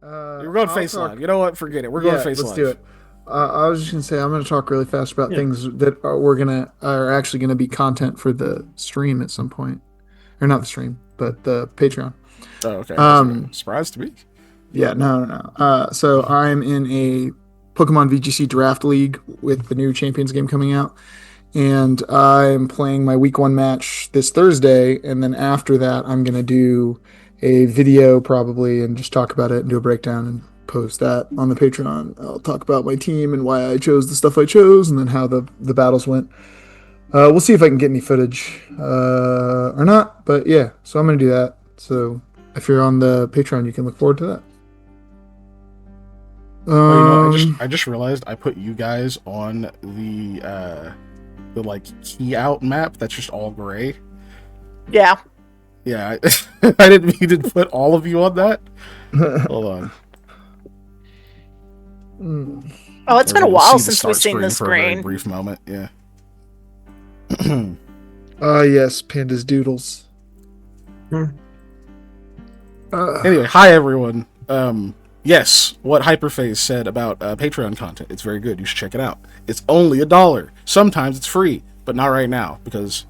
We're going I'll face line. talk. You know what? Forget it. We're going Yeah, face let's do live. it. I was just gonna say I'm gonna talk really fast about Yeah. things that are actually gonna be content for the stream at some point, or not the stream, but the Patreon. Oh, okay. That's a Um, surprise to me. yeah, no. So I'm in a Pokemon VGC Draft League with the new Champions game coming out, and I'm playing my week one match this Thursday, and then after that, I'm gonna do a video probably and just talk about it and do a breakdown and post that on the Patreon. I'll talk about my team and why I chose the stuff I chose, and then how the battles went. We'll see if I can get any footage or not, but yeah. So I'm gonna do that. So if you're on the Patreon, you can look forward to that. Oh, I just realized I put you guys on the like key out map that's just all gray. Yeah. Yeah, I didn't mean to put all of you on that. Hold on. Oh, it's been a Everyone while see the since we've start seen the for a very screen. brief moment. Yeah. Yes, Panda's Doodles. Anyway, hi everyone. Yes, what Hyperphase said about Patreon content, it's very good. You should check it out. It's only $1. Sometimes it's free, but not right now because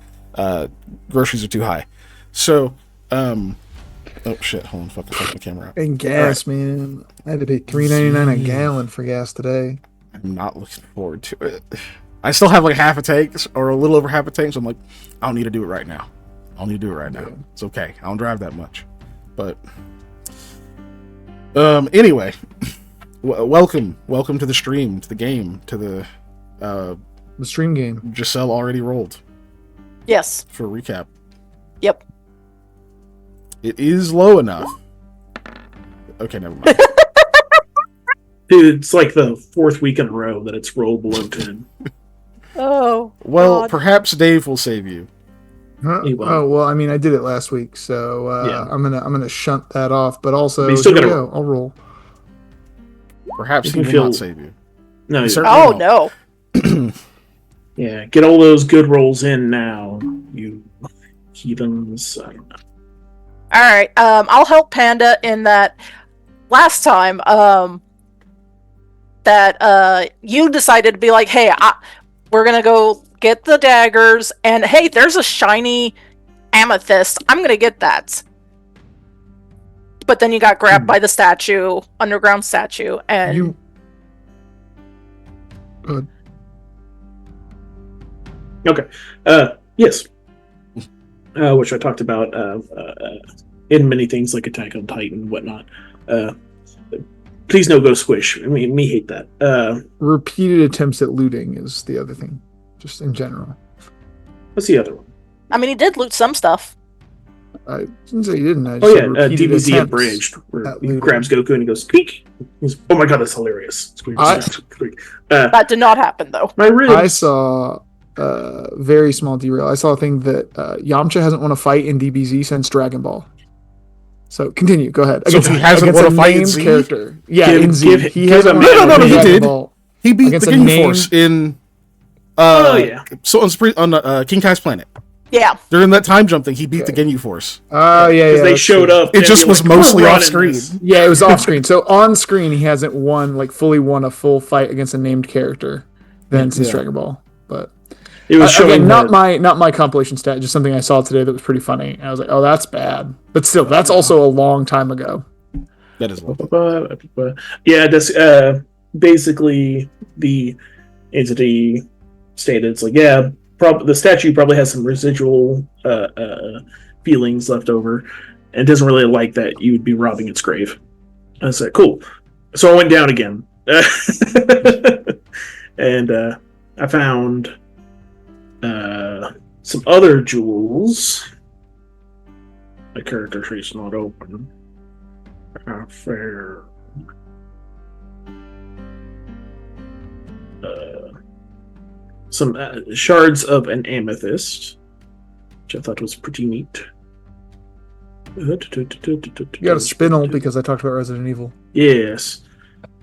groceries are too high. So, oh shit, hold on, fuck the camera up. And gas, man. I had to pay $3.99 a gallon for gas today. I'm not looking forward to it. I still have like half a tank or a little over half a tank, so I'm like, I don't need to do it right now. It's okay. I don't drive that much. But anyway, welcome to the stream, to the game, to the stream game. Giselle already rolled. Yes. For a recap. Yep. It is low enough. Okay, never mind. Dude, it's like the fourth week in a row that it's rolled below 10. Oh. Well, God. perhaps Dave will save you. Huh? Oh well, I mean, I did it last week, so Yeah. I'm gonna shunt that off. But also, But you still here we gotta go. I'll roll. Perhaps he You will feel- not save you. No, He yeah. certainly Oh, won't. no. Yeah, get all those good rolls in now, you heathens. I don't know. All right. I'll help Panda in that last time that you decided to be like, hey, we're gonna go get the daggers, and hey, there's a shiny amethyst. I'm gonna get that. But then you got grabbed by the statue, underground statue, and You. Good. Okay. Yes. Which I talked about in many things like Attack on Titan and whatnot. Please no go squish. I mean, me hate that. Repeated attempts at looting is the other thing, just in general. What's the other one? I mean, he did loot some stuff. I didn't say he didn't. I just Oh said yeah, repeated DBZ attempts Abridged, where at he looting. grabs Goku and he goes squeak. He's, oh my god, that's hilarious. Squeak, I- squeak. That did not happen, though. My ribs. I saw very small derail. I saw a thing that Yamcha hasn't won a fight in DBZ since Dragon Ball. So continue. Go ahead. So he hasn't won a fight in named Z? character. Yeah, Give- in Z. give- he give hasn't him- won No, in he Dragon did. Ball. He beat Against the a Ginyu named- Force in Oh yeah. so on King Kai's planet. Yeah. During that time jump thing, he beat the Okay. Ginyu Force. Oh yeah, Because yeah. they that's showed true. up. It and just they were was like, "We're mostly off running screen. this." Yeah, it was off screen. So on screen, he hasn't fully won a full fight against a named character then since Yeah. Dragon Ball. But It was showing again, not that- my compilation stat, just something I saw today that was pretty funny. I was like, oh, that's bad. But still, that's also a long time ago. That is low. Yeah, that's basically the entity stated. It's like, yeah, the statue probably has some residual feelings left over, and doesn't really like that you would be robbing its grave. I said, cool. So I went down again, and I found some other jewels. My character tree's not open. Fair. Some shards of an amethyst, which I thought was pretty neat. You got a spinel because I talked about Resident Evil. Yes.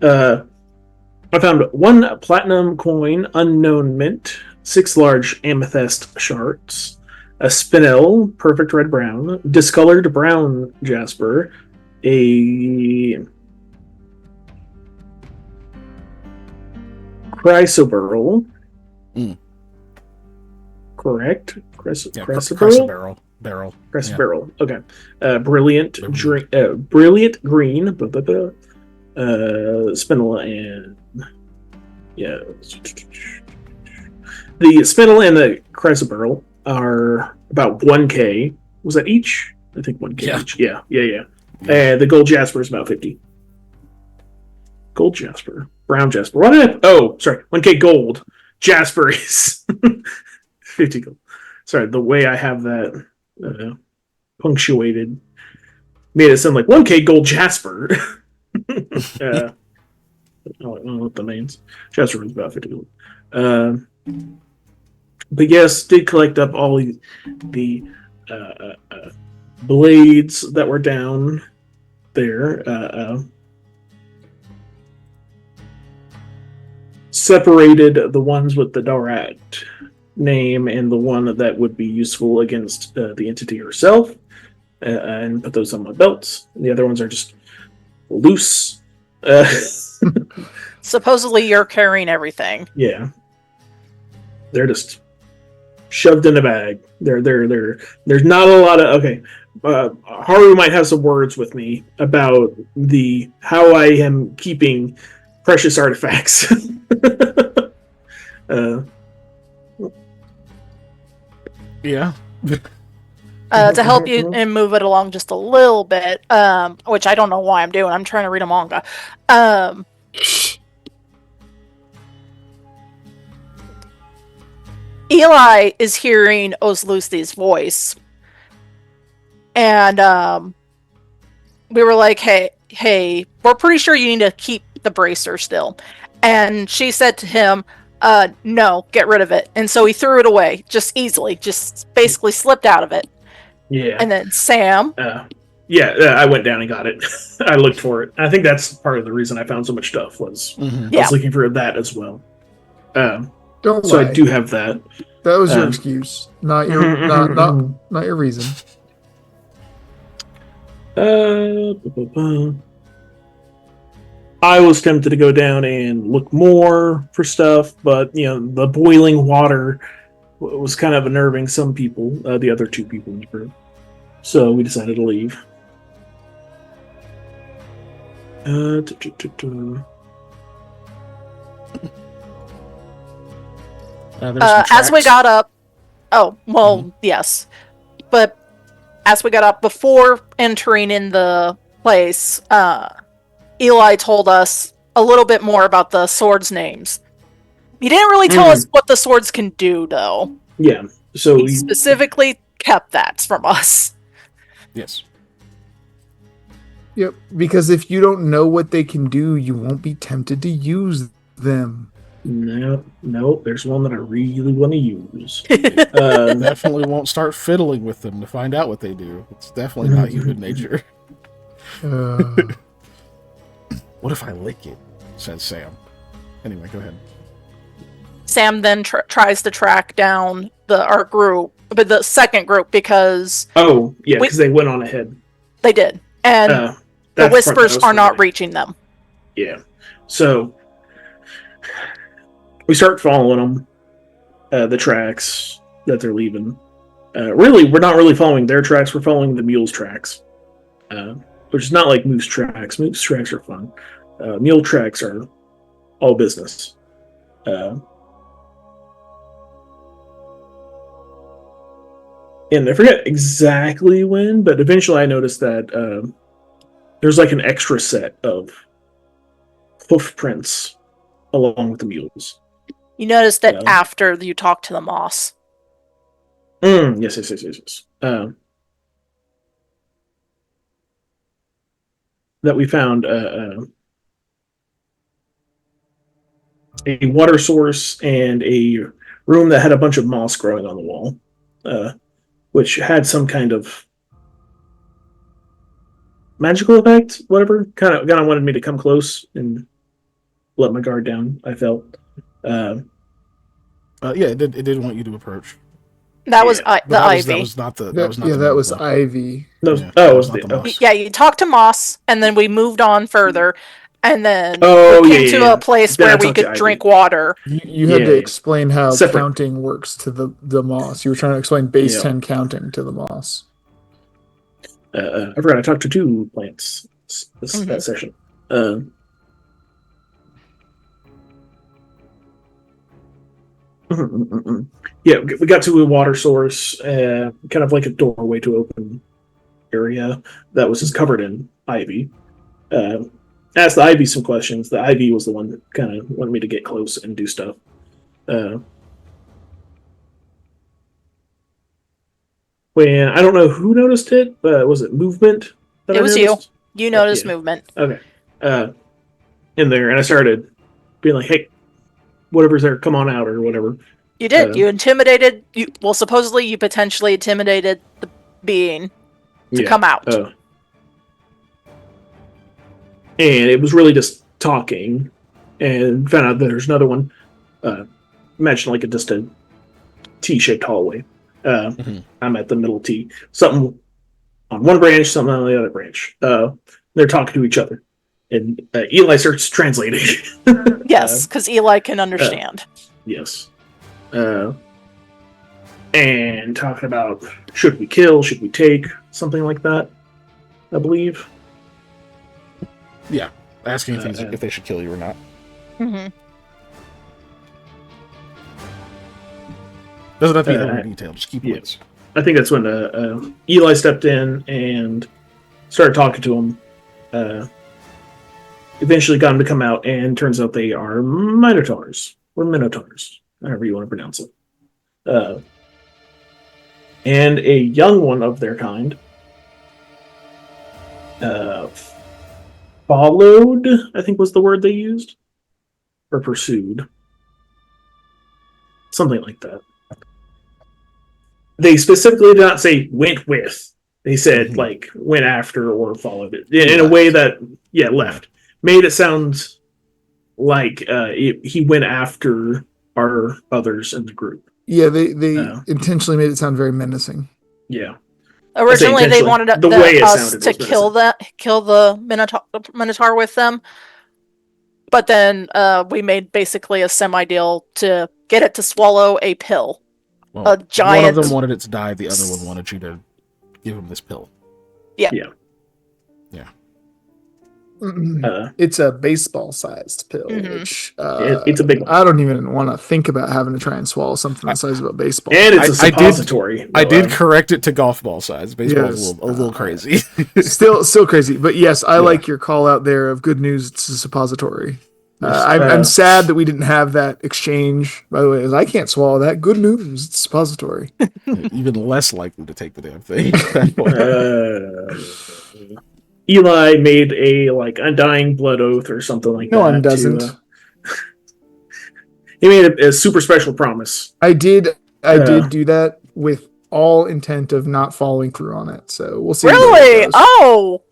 I found one platinum coin, unknown mint, 6 large amethyst shards, a spinel, perfect red brown, discolored brown jasper, a Chrysoberyl. Mm. Correct? Yeah, Chrysoberyl? Barrel. Chrysoberyl. Okay. Brilliant Brilliant. brilliant green. Spinel and yeah. The spinel and the chrysoberyl are about 1K. Was that each? I think 1K Yeah. each. Yeah. And the gold jasper is about 50. Gold jasper. Brown jasper. What did I... Oh, sorry. 1K gold. Jasper is 50 gold. Sorry, the way I have that punctuated made it sound like 1K gold jasper. I don't know what that means. Jasper is about 50 gold. But yes, did collect up all the blades that were down there. Separated the ones with the direct name and the one that would be useful against the entity herself, and put those on my belts. The other ones are just loose. Supposedly you're carrying everything. Yeah, they're just shoved in a bag. There's not a lot of okay. Haru might have some words with me about how I am keeping precious artifacts. Yeah. To help you and move it along just a little bit, which I don't know why I'm doing. I'm trying to read a manga. Eli is hearing Ozlusti's voice. And we were like, hey, we're pretty sure you need to keep the bracer still. And she said to him, no, get rid of it. And so he threw it away, just easily, just basically slipped out of it. Yeah. And then Sam. I went down and got it. I looked for it. I think that's part of the reason I found so much stuff was I was looking for that as well. Don't so lie. I do have that. That was your excuse, not your not your reason. I was tempted to go down and look more for stuff, but the boiling water was kind of unnerving some people, the other two people in the group. So we decided to leave. As we got up, yes, but as we got up before entering in the place, Eli told us a little bit more about the swords' names. He didn't really tell us what the swords can do, though. Yeah, so he specifically kept that from us. Yes. Yep, because if you don't know what they can do, you won't be tempted to use them. No, there's one that I really want to use. Definitely won't start fiddling with them to find out what they do. It's definitely not human nature. What if I lick it? Says Sam. Anyway, go ahead. Sam then tries to track down our group, but the second group, because... Oh, yeah, because they went on ahead. They did. And the whispers are not reaching them. Yeah. So, we start following them, the tracks that they're leaving. Really, we're not really following their tracks, we're following the mule's tracks. Which is not like moose tracks. Moose tracks are fun. Mule tracks are all business. And I forget exactly when, but eventually I noticed that there's like an extra set of hoof prints along with the mules. You noticed that after you talked to the moss. Yes. That we found a water source and a room that had a bunch of moss growing on the wall, which had some kind of magical effect, whatever. Kind of wanted me to come close and let my guard down, I felt. Yeah, it did want you to approach. That was the Ivy. That was not the. That was Ivy. You talked to Moss, and then we moved on further, and then Oh, we came yeah, to yeah. a place Then I where we talked to could Ivy. drink water. You had to Yeah. explain how Separate. counting works to the moss. You were trying to explain base Yeah. 10 counting to the moss. I forgot I talked to 2 plants that session. Yeah, we got to a water source, kind of like a doorway to open area that was just covered in ivy. Asked the ivy some questions. The ivy was the one that kind of wanted me to get close and do stuff. When I don't know who noticed it, but was it movement that It was you. noticed? You noticed Yeah. movement. Okay. In there, and I started being like, "Hey, whatever's there, come on out," or whatever. You did. You intimidated. Supposedly you potentially intimidated the being to come out. And it was really just talking, and found out that there's another one. Imagine like just a T-shaped hallway. I'm at the middle T. Something on one branch, something on the other branch. They're talking to each other, and Eli starts translating. Yes, because Eli can understand. Yes. And talking about should we kill, should we take, something like that, I believe. Yeah, asking things if they should kill you or not. Doesn't have to be in every detail. Just keep words. I think that's when Eli stepped in and started talking to him. Eventually got him to come out, and turns out they are Minotaurs. Or Minotaurs, however you want to pronounce it. And a young one of their kind followed, I think was the word they used. Or pursued. Something like that. They specifically did not say went with. They said like went after or followed it in a way that left. Made it sound like he went after our others in the group. Yeah, they intentionally made it sound very menacing. Yeah. Originally, they wanted us to kill the Minotaur with them, but then we made basically a semi-deal to get it to swallow a pill. Well, a giant. One of them wanted it to die. The other one wanted you to give him this pill. Yeah. It's a baseball-sized pill, which it's a big one. I don't even want to think about having to try and swallow something the size of a baseball. And it's a suppository. I did correct it to golf ball size. Baseball is a little crazy. still crazy, but yes, I like your call out there of good news. It's a suppository. I'm sad that we didn't have that exchange. By the way, as I can't swallow that. Good news, it's a suppository. Even less likely to take the damn thing. Eli made a undying blood oath or something like that. No one doesn't. He made a super special promise. I did do that with all intent of not following through on it. So we'll see. Really? Oh,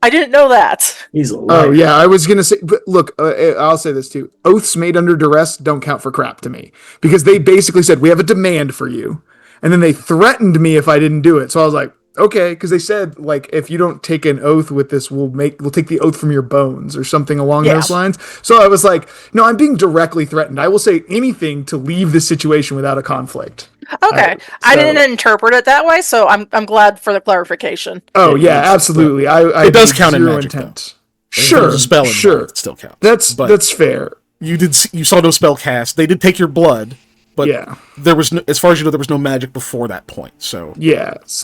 I didn't know that. He's a liar. Oh yeah, I was gonna say. But look, I'll say this too: oaths made under duress don't count for crap to me, because they basically said we have a demand for you, and then they threatened me if I didn't do it. So I was like, okay, because they said if you don't take an oath with this, we'll take the oath from your bones or something along those lines. So I was like, no, I'm being directly threatened. I will say anything to leave this situation without a conflict. Okay, I didn't interpret it that way, so I'm glad for the clarification. Oh yeah, absolutely. It does count in magic, intent. Sure, there's a spell involved, it still counts. That's fair. You saw no spell cast. They did take your blood. But there was, as far as you know, there was no magic before that point. So because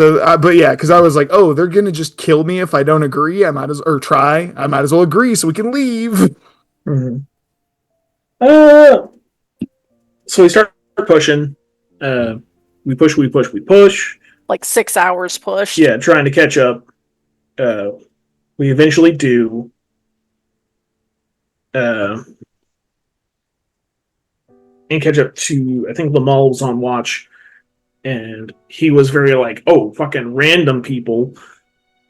I was like, oh, they're gonna just kill me if I don't agree. I might as well agree so we can leave. Mm-hmm. So we start pushing. We push. Like 6 hours pushed. Yeah, trying to catch up. We eventually do. And catch up to, I think Lamal was on watch, and he was very fucking random people,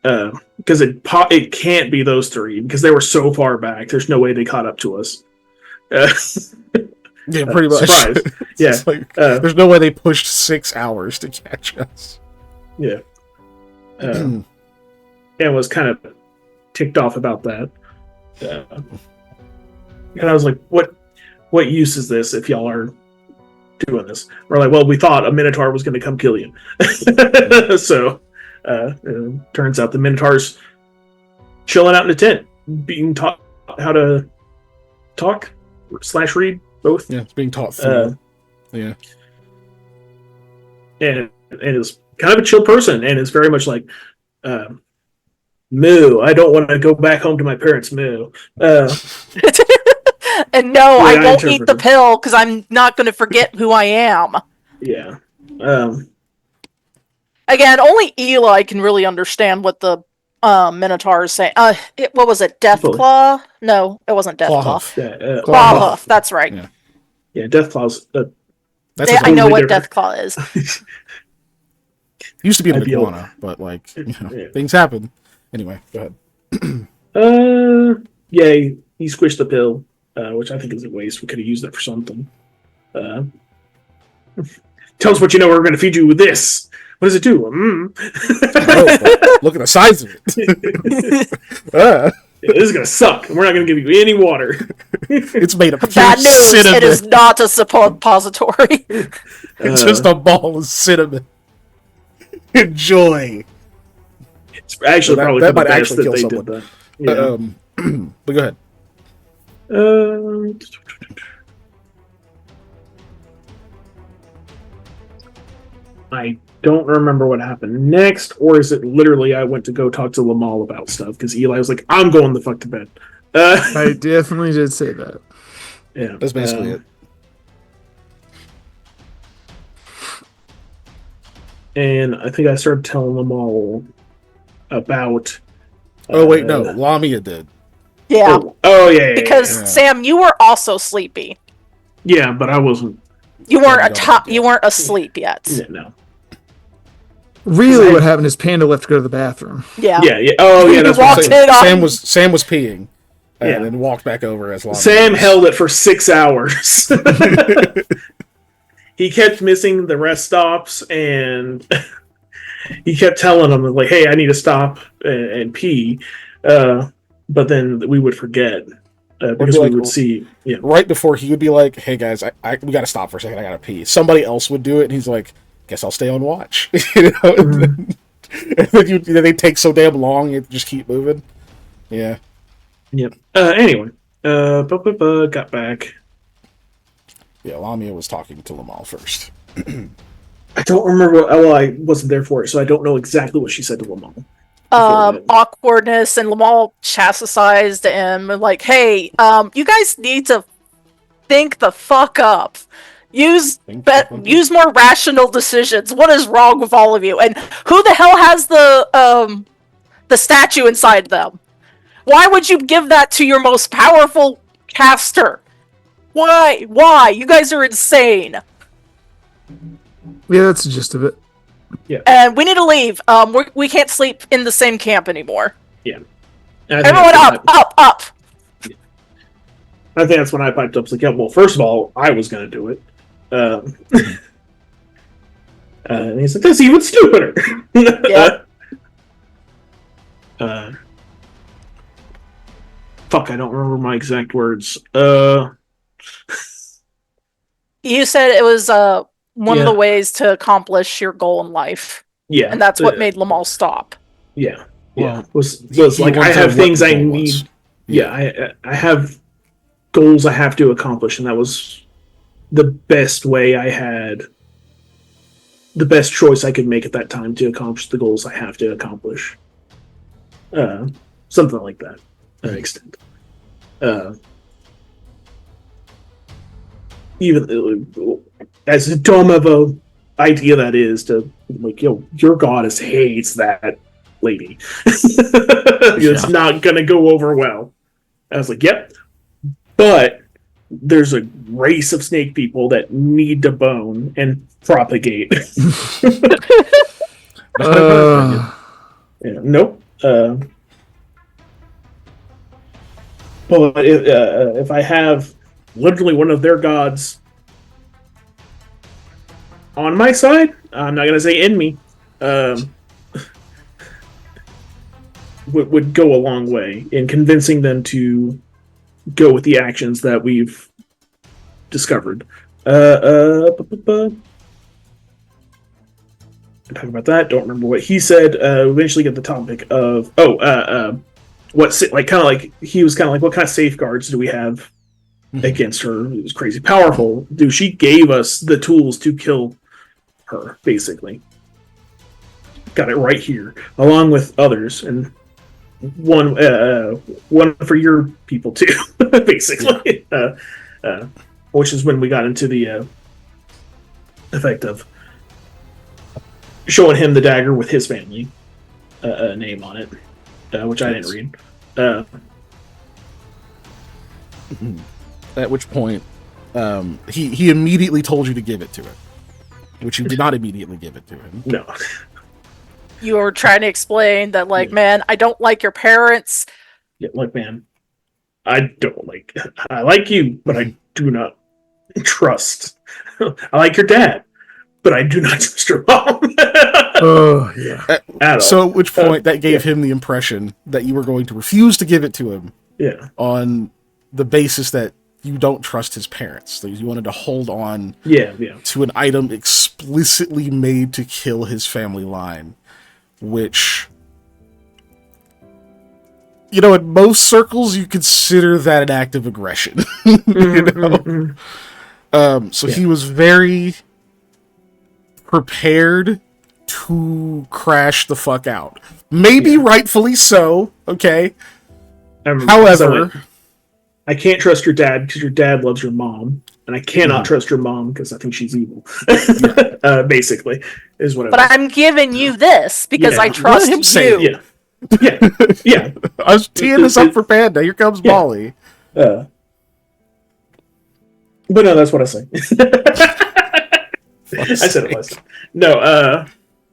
because it can't be those three, because they were so far back. There's no way they caught up to us. Yeah, pretty much. Surprise. Yeah. There's no way they pushed 6 hours to catch us. Yeah. And was kind of ticked off about that. And I was like, what use is this if y'all are doing this? We're like, well, we thought a Minotaur was going to come kill you. So, turns out the Minotaur's chilling out in a tent, being taught how to talk / read, both. Yeah, it's being taught through. Yeah. And is kind of a chill person, and is very much like, moo, I don't want to go back home to my parents, moo. And no, Yeah, I I won't eat the interpreted. pill because I'm not going to forget who I am. Yeah. Again, only Eli can really understand what the Minotaur is saying. What was it? Deathclaw? No, it wasn't Deathclaw. Clawhoof. Yeah, Clawhoof. That's right. Yeah. Deathclaw's That's I know what different. Deathclaw is. Used to be an I'd be iguana, but like Yeah. things happen. Anyway, go ahead. Yeah, he squished the pill, which I think is a waste. We could have used that for something. Tell us what you know. We're going to feed you with this. What does it do? Look at the size of it. This is going to suck. And we're not going to give you any water. It's made of Bad pure news, cinnamon. it is not a suppository. It's just a ball of cinnamon. Enjoy. It's actually That- probably that for the might best actually that kill they someone. did that. Yeah. But go ahead. I don't remember what happened next, or is it literally I went to go talk to Lamal about stuff because Eli was like, "I'm going the fuck to bed." I definitely did say that. Yeah, That's basically it. And I think I started telling Lamal about. Oh wait, no, Lamia did. Yeah, Yeah. because yeah. Sam, you were also sleepy. Yeah, but I wasn't. You weren't Yeah. you weren't asleep yet. Yeah, no. Really, what happened is Panda left to go to the bathroom. Yeah. Yeah. Oh yeah, that's You what I'm walked saying. in on- Sam was peeing, and Yeah. then walked back over as Lamia. Sam was. held it for 6 hours. He kept missing the rest stops, and he kept telling them like, "Hey, I need to stop and pee," but then we would forget because like- we would see. Yeah, Right before he would be like, "Hey guys, we got to stop for a second. I gotta pee." Somebody else would do it, and he's like, "Guess I'll stay on watch." You know? And then they take so damn long, you just keep moving. Yeah. Yep. Anyway, got back. Yeah, Lamia was talking to Lamal first. I don't remember. Well, I wasn't there for it, so I don't know exactly what she said to Lamal. Awkwardness, and Lamal chastised him like, "Hey, you guys need to think the fuck up. Use more rational decisions. What is wrong with all of you? And who the hell has the statue inside them? Why would you give that to your most powerful caster? Why? Why? You guys are insane. Yeah, that's the gist of it. And we need to leave. We can't sleep in the same camp anymore. Yeah. And I think Everyone that's up! I think that's when I piped up. It's like, yeah, well, first of all, I was going to do it. And he's like, that's even stupider. Yeah. Fuck, I don't remember my exact words. You said it was one of Yeah. the ways to accomplish your goal in life. Yeah. And that's what made Lamal stop. Yeah. Well, Was he like, I wanted have what things the I goal need. was. Yeah, I have goals I have to accomplish, and that was the best way I had, the best choice I could make at that time to accomplish the goals I have to accomplish. Something like that, to an extent. Even as dumb of a idea that is, to like, yo, your goddess hates that lady. It's not gonna go over well. I was like, yep. But there's a race of snake people that need to bone and propagate. Uh, Yeah, nope. But if I have literally one of their gods on my side, I'm not gonna say in me. would go a long way in convincing them to go with the actions that we've discovered. Talking about that, don't remember what he said. Eventually get the topic of he was kind of like, what kind of safeguards do we have against her? It was crazy powerful. Dude, she gave us the tools to kill her, basically. Got it right here, along with others, and one for your people too, basically. Yeah. Which is when we got into the effect of showing him the dagger with his family name on it, which I didn't read. At which point, he immediately told you to give it to him, which you did not immediately give it to him. No. You were trying to explain that, like, man, I don't like your parents. Yeah, like, man, I like you, but I do not trust. I like your dad, but I do not trust your mom. Oh, yeah. So at which point that gave him the impression that you were going to refuse to give it to him. Yeah. On the basis that you don't trust his parents. That you wanted to hold on to an item explicitly made to kill his family line. Which, you know, in most circles, you consider that an act of aggression. You know? So he was very prepared to crash the fuck out. Maybe rightfully so, okay? However, I can't trust your dad because your dad loves your mom, and I cannot trust your mom because I think she's evil. Basically, is what. But I'm giving you this because I trust you. Say, yeah. I was teeing this up for Panda. Here comes Molly. But no, that's what I say. I said it last time. No,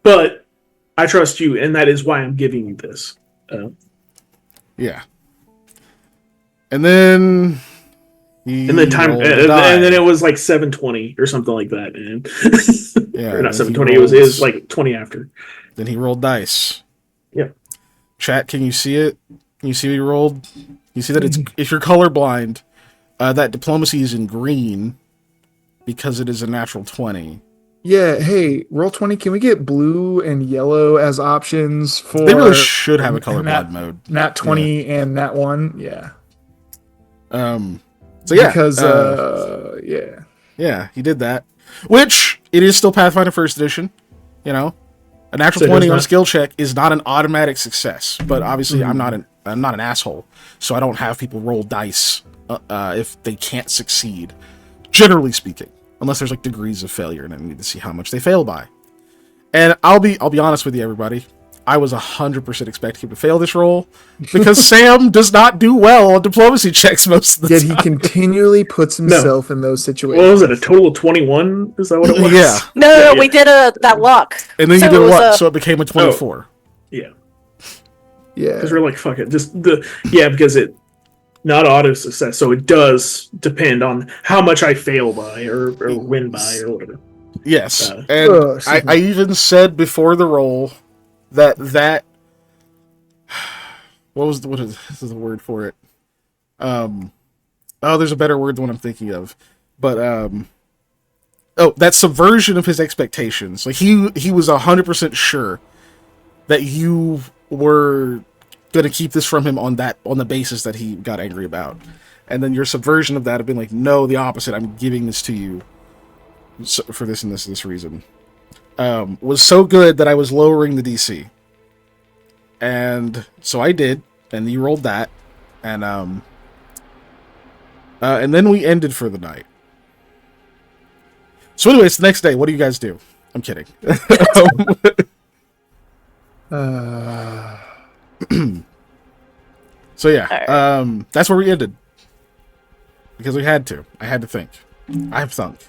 but I trust you, and that is why I'm giving you this. Yeah. And then... and then it was like 7:20 or something like that. And or not 7:20, it was like 20 after. Then he rolled dice. Yep. Chat, can you see it? Can you see what he rolled? You see that it's if you're colorblind, that diplomacy is in green because it is a natural 20. Yeah, hey, roll 20, can we get blue and yellow as options for... They really should have a colorblind mode. Nat 20 and Nat 1, yeah. So yeah. Because, Yeah, he did that. Which, it is still Pathfinder 1st edition, you know? A natural 20 on a skill check is not an automatic success, but obviously I'm not an asshole, so I don't have people roll dice if they can't succeed, generally speaking. Unless there's like degrees of failure, and I need to see how much they fail by. And I'll be honest with you, everybody. I was 100% expecting him to fail this roll because Sam does not do well on diplomacy checks most of the time. Yet he continually puts himself in those situations. What was it? A total of 21? Is that what it was? Yeah. No, we did that luck. And then you did luck, so it became a 24. Yeah. Yeah. Because we're like, fuck it. Because it not auto success, so it does depend on how much I fail by or win by or whatever. Yes, and I even said before the roll that what is the word for it? There's a better word than what I'm thinking of, but that subversion of his expectations. Like he was 100% sure that you were going to keep this from him on the basis that he got angry about, and then your subversion of that have been like, no, the opposite. I'm giving this to you for this and this reason. Was so good that I was lowering the DC, and so I did, and you rolled that, and then we ended for the night. So anyways, the next day, what do you guys do? I'm kidding. So yeah, that's where we ended. Because we had to. I had to think. I've thunk.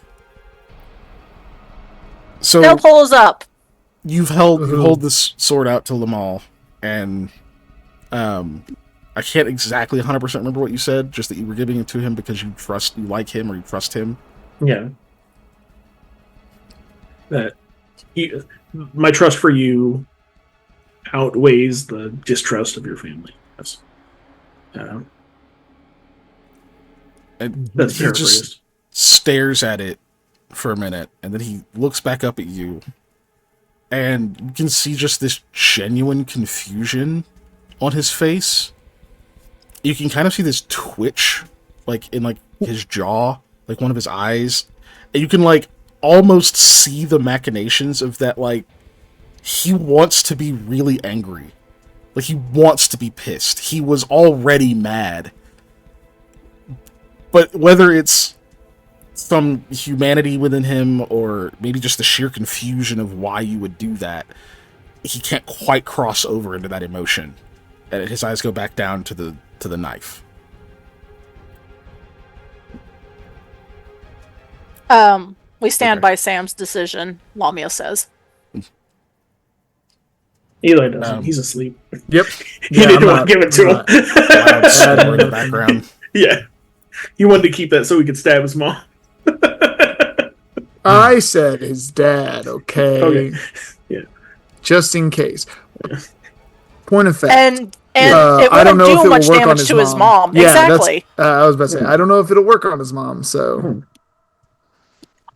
So no pulls up. You hold this sword out to Lamal, and I can't exactly 100% remember what you said, just that you were giving it to him because you like him or you trust him. Yeah. My trust for you outweighs the distrust of your family. That's And that's he just paraphrased. stares at it for a minute, and then he looks back up at you, and you can see just this genuine confusion on his face. You can kind of see this twitch, like in like his jaw, like one of his eyes, and you can like almost see the machinations of that. Like he wants to be really angry, like he wants to be pissed. He was already mad, but whether it's some humanity within him or maybe just the sheer confusion of why you would do that, he can't quite cross over into that emotion, and his eyes go back down to the knife. We stand Okay. by Sam's decision, Lamia says. Eli doesn't. He's asleep. Yep. He Yeah, didn't I'm want to not- give it to I'm him. Loud snore in the background. Yeah. He wanted to keep that so he could stab his mom. I said his dad, okay? Okay. Yeah. Just in case. Point of fact. And it I don't wouldn't know if do it'll much work on damage to his mom. Yeah, Exactly. I was about to say, I don't know if it'll work on his mom, so.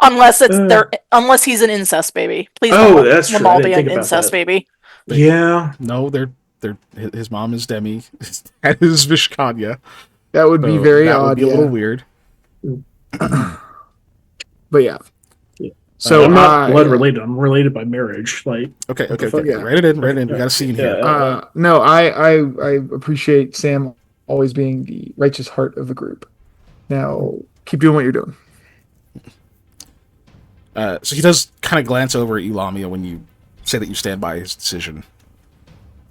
Unless unless he's an incest baby. Please Oh, don't that's true. I Lamal didn't be think an about incest that. baby. Yeah. No, his mom is Demi, his dad is Vishkanya. That would be So very that odd, would be a little weird. But yeah. Yeah. So I'm not blood related. I'm related by marriage. Like, Okay. Yeah. Write it in. We got a scene here. No, I appreciate Sam always being the righteous heart of the group. Now, keep doing what you're doing. So he does kind of glance over at you, Lamia, when you say that you stand by his decision.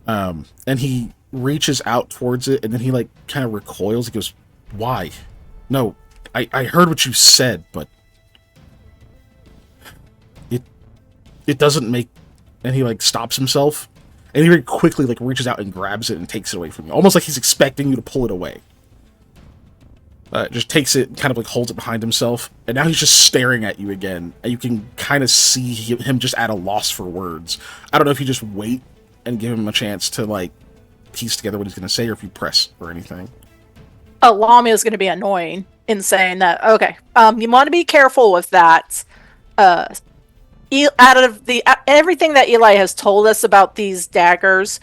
And he reaches out towards it, and then he like kind of recoils. He goes, "Why? No, I heard what you said, but it doesn't make." And he like stops himself, and he very quickly like reaches out and grabs it and takes it away from you, almost like he's expecting you to pull it away. Just takes it, kind of like holds it behind himself, and now he's just staring at you again, and you can kind of see him just at a loss for words. I don't know if you just wait and give him a chance to like piece together what he's going to say, or if you press or anything. Lamia is going to be annoying in saying that. Okay, you want to be careful with that. Out of everything that Eli has told us about these daggers,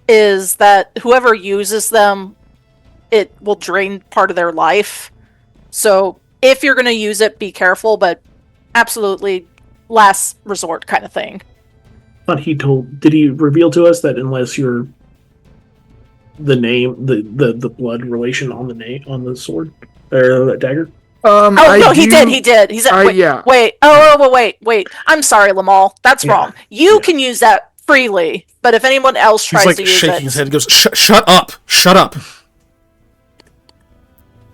is that whoever uses them, it will drain part of their life. So if you're going to use it, be careful, but absolutely last resort kind of thing. but did he reveal to us that unless you're the name, the blood relation on the name, on the sword or that dagger? He did. He said, wait. Wait. I'm sorry, Lamal. That's wrong. You can use that freely, but if anyone else tries to use it... He's like shaking his head and goes, shut up! Shut up!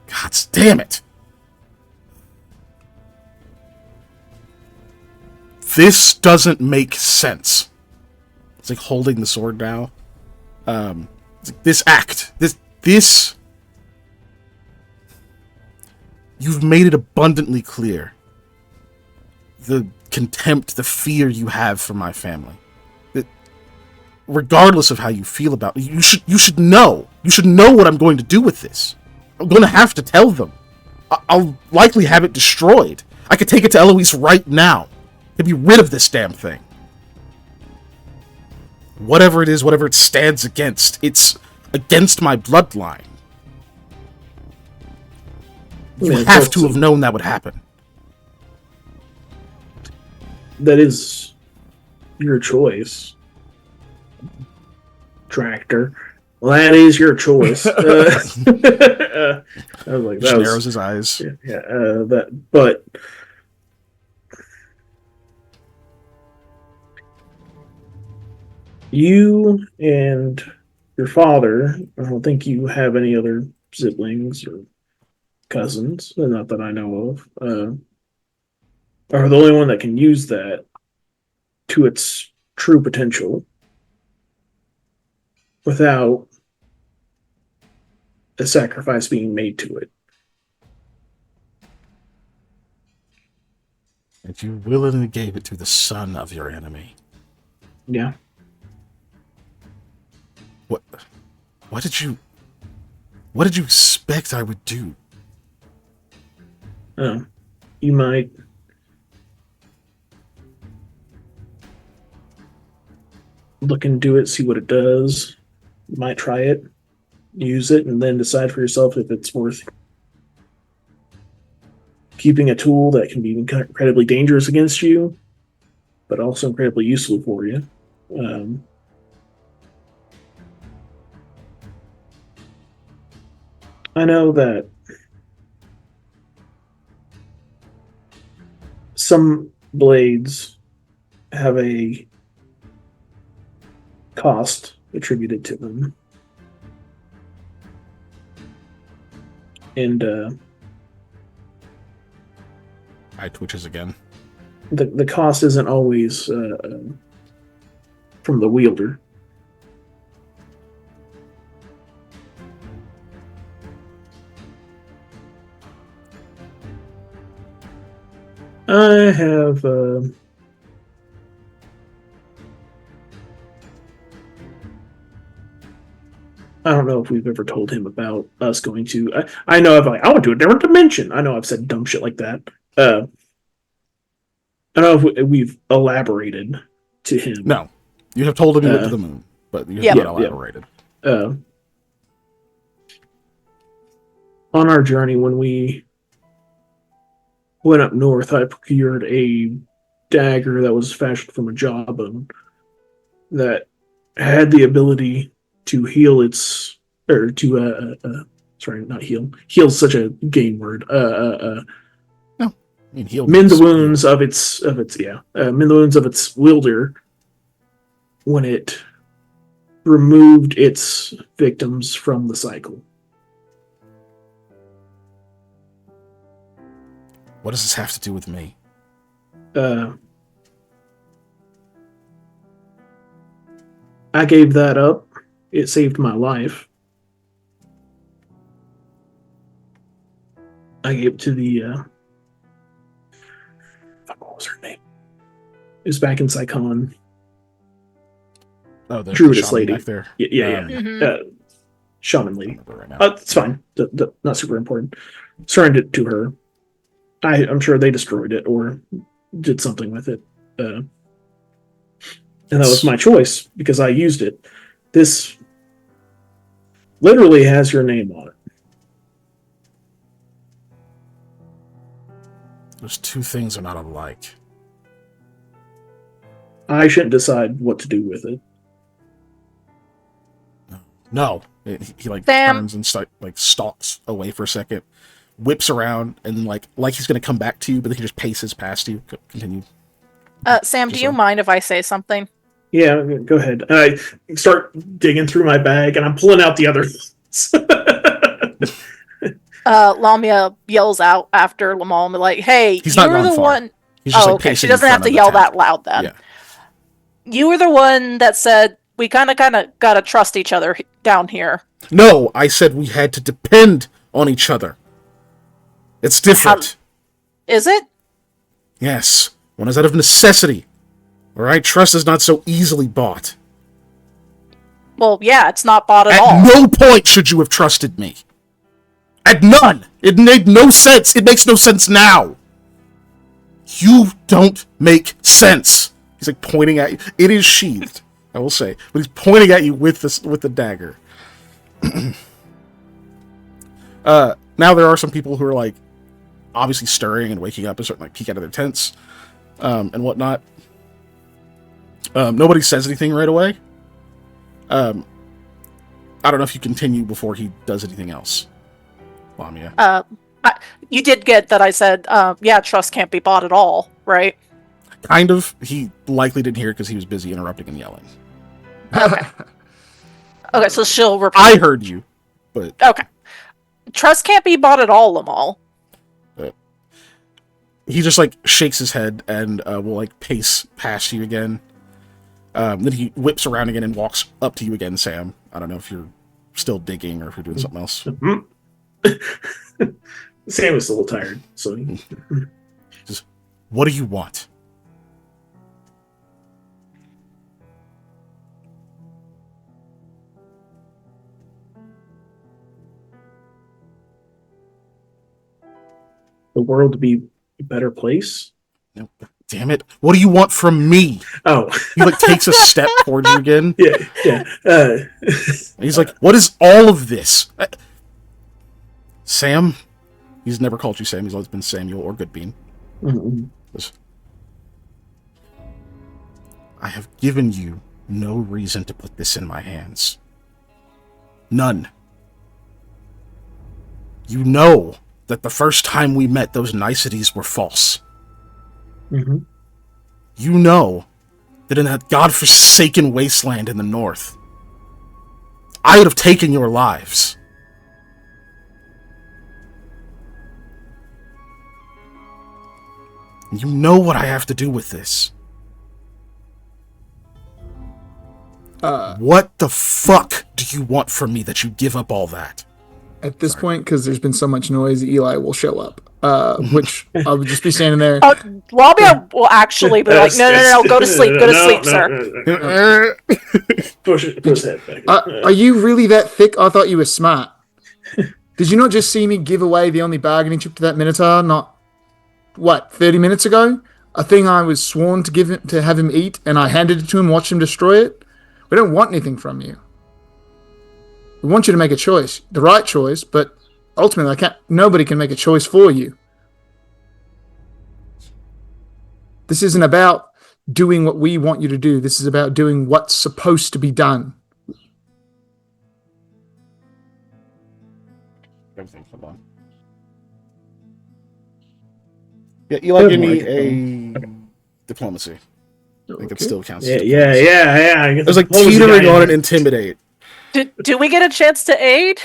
God damn it! This doesn't make sense. It's like holding the sword now. It's like this act, this. You've made it abundantly clear. The contempt, the fear you have for my family. That, regardless of how you feel about it, you should know. You should know what I'm going to do with this. I'm going to have to tell them. I'll likely have it destroyed. I could take it to Eloise right now. To be rid of this damn thing. Whatever it is, whatever it stands against, it's against my bloodline. You have to have known that would happen. That is your choice. Tractor. Well, that is your choice. I was like, that narrows his eyes. But you and your father, I don't think you have any other siblings or cousins, not that I know of, are the only one that can use that to its true potential without a sacrifice being made to it. And you willingly gave it to the son of your enemy. Yeah. What? What did you? What did you expect I would do? Oh, you might look into it, see what it does. You might try it, use it, and then decide for yourself if it's worth keeping a tool that can be incredibly dangerous against you, but also incredibly useful for you. Um, I know that some blades have a cost attributed to them. And I twitches again. the cost isn't always from the wielder. I have I don't know if we've ever told him about us going to. I know I've like I went to a different dimension. I know I've said dumb shit like that. I don't know if we've elaborated to him. No, you have told him you went to the moon, but you have not elaborated. On our journey, when we went up north, I procured a dagger that was fashioned from a jawbone that had the ability to heal its, or to sorry, not heal. Heal's such a game word. No, I mean, heal mend the means wounds heal. of its mend the wounds of its wielder when it removed its victims from the cycle. What does this have to do with me? I gave that up. It saved my life. I gave it to the what was her name? It was back in Psychon. Oh, the Druidess shaman lady. back there. Yeah. Shaman lady. Right now. It's fine. Not super important. Surrendered it to her. I'm sure they destroyed it or did something with it. And that was my choice because I used it. This literally has your name on it. Those two things are not alike. I shouldn't decide what to do with it. No. He like Sam. turns and stalks away for a second, whips around, and then like he's gonna come back to you, but then he just paces past you. Continue. Sam, do you mind if I say something? Yeah, go ahead. I start digging through my bag, and I'm pulling out the other ones. Lamia yells out after Lamal, like, "Hey, He's not you're gone the far. one." He's just, okay. She doesn't have to yell that loud then. Yeah. You were the one that said we kind of gotta trust each other down here. No, I said we had to depend on each other. It's different. Is it? Yes. One is out of necessity. Alright? Trust is not so easily bought. Well, yeah, it's not bought at all. At no point should you have trusted me. At none. It made no sense. It makes no sense now. You don't make sense. He's like pointing at you. It is sheathed, I will say, but he's pointing at you with the dagger. Now there are some people who are like obviously stirring and waking up and starting to like peek out of their tents and whatnot. Nobody says anything right away. I don't know if you continue before he does anything else. Lamia. You did get that I said, yeah, trust can't be bought at all, right? Kind of. He likely didn't hear it because he was busy interrupting and yelling. Okay, so she'll repeat. I heard you, but... Okay. Trust can't be bought at all, Lamal. He just, like, shakes his head and will, like, pace past you again. Then he whips around again and walks up to you again, Sam. I don't know if you're still digging or if you're doing something else. Sam is a little tired, so... Just, what do you want? the world to be a better place. No, damn it! What do you want from me? Oh, He like takes a step towards you again. yeah. And he's like, "What is all of this?" Sam. He's never called you Sam. He's always been Samuel or Goodbean. Mm-mm. I have given you no reason to put this in my hands. None. You know that the first time we met, those niceties were false. Mm-hmm. You know that in that godforsaken wasteland in the north, I would have taken your lives. You know what I have to do with this. What the fuck do you want from me that you give up all that? At this point, because there's been so much noise, Eli will show up. Which I would just be standing there. Lobby will actually be like, no, go to sleep, sir. Push that back. Are you really that thick? I thought you were smart. Did you not just see me give away the only bargaining chip to that Minotaur? Not 30 minutes ago? A thing I was sworn to have him eat, and I handed it to him, watched him destroy it. We don't want anything from you. We want you to make a choice, the right choice, but ultimately, nobody can make a choice for you. This isn't about doing what we want you to do. This is about doing what's supposed to be done. Everything, hold on. Yeah, Eli, give me a diplomacy. I think it still counts. Yeah. It was like teetering on an intimidate. Do we get a chance to aid?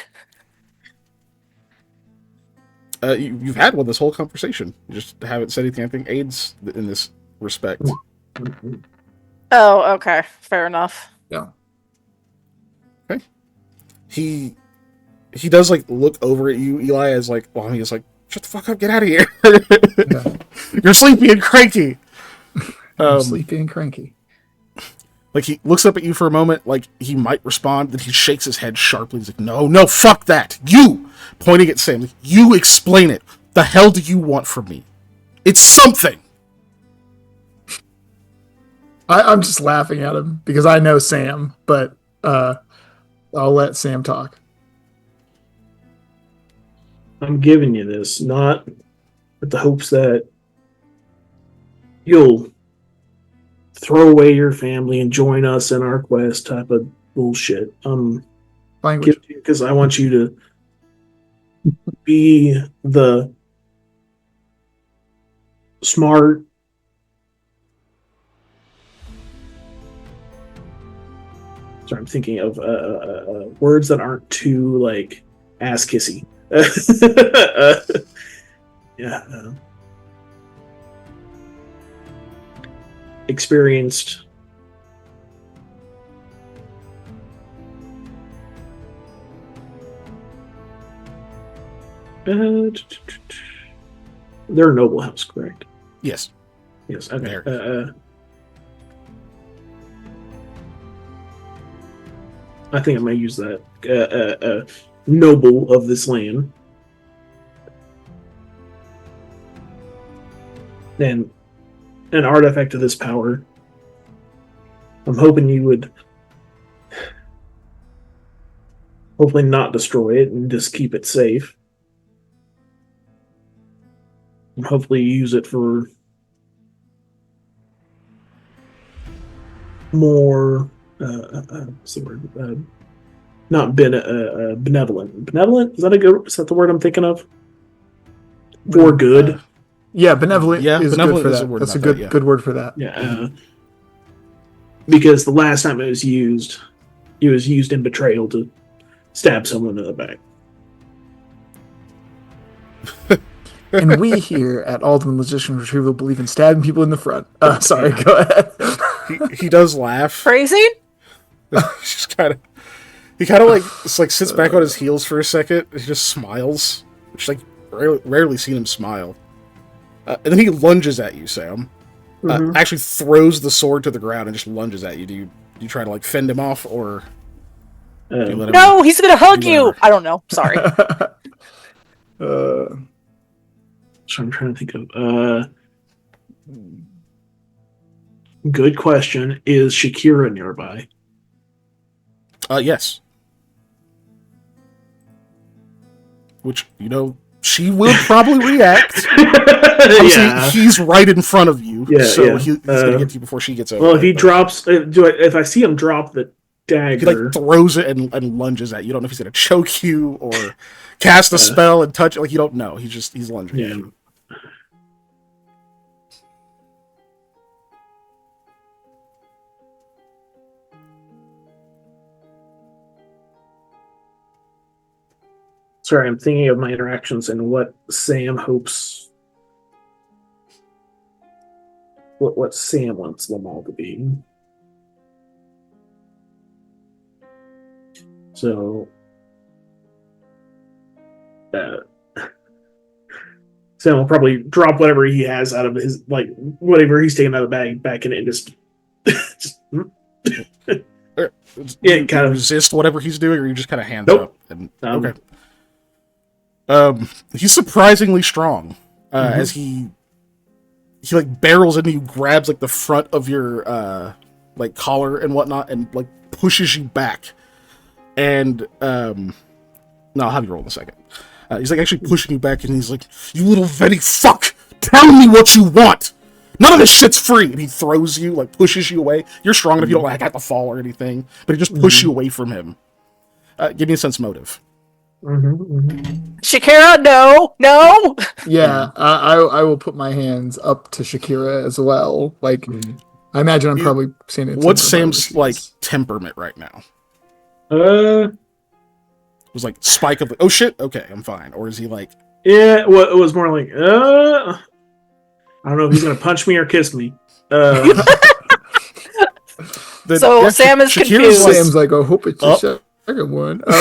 You've had one this whole conversation. You just haven't said anything. I think aids in this respect. Oh, okay. Fair enough. Yeah. Okay. He does like look over at you, Eli, as like, well, he's like, shut the fuck up, get out of here. Yeah. You're sleepy and cranky. Sleepy and cranky. Like, he looks up at you for a moment, like he might respond, then he shakes his head sharply. He's like, no, fuck that. You! Pointing at Sam, like, you explain it. The hell do you want from me? It's something! I'm just laughing at him because I know Sam, but I'll let Sam talk. I'm giving you this, not with the hopes that you'll throw away your family and join us in our quest type of bullshit. Language. Because I want you to be the smart, sorry, I'm thinking of words that aren't too like ass kissy. Yeah. Experienced. They're a noble house, correct? Yes. Yes. Okay. I think I'm gonna use that. Noble of this land. And an artifact of this power. I'm hoping you would hopefully not destroy it and just keep it safe. And hopefully use it for more what's the word? Not benevolent. Benevolent? Is that the word I'm thinking of? For good. Yeah, benevolent is benevolent good for is that. a word That's a about good that, yeah. good word for that. Yeah. Because the last time it was used in betrayal to stab someone in the back. And we here at Alderman Logistics Retrieval believe in stabbing people in the front. Sorry, go ahead. He does laugh. Crazy? He kind of like sits back on his heels for a second. He just smiles, which like rarely seen him smile. And then he lunges at you, Sam. Actually throws the sword to the ground and just lunges at you. Do you try to like fend him off, or do you let him? No, he's gonna hug you. I don't know. Sorry. So I'm trying to think of. Good question. Is Shakira nearby? Yes. Which, she will probably react. Obviously, Yeah. he's right in front of you, Yeah, so yeah. he's gonna get to you before she gets over. Well, if he but drops, if I see him drop the he dagger, throws it and lunges at you. You don't know if he's gonna choke you or cast a spell and touch it. Like, you don't know. He's lunging at yeah. you. Sorry, I'm thinking of my interactions and what Sam hopes, what Sam wants them all to be. So, Sam will probably drop whatever he has out of his, whatever he's taking out of the bag back in it and just You kind of resist whatever he's doing, or you just kind of hands Nope. up. And, Okay. He's surprisingly strong. As he barrels into you, grabs the front of your collar and whatnot, and pushes you back. And no, I'll have you roll in a second. He's actually pushing you back, and he's like, "You little vetty fuck! Tell me what you want! None of this shit's free!" And he throws you, pushes you away. You're strong enough, you don't have to fall or anything, but he just pushes you away from him. Give me a sense motive. Shakira, no. Yeah, I will put my hands up to Shakira as well. I imagine I'm probably seeing it. What's Sam's temperament right now? It was spike of oh shit, okay, I'm fine. Or is he yeah, well, it was more like I don't know if he's gonna punch me or kiss me. So Sam is confused. Sam's I hope it's a second one. So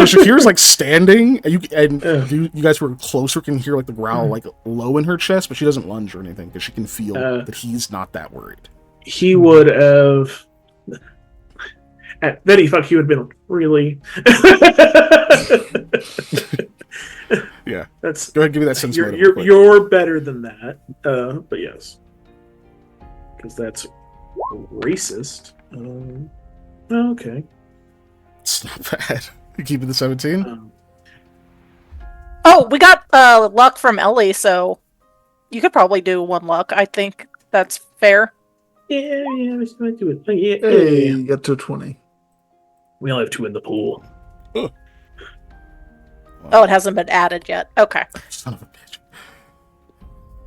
Shakira's standing, and you guys who are closer can hear the growl low in her chest, but she doesn't lunge or anything because she can feel that he's not that worried. He would have. Then he would have been really. Yeah, that's. Go ahead, give me that sense. You're better than that, but yes, because that's racist. Okay, it's not bad. You keeping the 17? Oh, we got luck from Ellie, so you could probably do 1 luck. I think that's fair. Yeah, we might do it. Yeah, Hey, got to 20. We only have 2 in the pool. Oh, it hasn't been added yet. Okay. Son of a bitch.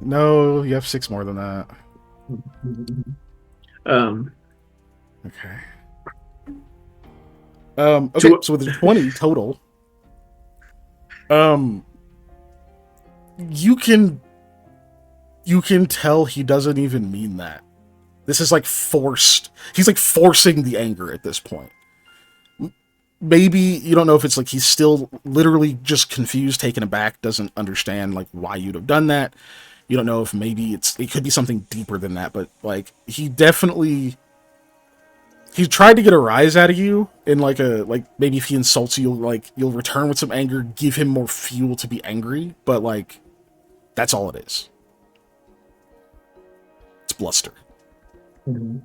No, you have 6 more than that. Okay. Okay, so with 20 total, you can tell he doesn't even mean that. This is forced. He's forcing the anger at this point. Maybe you don't know if it's he's still literally just confused, taken aback, doesn't understand why you'd have done that. You don't know if maybe it could be something deeper than that, but he definitely tried to get a rise out of you in maybe if he insults you, you'll return with some anger, give him more fuel to be angry, but that's all it is. It's bluster. Mm-hmm.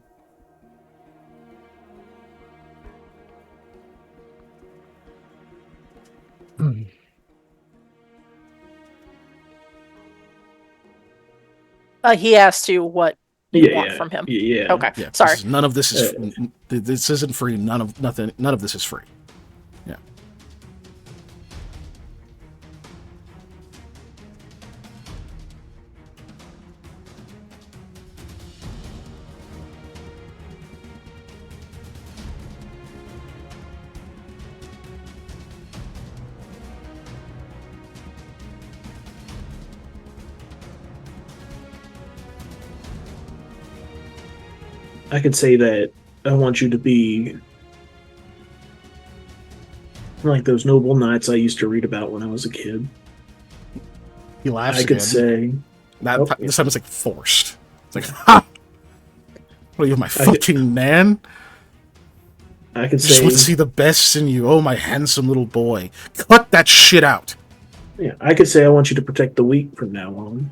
He asked you what you want from him. Yeah. Okay. Yeah, Sorry. None of this is. This isn't free. None of this is free. Yeah. I could say that I want you to be like those noble knights I used to read about when I was a kid. He laughs. I could say this time it's forced. It's ha! What are you, my fucking man? I could I just say want to see the best in you. Oh, my handsome little boy. Cut that shit out. Yeah, I could say I want you to protect the weak from now on.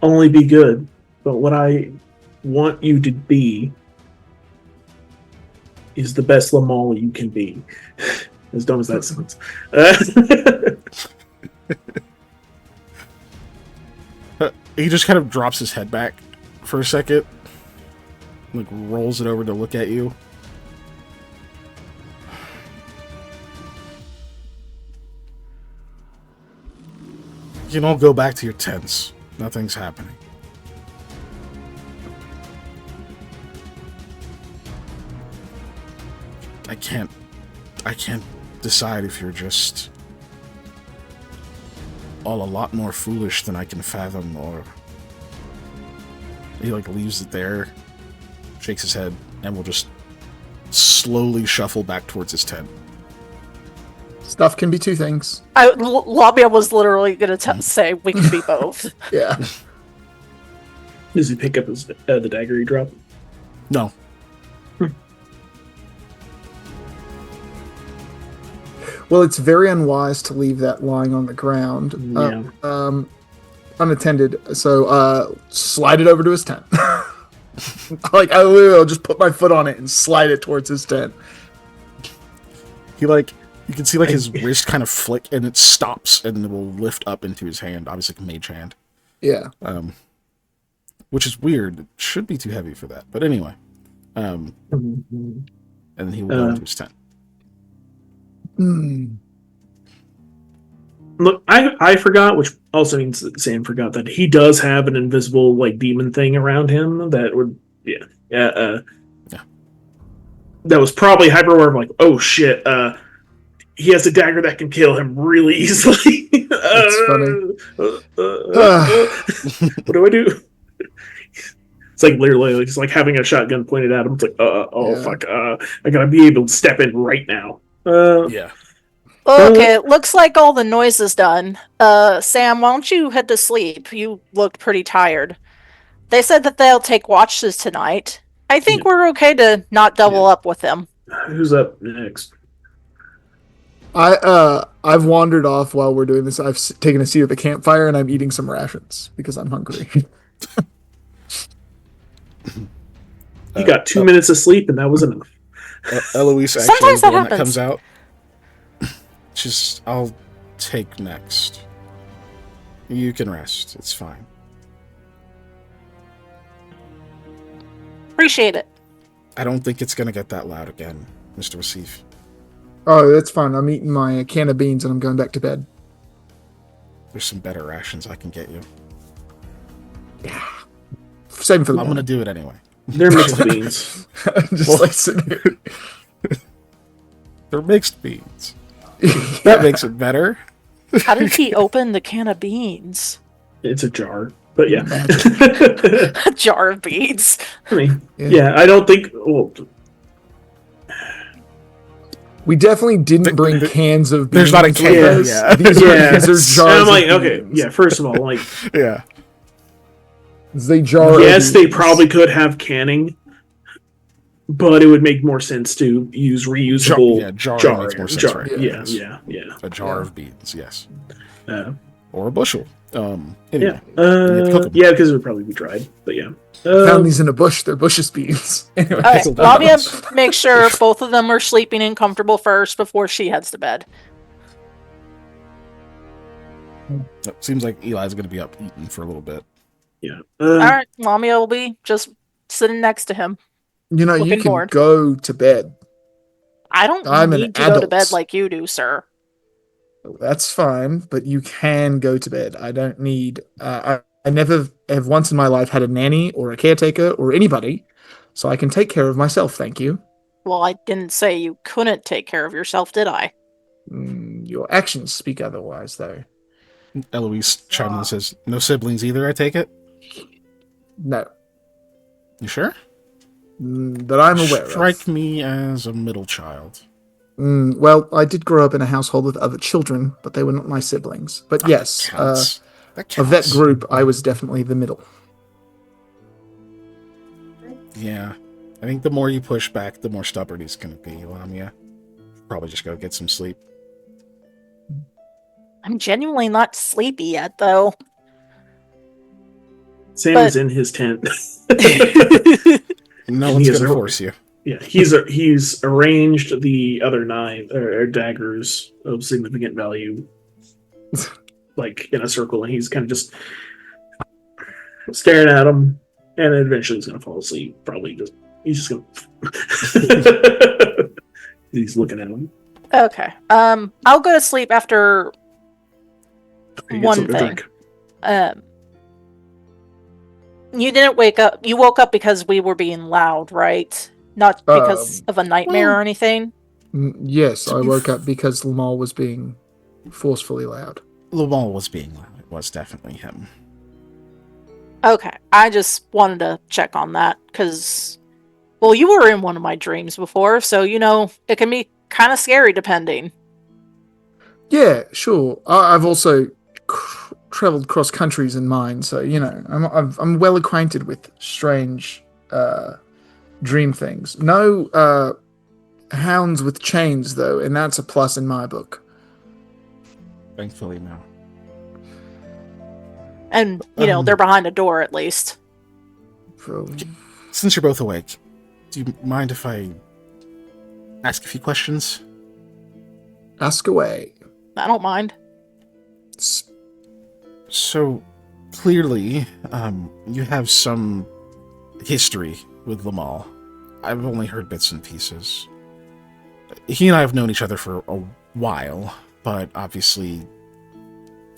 Only be good. But what I want you to be is the best Lamal you can be. As dumb as that sounds. He just kind of drops his head back for a second, like rolls it over to look at you. You can all go back to your tents. Nothing's happening. I can't decide if you're just all a lot more foolish than I can fathom, or he like leaves it there, shakes his head, and will just slowly shuffle back towards his tent. Stuff can be two things. Labia was literally going to say we can be both. Yeah. Does he pick up the dagger he dropped? No. Well, it's very unwise to leave that lying on the ground, unattended. So, slide it over to his tent. I will just put my foot on it and slide it towards his tent. He you can see his wrist kind of flick, and it stops, and it will lift up into his hand, obviously like a mage hand. Yeah. Which is weird. It should be too heavy for that, but anyway. And then he will go into his tent. Look, I forgot, which also means that Sam forgot that he does have an invisible demon thing around him that would that was probably hyper aware of oh shit, he has a dagger that can kill him really easily. That's funny. What do I do? It's literally just having a shotgun pointed at him. It's fuck, I gotta be able to step in right now. Yeah. Okay, it looks like all the noise is done. Sam, why don't you head to sleep? You looked pretty tired. They said that they'll take watches tonight. I think we're okay to not double up with them. Who's up next? I've wandered off while we're doing this. I've taken a seat at the campfire and I'm eating some rations because I'm hungry. You got 2 minutes of sleep and that was enough. Eloise actually Sometimes is the that one that happens. comes out. I'll take next. You can rest. It's fine. Appreciate it. I don't think it's going to get that loud again, Mr. Wasif. Oh, that's fine. I'm eating my can of beans and I'm going back to bed. There's some better rations I can get you. Yeah. Save them for the I'm going to do it anyway. They're mixed beans. Just sitting here. They're mixed beans. That makes it better. How did he open the can of beans? It's a jar, but yeah. A jar of beans. I mean, I don't think. Well, we definitely didn't bring cans of beans. There's not a can. These are jars. I'm of okay. beans. Yeah, first of all, yeah. They jar. Yes, they probably could have canning, but it would make more sense to use reusable jar makes more sense, right? Yeah. A jar of beans, yes. Or a bushel. Anyway, because it would probably be dried. But yeah, found these in a bush. They're bush's beans. Anyway, All right, Lavia, make sure both of them are sleeping and comfortable first before she heads to bed. It seems like Eli's going to be up eating for a little bit. Yeah. All right, Lamia will be just sitting next to him. You Looking can bored. go to bed. I'm an need to go to bed adult. like you do, sir. That's fine, but you can go to bed. I don't need. I never have once in my life had a nanny or a caretaker or anybody, so I can take care of myself. Thank you. Well, I didn't say you couldn't take care of yourself, did I? Your actions speak otherwise, though. Eloise chimes in and says, "No siblings either, I take it?" No, You sure? that I'm aware of. Strike me as a middle child. Well, I did grow up in a household with other children, but they were not my siblings. But yes, That counts. of that group, I was definitely the middle. Yeah. I think the more you push back, the more stubborn he's going to be, Lamia. probably just go get some sleep. I'm genuinely not sleepy yet, though. Sam But- is in his tent. No And one's he is gonna a- force you. Yeah, he's arranged the other 9 daggers of significant value, like in a circle, and he's kind of just staring at them, and eventually he's gonna fall asleep. Probably he's just gonna. He's looking at him. Okay. I'll go to sleep after He gets one something to thing. drink. You didn't wake up. You woke up because we were being loud, right? Not because of a nightmare well- or anything. Yes, I woke up because Lamal was being forcefully loud. Lamal was being loud. It was definitely him. Okay. I just wanted to check on that because, well, you were in one of my dreams before, so it can be kind of scary depending. Yeah, sure. I've also traveled cross countries in mine, so I'm well acquainted with strange dream things. No hounds with chains though, and that's a plus in my book. Thankfully, no. And, they're behind a door at least. So, Since you're both awake, do you mind if I ask a few questions? ask away. I don't mind. So, clearly, you have some history with Lamal. I've only heard bits and pieces. He and I have known each other for a while, but obviously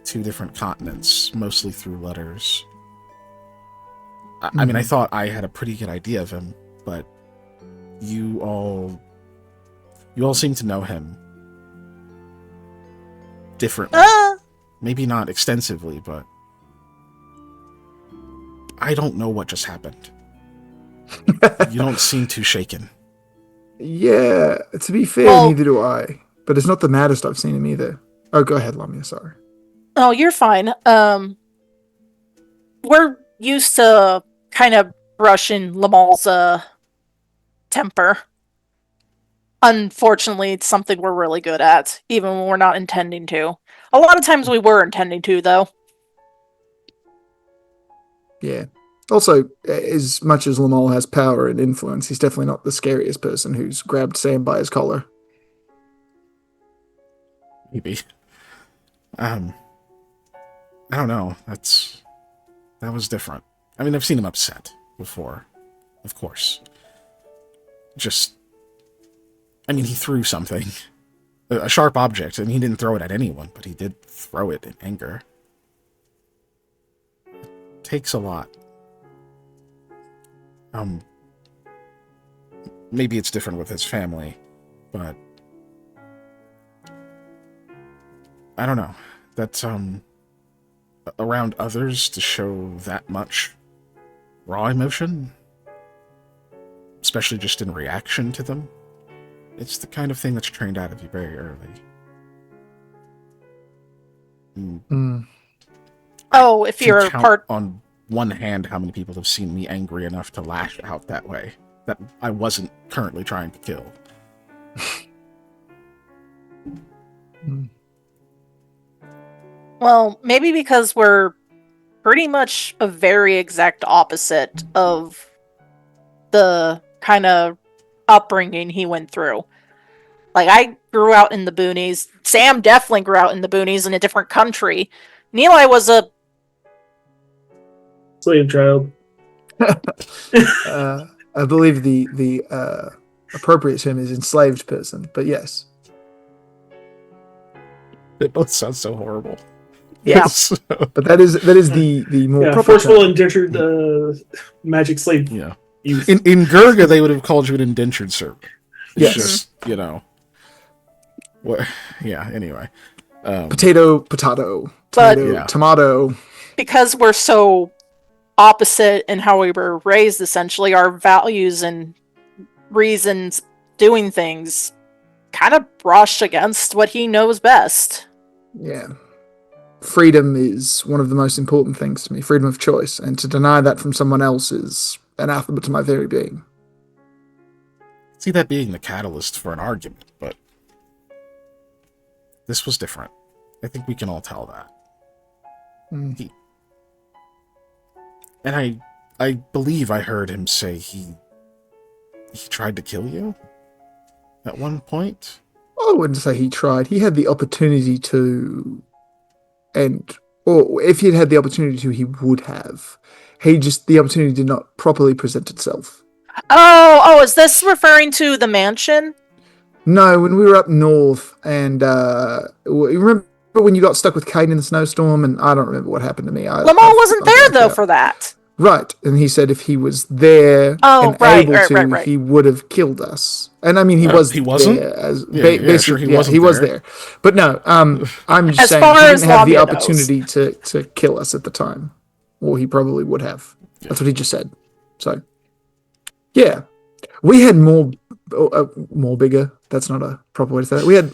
2 different continents, mostly through letters. I mean, I thought I had a pretty good idea of him, but you all seem to know him differently. Maybe not extensively, but I don't know what just happened. You don't seem too shaken. Yeah, to be fair, Well- neither do I. But it's not the maddest I've seen him either. Oh, go ahead, Lamia, sorry. Oh, you're fine. We're used to kind of brushing Lamal's temper. Unfortunately, it's something we're really good at, even when we're not intending to. A lot of times we were intending to, though. Yeah. Also, as much as Lamal has power and influence, he's definitely not the scariest person who's grabbed Sam by his collar. Maybe. I don't know. That was different. I mean, I've seen him upset before, of course. He threw something. A sharp object, and he didn't throw it at anyone, but he did throw it in anger. It takes a lot. Maybe it's different with his family, but I don't know. That's, around others to show that much raw emotion, especially just in reaction to them. It's the kind of thing that's trained out of you very early. Oh, if Can you're count part... on one hand how many people have seen me angry enough to lash out that way, that I wasn't currently trying to kill. Well, maybe because we're pretty much a very exact opposite of the kind of upbringing he went through. Like, I grew out in the boonies. Sam definitely grew out in the boonies in a different country. Neeli was a... Slave child. I believe the appropriate term is enslaved person, but yes. They both sound so horrible. Yeah. So, But that is the more proper forceful term. indentured magic slave. yeah. Youth. In Gurga, they would have called you an indentured servant. It's Yes. just, what? Yeah. Anyway, Potato, But- tomato, Yeah. tomato. Because we're so opposite in how we were raised, essentially, our values and reasons doing things kind of brush against what he knows best. Yeah. Freedom is one of the most important things to me, freedom of choice, and to deny that from someone else is anathema to my very being. see that being the catalyst for an argument, but this was different. I think we can all tell that. Mm. And I believe I heard him say he tried to kill you at one point. I wouldn't say he tried. He had the opportunity to, or if he had had the opportunity to, he would have. The opportunity did not properly present itself. Oh, is this referring to the mansion? No, when we were up north, and you remember when you got stuck with Kate in the snowstorm, and I don't remember what happened to me. Lamar wasn't there though for that. Right, and he said if he was there he would have killed us. And I mean, he wasn't. There, sure he wasn't. He was there, but no. I'm just saying he didn't have the opportunity to kill us at the time, or he probably would have. Yeah. That's what he just said. So, yeah, we had more bigger. That's not a proper way to say that. We had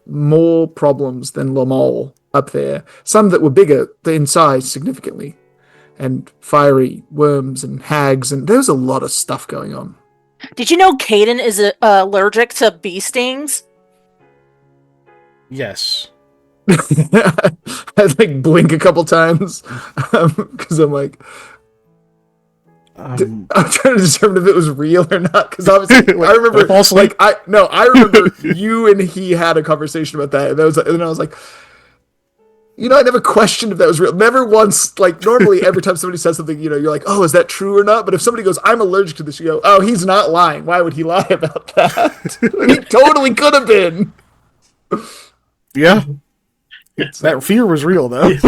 more problems than Lamar up there. Some that were bigger in size significantly. And fiery worms and hags, and there's a lot of stuff going on. Did you know Caden is allergic to bee stings? Yes. I blink a couple times because I'm like, I'm trying to determine if it was real or not. Because obviously, I remember I remember you and he had a conversation about that, and I was like. I never questioned if that was real. Never once, normally every time somebody says something, you're like, oh, is that true or not? But if somebody goes, I'm allergic to this, you go, oh, he's not lying. Why would he lie about that? He totally could have been. Yeah. That fear was real, though. You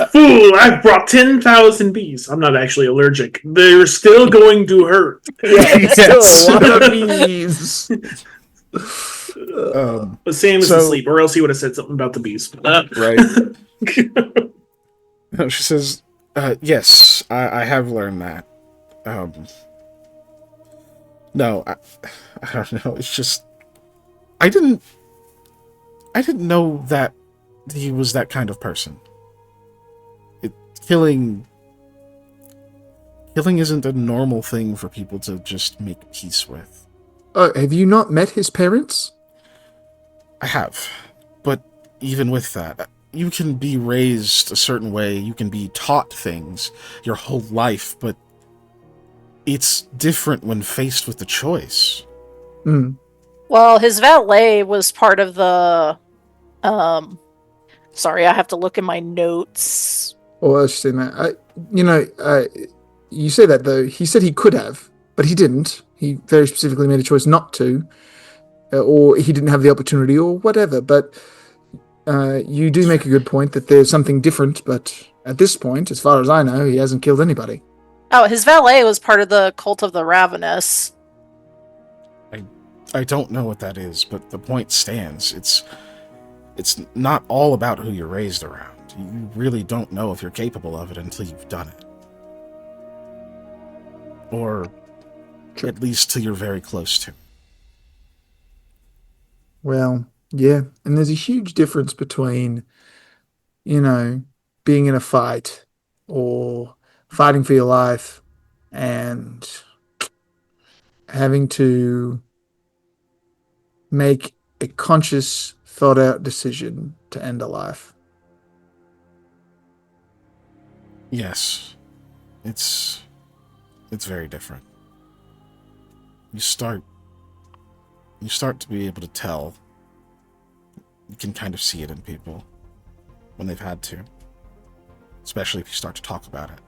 fool! I brought 10,000 bees. I'm not actually allergic. They're still going to hurt. Yeah, still a lot of bees. But Sam is asleep, or else he would have said something about the bees. Right. No, she says, yes, I have learned that. No, I don't know. It's just I didn't know that he was that kind of person. Killing isn't a normal thing for people to just make peace with. Have you not met his parents? I have, but even with that, you can be raised a certain way, you can be taught things your whole life, but it's different when faced with the choice. Mm. Well, his valet was part of the... Sorry, I have to look in my notes. Oh, I was just saying that. You say that, though. He said he could have, but he didn't. He very specifically made a choice not to. Or he didn't have the opportunity, or whatever. But you do make a good point that there's something different, but at this point, as far as I know, he hasn't killed anybody. Oh, his valet was part of the Cult of the Ravenous. I don't know what that is, but the point stands. It's not all about who you're raised around. You really don't know if you're capable of it until you've done it. Or at least till you're very close to. Well, yeah. And there's a huge difference between, being in a fight or fighting for your life and having to make a conscious, thought-out decision to end a life. Yes. It's very different. You start to be able to tell. You can kind of see it in people when they've had to. Especially if you start to talk about it.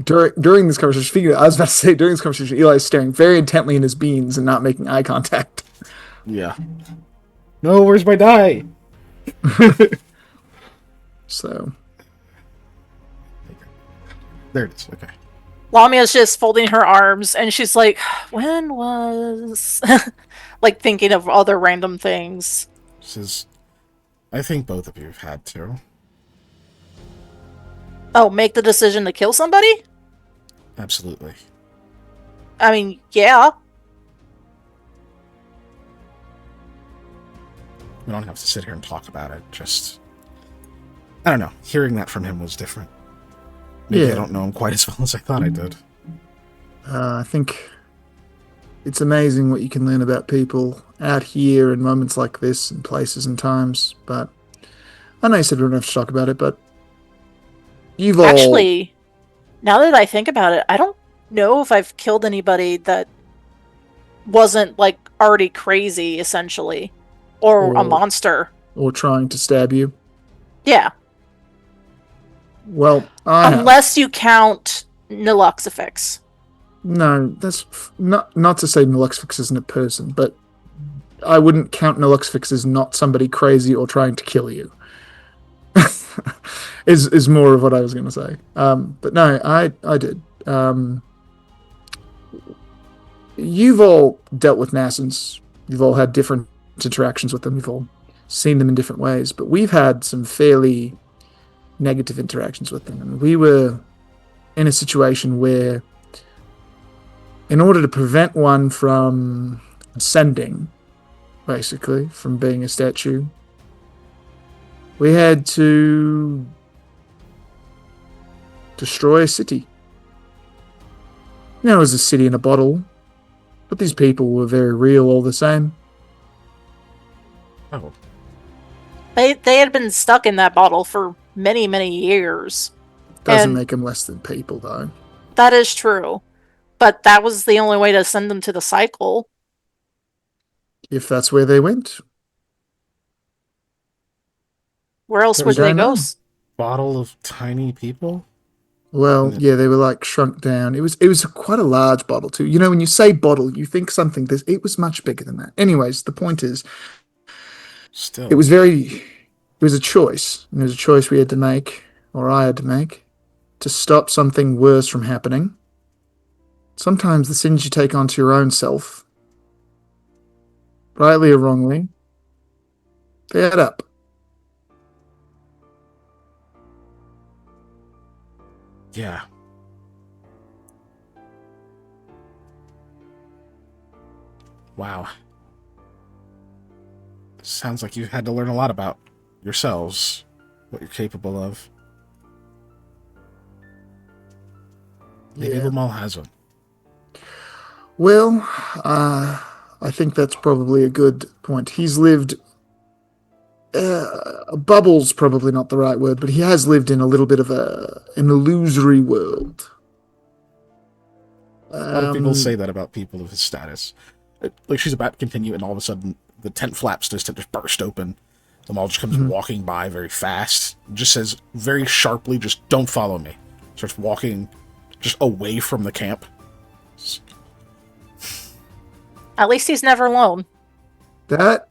During this conversation, I was about to say, during this conversation, Eli's staring very intently in his beans and not making eye contact. Yeah. No, where's my die? So. There it is, okay. Lamia's just folding her arms, and she's like, when was... thinking of other random things. Says, I think both of you have had to. Oh, make the decision to kill somebody? Absolutely. I mean, yeah. We don't have to sit here and talk about it, just... I don't know, hearing that from him was different. Maybe I don't know him quite as well as I thought I did. I think it's amazing what you can learn about people out here in moments like this and places and times, but I know you said we don't have to talk about it, but you've all... Actually, now that I think about it, I don't know if I've killed anybody that wasn't like already crazy, essentially, or a monster. Or trying to stab you. Yeah. Well, unless you count Niluxifix. No, that's not to say Niluxifix isn't a person, but I wouldn't count Niluxifix as not somebody crazy or trying to kill you. is more of what I was going to say. But no, I did. You've all dealt with Nassans. You've all had different interactions with them. You've all seen them in different ways. But we've had some fairly negative interactions with them. And we were in a situation where, in order to prevent one from ascending, basically, from being a statue, we had to destroy a city. It was a city in a bottle, but these people were very real all the same. Oh. They had been stuck in that bottle for many, many years. Doesn't make them less than people, though. That is true. But that was the only way to send them to the cycle. If that's where they went. Where else would they go? Bottle of tiny people? Well, yeah, they were like shrunk down. It was quite a large bottle too. You know, when you say bottle, you think something. It was much bigger than that. Anyways, the point is, still, it was a choice. And it was a choice we had to make, or I had to make, to stop something worse from happening. Sometimes the sins you take onto your own self, rightly or wrongly, they add up. Yeah. Wow. Sounds like you've had to learn a lot about yourselves, what you're capable of. Maybe Lamal has one. Well, I think that's probably a good point. He's lived... a bubble's probably not the right word, but he has lived in a little bit of an illusory world. A lot of people say that about people of his status. Like, she's about to continue, and all of a sudden, the tent flaps just burst open. Lamal just comes walking by very fast. Just says very sharply, just don't follow me. Starts walking just away from the camp. At least he's never alone. That...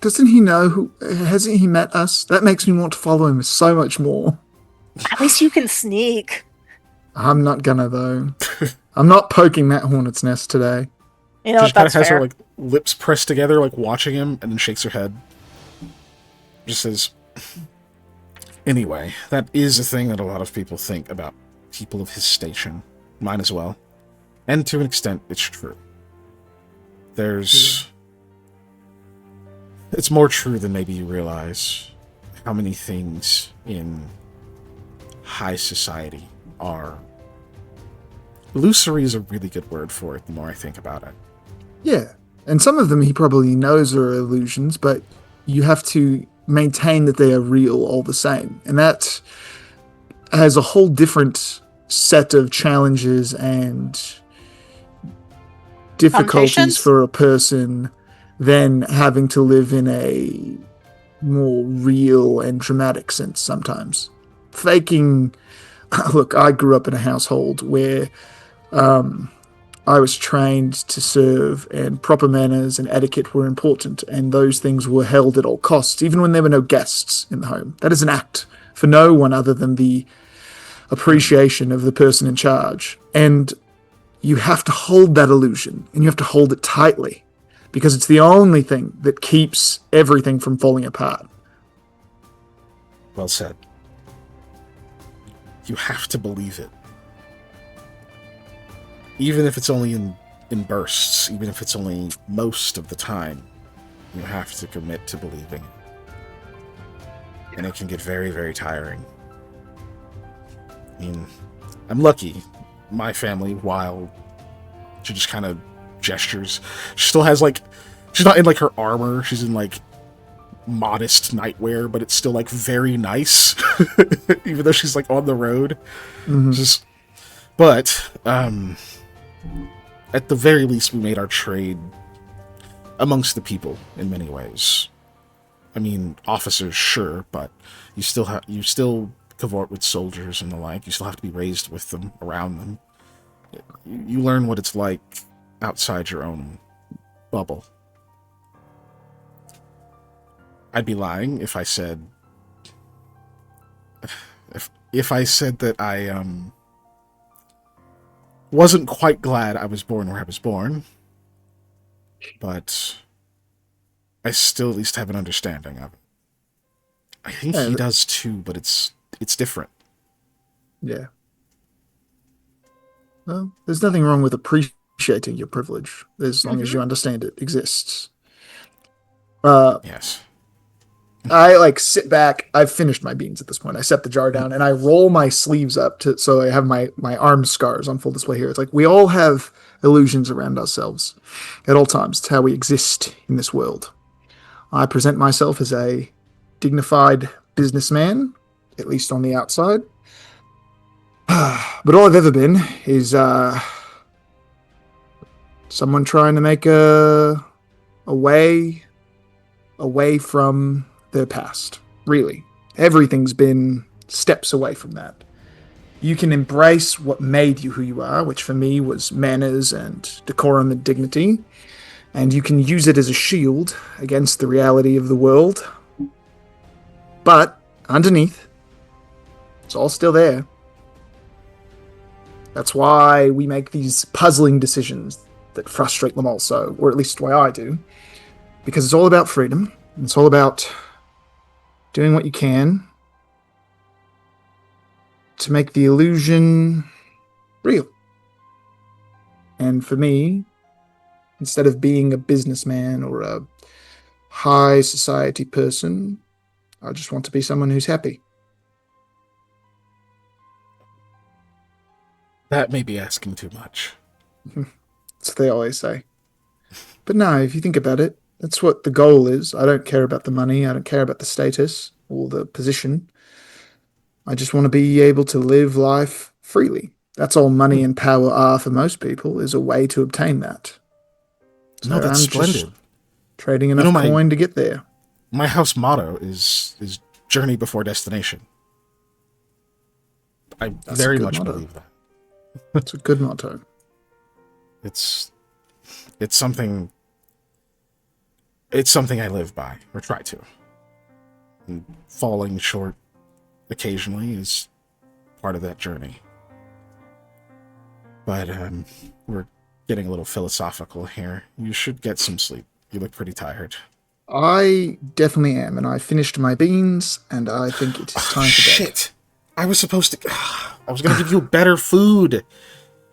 doesn't he know who... Hasn't he met us? That makes me want to follow him so much more. At least you can sneak. I'm not gonna, though. I'm not poking that hornet's nest today. You know, she just kind of has fair. her like lips pressed together, like watching him, and then shakes her head. Just says, anyway, that is a thing that a lot of people think about people of his station. Mine as well. And to an extent, it's true. It's more true than maybe you realize how many things in high society are... Illusory is a really good word for it, the more I think about it. Yeah, and some of them he probably knows are illusions, but you have to maintain that they are real all the same. And that has a whole different set of challenges and difficulties for a person than having to live in a more real and dramatic sense sometimes. Faking... Look, I grew up in a household where I was trained to serve, and proper manners and etiquette were important, and those things were held at all costs, even when there were no guests in the home. That is an act for no one other than the appreciation of the person in charge. And you have to hold that illusion, and you have to hold it tightly, because it's the only thing that keeps everything from falling apart. Well said. You have to believe it. Even if it's only in bursts, even if it's only most of the time, you have to commit to believing it. And it can get very, very tiring. I mean, I'm lucky. My family, while she just kind of gestures, she still has, like, she's not in, like, her armor. She's in, like, modest nightwear, but it's still like very nice, even though she's like on the road. Just, but at the very least, we made our trade amongst the people in many ways. I mean, officers, sure, but you still cavort with soldiers and the like. You still have to be raised with them, around them. You learn what it's like outside your own bubble. I'd be lying if I said if I said that I wasn't quite glad I was born where I was born, but I still at least have an understanding of it. I think he does too, but it's different. Yeah. Well, there's nothing wrong with appreciating your privilege, as long as you understand it exists. Yes. I like sit back. I've finished my beans at this point. I set the jar down and I roll my sleeves up so I have my arm scars on full display here. It's like we all have illusions around ourselves at all times. It's how we exist in this world. I present myself as a dignified businessman, at least on the outside. But all I've ever been is someone trying to make a way away from their past. Really. Everything's been steps away from that. You can embrace what made you who you are, which for me was manners and decorum and dignity, and you can use it as a shield against the reality of the world. But underneath, it's all still there. That's why we make these puzzling decisions that frustrate them also, or at least why I do. Because it's all about freedom. It's all about doing what you can to make the illusion real. And for me, instead of being a businessman or a high society person, I just want to be someone who's happy. That may be asking too much. That's what they always say. But no, if you think about it, that's what the goal is. I don't care about the money. I don't care about the status or the position. I just want to be able to live life freely. That's all money and power are for most people, is a way to obtain that. So No, that's I'm just splendid. trading enough coin to get there. My house motto is journey before destination. I very much believe that. That's a good motto. It's something I live by, or try to. And falling short occasionally is part of that journey. But we're getting a little philosophical here. You should get some sleep. You look pretty tired. I definitely am, and I finished my beans, and I think it is time for bed. Shit! I was supposed to... I was going to give you better food.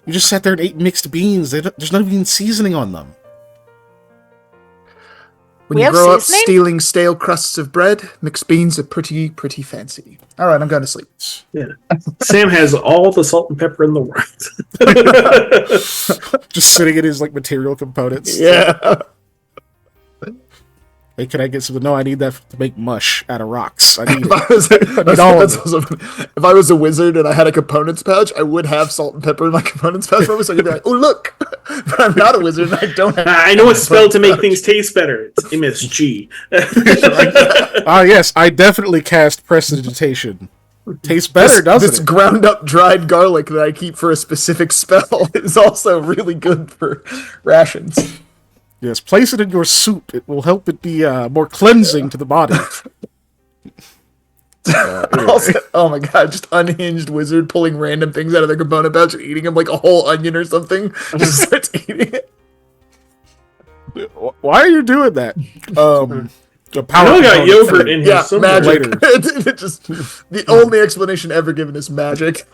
You just sat there and ate mixed beans. There's not even seasoning on them. When you grow up stealing stale crusts of bread, mixed beans are pretty fancy. All right, I'm going to sleep. Yeah. Sam has all the salt and pepper in the world. Just sitting in his like material components. Yeah. Hey, can I get some? No, I need that to make mush out of rocks. I need If I was a wizard and I had a components pouch, I would have salt and pepper in my components pouch. So I could be like, oh, look. But I'm not a wizard and I don't have... I know it's spelled to make things taste better. It's MSG. Yes, I definitely cast Prestidigitation. Tastes better, doesn't it? This ground up dried garlic that I keep for a specific spell is also really good for rations. Yes, place it in your soup. It will help it be more cleansing to the body. Anyway. Also, oh my god, just unhinged wizard pulling random things out of their component pouch and eating them like a whole onion or something. Just starts eating it. Why are you doing that? I know I got yogurt in here somewhere. Magic. Just, the only explanation ever given is magic.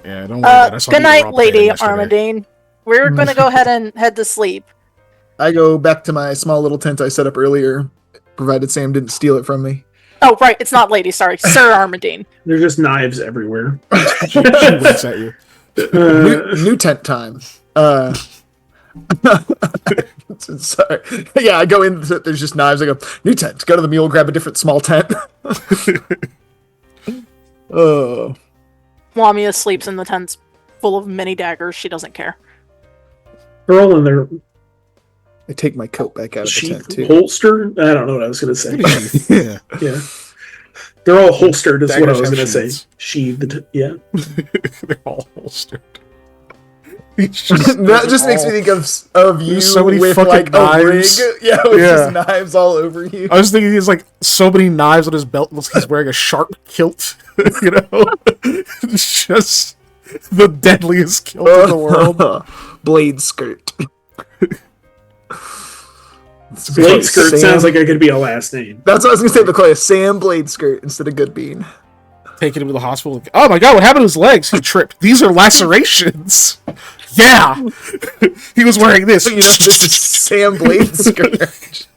Yeah, don't worry. Good night, Lady Armadine. We're going to go ahead and head to sleep. I go back to my small little tent I set up earlier, provided Sam didn't steal it from me. Oh, right. It's not Lady, sorry. Sir Armadine. There's just knives everywhere. She winks at you. New tent time. Sorry. Yeah, I go in. There's just knives. I go, new tent. Go to the mule, grab a different small tent. Oh, Lamia sleeps in the tents full of mini daggers. She doesn't care. Girl in their I take my coat back out of the sheath tent too. holster. I don't know what I was going to say. Yeah. Yeah. They're all holstered, is what I Daggers was have going to say. sheaths. Sheathed, yeah. They're all holstered. That just makes me think of you so many with fucking like knives. a rig. Yeah, with Yeah. just knives all over you. I was thinking he's like so many knives on his belt. Looks like he's wearing a sharp kilt. You know, it's just the deadliest kilt in the world. Blade skirt. Blade skirt Sam. sounds like it could be a last name. That's what I was gonna say. They call it Sam Blade skirt instead of Good Bean. Taking him to the hospital. Like, oh my god, what happened to his legs? He tripped. These are lacerations. Yeah, he was wearing this. You know, this is Sam Blade skirt.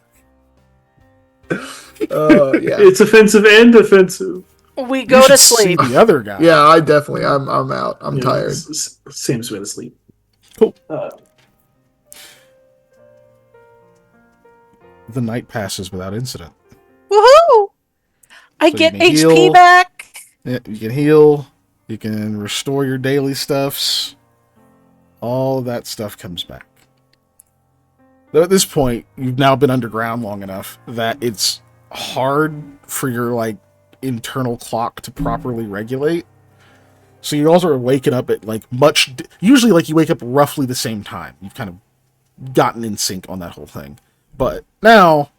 Oh yeah, It's offensive and defensive. We You go should to see sleep. the other guy. yeah. I definitely. I'm out. I'm Yeah, tired. Sam's way to sleep. Cool. Uh, The night passes without incident. Woohoo! I So get you can HP heal. back. Yeah, you can heal. You can restore your daily stuffs. All of that stuff comes back. Though at this point, you've now been underground long enough that it's hard for your like internal clock to properly regulate. So you also are waking up at like usually like you wake up roughly the same time. You've kind of gotten in sync on that whole thing. But now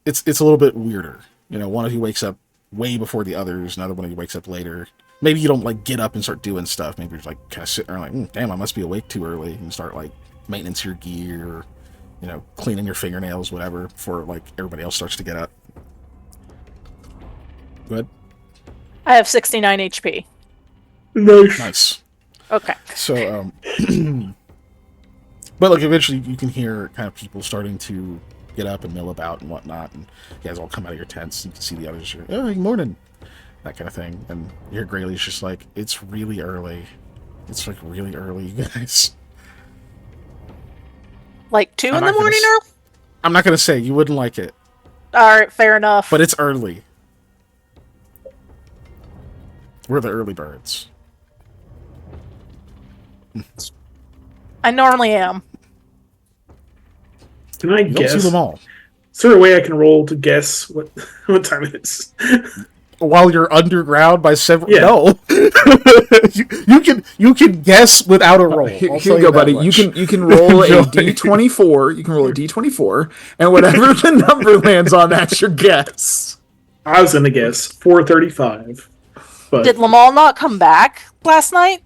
it's a little bit weirder. You know, one of you wakes up way before the others, another one of you wakes up later. Maybe you don't like get up and start doing stuff. Maybe you're just like kind of sitting there like, damn, I must be awake too early, and start like maintenance your gear, or, you know, cleaning your fingernails, whatever, before like everybody else starts to get up. Good. I have 69 HP. nice. Nice. Okay. So, but like eventually you can hear kind of people starting to get up and mill about and whatnot, and you guys all come out of your tents. And you can see the others. Oh, good morning, that kind of thing. And you hear Graylee's just like, it's really early. It's like really early, you guys. Like 2 I'm in not the gonna morning s- early? I'm not gonna say you wouldn't like it, Alright, fair enough. but it's early. We're the early birds. I normally am. Can I You don't guess? see them all. Is there a way I can roll to guess what what time it is? While you're underground by several. Yeah. No, you can guess without a roll. Here I'll you tell go, that buddy. much. You can roll a Enjoy. d24. You can roll a d24, and whatever the number lands on, that's your guess. I was gonna guess 4:35, but Did Lamal not come back last night?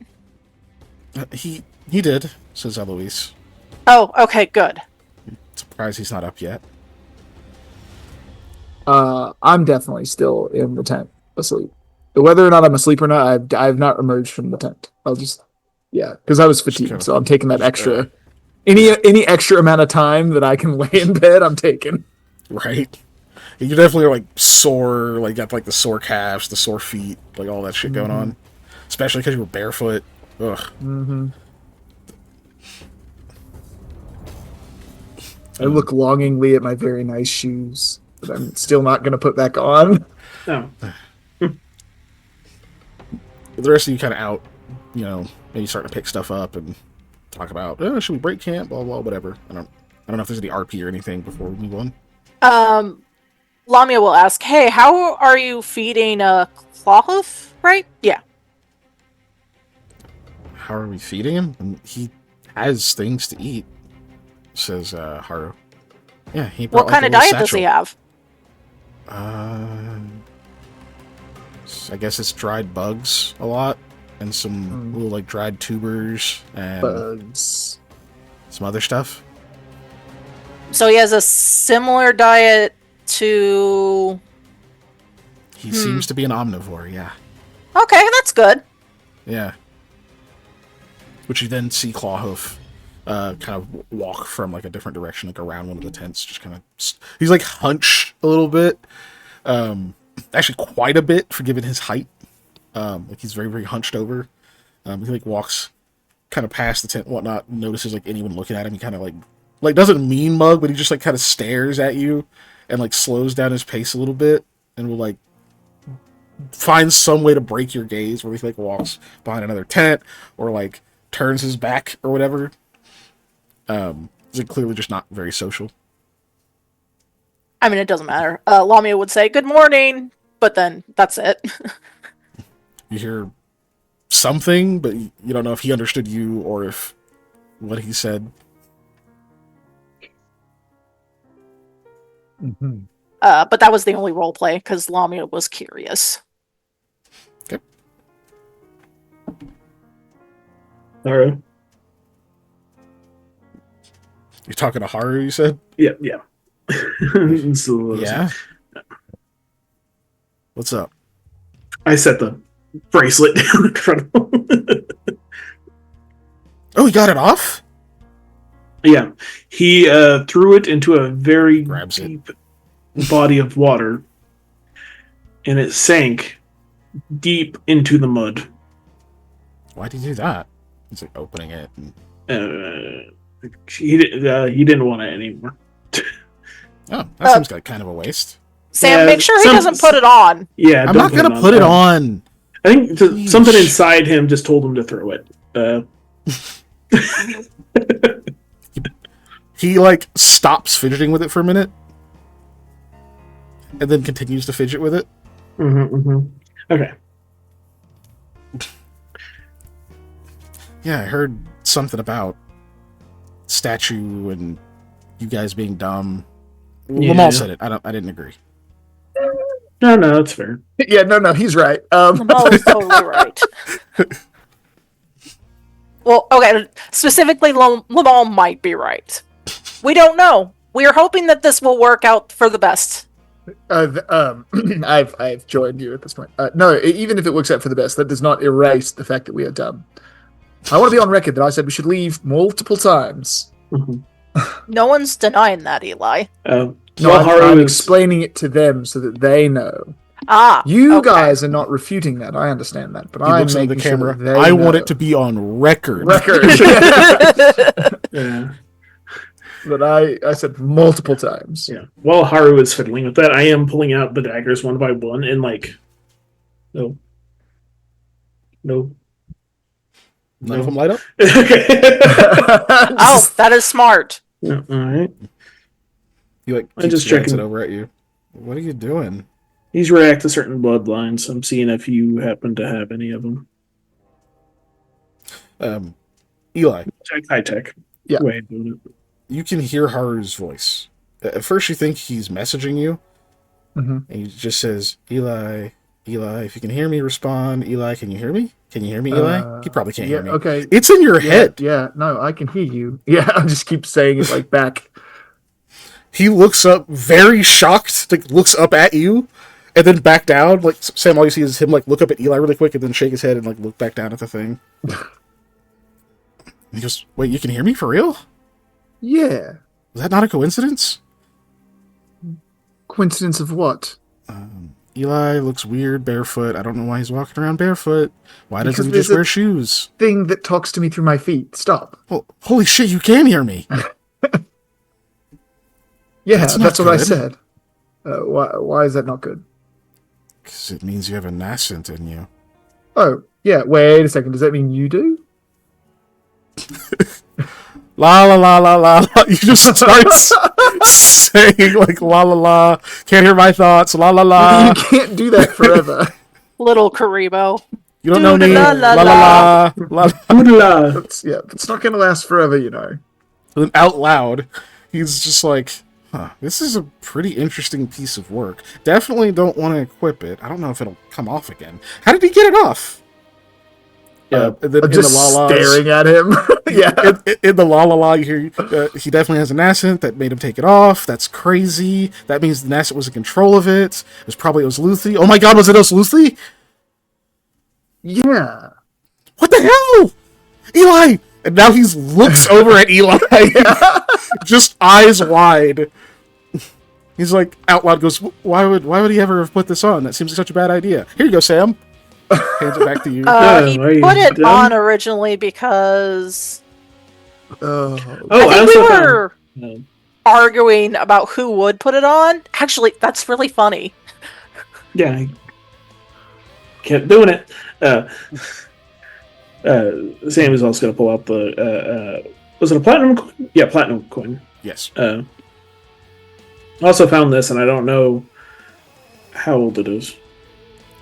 He did, says Eloise. Oh, okay, good. Surprised he's not up yet. I'm definitely still in the tent, asleep. Whether or not I'm asleep or not, I've not emerged from the tent. I'll just, yeah, because I was fatigued, kinda- so I'm taking that extra. Any extra amount of time that I can lay in bed, I'm taking. Right? You definitely are like sore, like got like the sore calves, the sore feet, like all that shit going on. Especially because you were barefoot. Ugh. Mm-hmm. I look longingly at my very nice shoes that I'm still not going to put back on. no. The rest of you kind of out, you know, maybe starting to pick stuff up and talk about, oh, should we break camp? Blah blah, whatever. I don't know if there's any RP or anything before we move on. Lamia will ask, hey, how are you feeding Clawhoof, right? Yeah. How are we feeding him? And he has things to eat, says Haru. Yeah, he brought What kind like, of a little diet does he satchel. have? I guess it's dried bugs a lot, and some little like dried tubers and Bugs. some other stuff. So he has a similar diet to... He seems to be an omnivore, yeah. Okay, that's good. Yeah. Which you then see Clawhoof kind of walk from like a different direction, like around one of the tents, just kind of... He's like hunched a little bit. Actually quite a bit for given his height. Like he's very, very hunched over. He like walks kind of past the tent, and whatnot, notices like anyone looking at him. He kind of like doesn't mean mug, but he just like kind of stares at you and like slows down his pace a little bit and will like find some way to break your gaze, where he like walks behind another tent or like turns his back or whatever. He's like, clearly just not very social. I mean, it doesn't matter. Lamia would say, "Good morning," but then that's it. You hear something, but you don't know if he understood you or if what he said. Mm-hmm. But that was the only role play because Lamia was curious. Okay. All right. You're talking to Haru, you said? Yeah. So, Yeah. What's up? I set the bracelet down in front of him. Oh, he got it off? Yeah, he threw it into a very Grabs it. deep body of water, and it sank deep into the mud. Why'd he do that? He's like opening it. And... He didn't want it anymore. Oh, that seems like kind of a waste. Sam, Yeah, make sure he doesn't put it on. Yeah, I'm don't not gonna put it on. I think Yeesh. something inside him just told him to throw it. He like stops fidgeting with it for a minute, and then continues to fidget with it. Okay. Yeah, I heard something about statue and you guys being dumb. Yeah. Lamal said it. I didn't agree. No, that's fair. Yeah, no, he's right. Lamal is totally right. Well, okay, specifically, Lamal might be right. We don't know. We are hoping that this will work out for the best. I've joined you at this point. No, even if it works out for the best, that does not erase the fact that we are dumb. I want to be on record that I said we should leave multiple times. No one's denying that, Eli. No, I'm explaining it to them so that they know. You guys are not refuting that. I understand that, but He I'm looks at making the camera. sure that they I know. want it to be on record. Yeah. But I said multiple times. Yeah. While Haru is fiddling with that, I am pulling out the daggers one by one and no. None of them light up? Okay. Oh, that is smart. Yeah, all right. He like I'm keeps just glancing checking. over at you. What are you doing? These react to certain bloodlines. I'm seeing if you happen to have any of them. Eli, High tech. Yeah. Way of doing it. you can hear Haru's voice. At first, you think he's messaging you, Mhm. and he just says, "Eli, if you can hear me, respond. Eli, can you hear me? Can you hear me, Eli? He probably can't hear me. Okay. It's in your head." Yeah, no, I can hear you. Yeah, I just keep saying it like back. He looks up, very shocked, like looks up at you, and then back down. Like Sam, all you see is him like look up at Eli really quick, and then shake his head and like look back down at the thing. He goes, "Wait, you can hear me for real? Yeah. Is that not a coincidence?" Coincidence of what? Eli looks weird barefoot. I don't know why he's walking around barefoot. Why Because doesn't he there's just wear shoes? Thing that talks to me through my feet. Stop. Well, holy shit, you can hear me. Yeah, That's not that's what I good. said. Why is that not good? Because it means you have a nascent in you. Oh, yeah, wait a second. Does that mean you do? La la la la la la. You just start saying like la la la. Can't hear my thoughts. La la la. You can't do that forever. Little Karibo. You don't know me. La la la la. Hoodla. It's not going to last forever, you know. And then out loud, he's just like, this is a pretty interesting piece of work. Definitely don't want to equip it. I don't know if it'll come off again. How did he get it off? And then I'm just staring at him. Yeah. In the la la la, you hear he definitely has a nascent that made him take it off. That's crazy. That means the nascent was in control of it. It was probably Osluthi. Oh my god, was it Osluthi? Yeah. What the hell? Eli! And now he looks over at Eli. Just eyes wide. He's like, out loud goes, why would he ever have put this on? That seems like such a bad idea. Here you go, Sam. Hands it back to you. He are you put it dumb? on originally because Oh, Oh, I think we were found. arguing about who would put it on. Actually, that's really funny. Yeah, I kept doing it. Sam is also going to pull out the. Was it a platinum coin? Yeah, platinum coin. Yes. I also found this, and I don't know how old it is.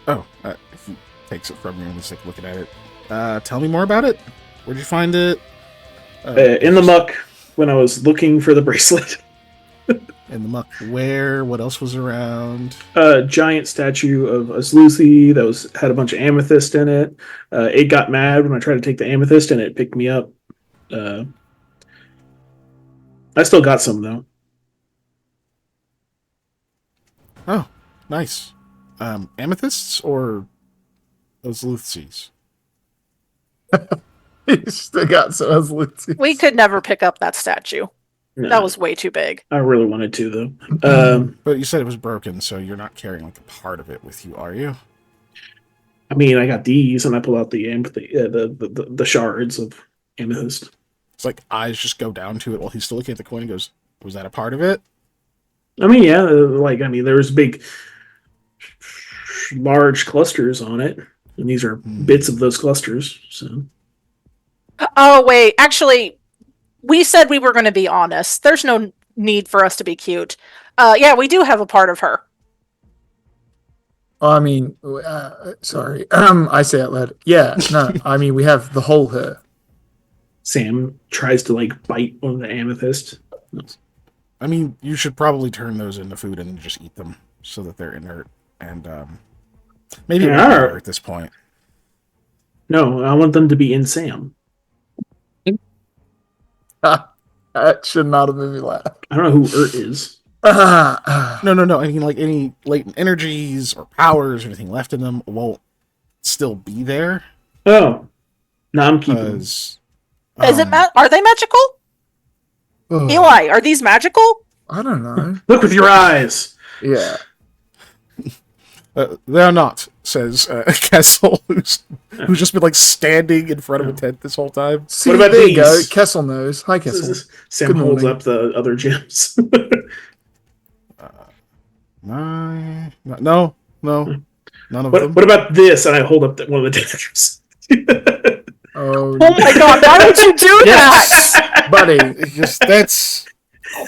Oh, he takes it from you and he's like looking at it. Tell me more about it. Where'd you find it? In the muck when I was looking for the bracelet. In the muck. Where? What else was around? A giant statue of Asluthi that had a bunch of amethyst in it. It got mad when I tried to take the amethyst, and it picked me up. I still got some though. Oh, nice. Amethysts or those Luthses? he still got some resolution. We could never pick up that statue. No, That was way too big. I really wanted to though. But you said it was broken, so you're not carrying like a part of it with you, are you? I mean, I got these, and I pull out the shards of amethyst. It's like eyes just go down to it while he's still looking at the coin and goes, "Was that a part of it?" I mean, yeah, there's big, large clusters on it, and these are bits of those clusters. So, Oh, wait. Actually, we said we were going to be honest. There's no need for us to be cute. Yeah, we do have a part of her. I mean, sorry. I say out loud. Yeah, no. I mean, we have the whole her. Sam tries to bite one of the amethyst. I mean, you should probably turn those into food and just eat them so that they're inert and maybe Yeah. better at this point. No, I want them to be in Sam. That should not have made me laugh. I don't know who is. No. I mean, like any latent energies or powers or anything left in them won't still be there. Oh, no, I'm keeping them. Because Are they magical? Eli, are these magical? I don't know. Look with your eyes. Yeah. they're not, says Kessel, who's just been standing in front of a tent this whole time. See, What about there you these? go. Kessel knows. Hi, Kessel. Sam Good holds morning. up the other gems. No, none of them. What about this? And I hold up one of the daggers. Oh, Oh my god, why would you do that? buddy. That's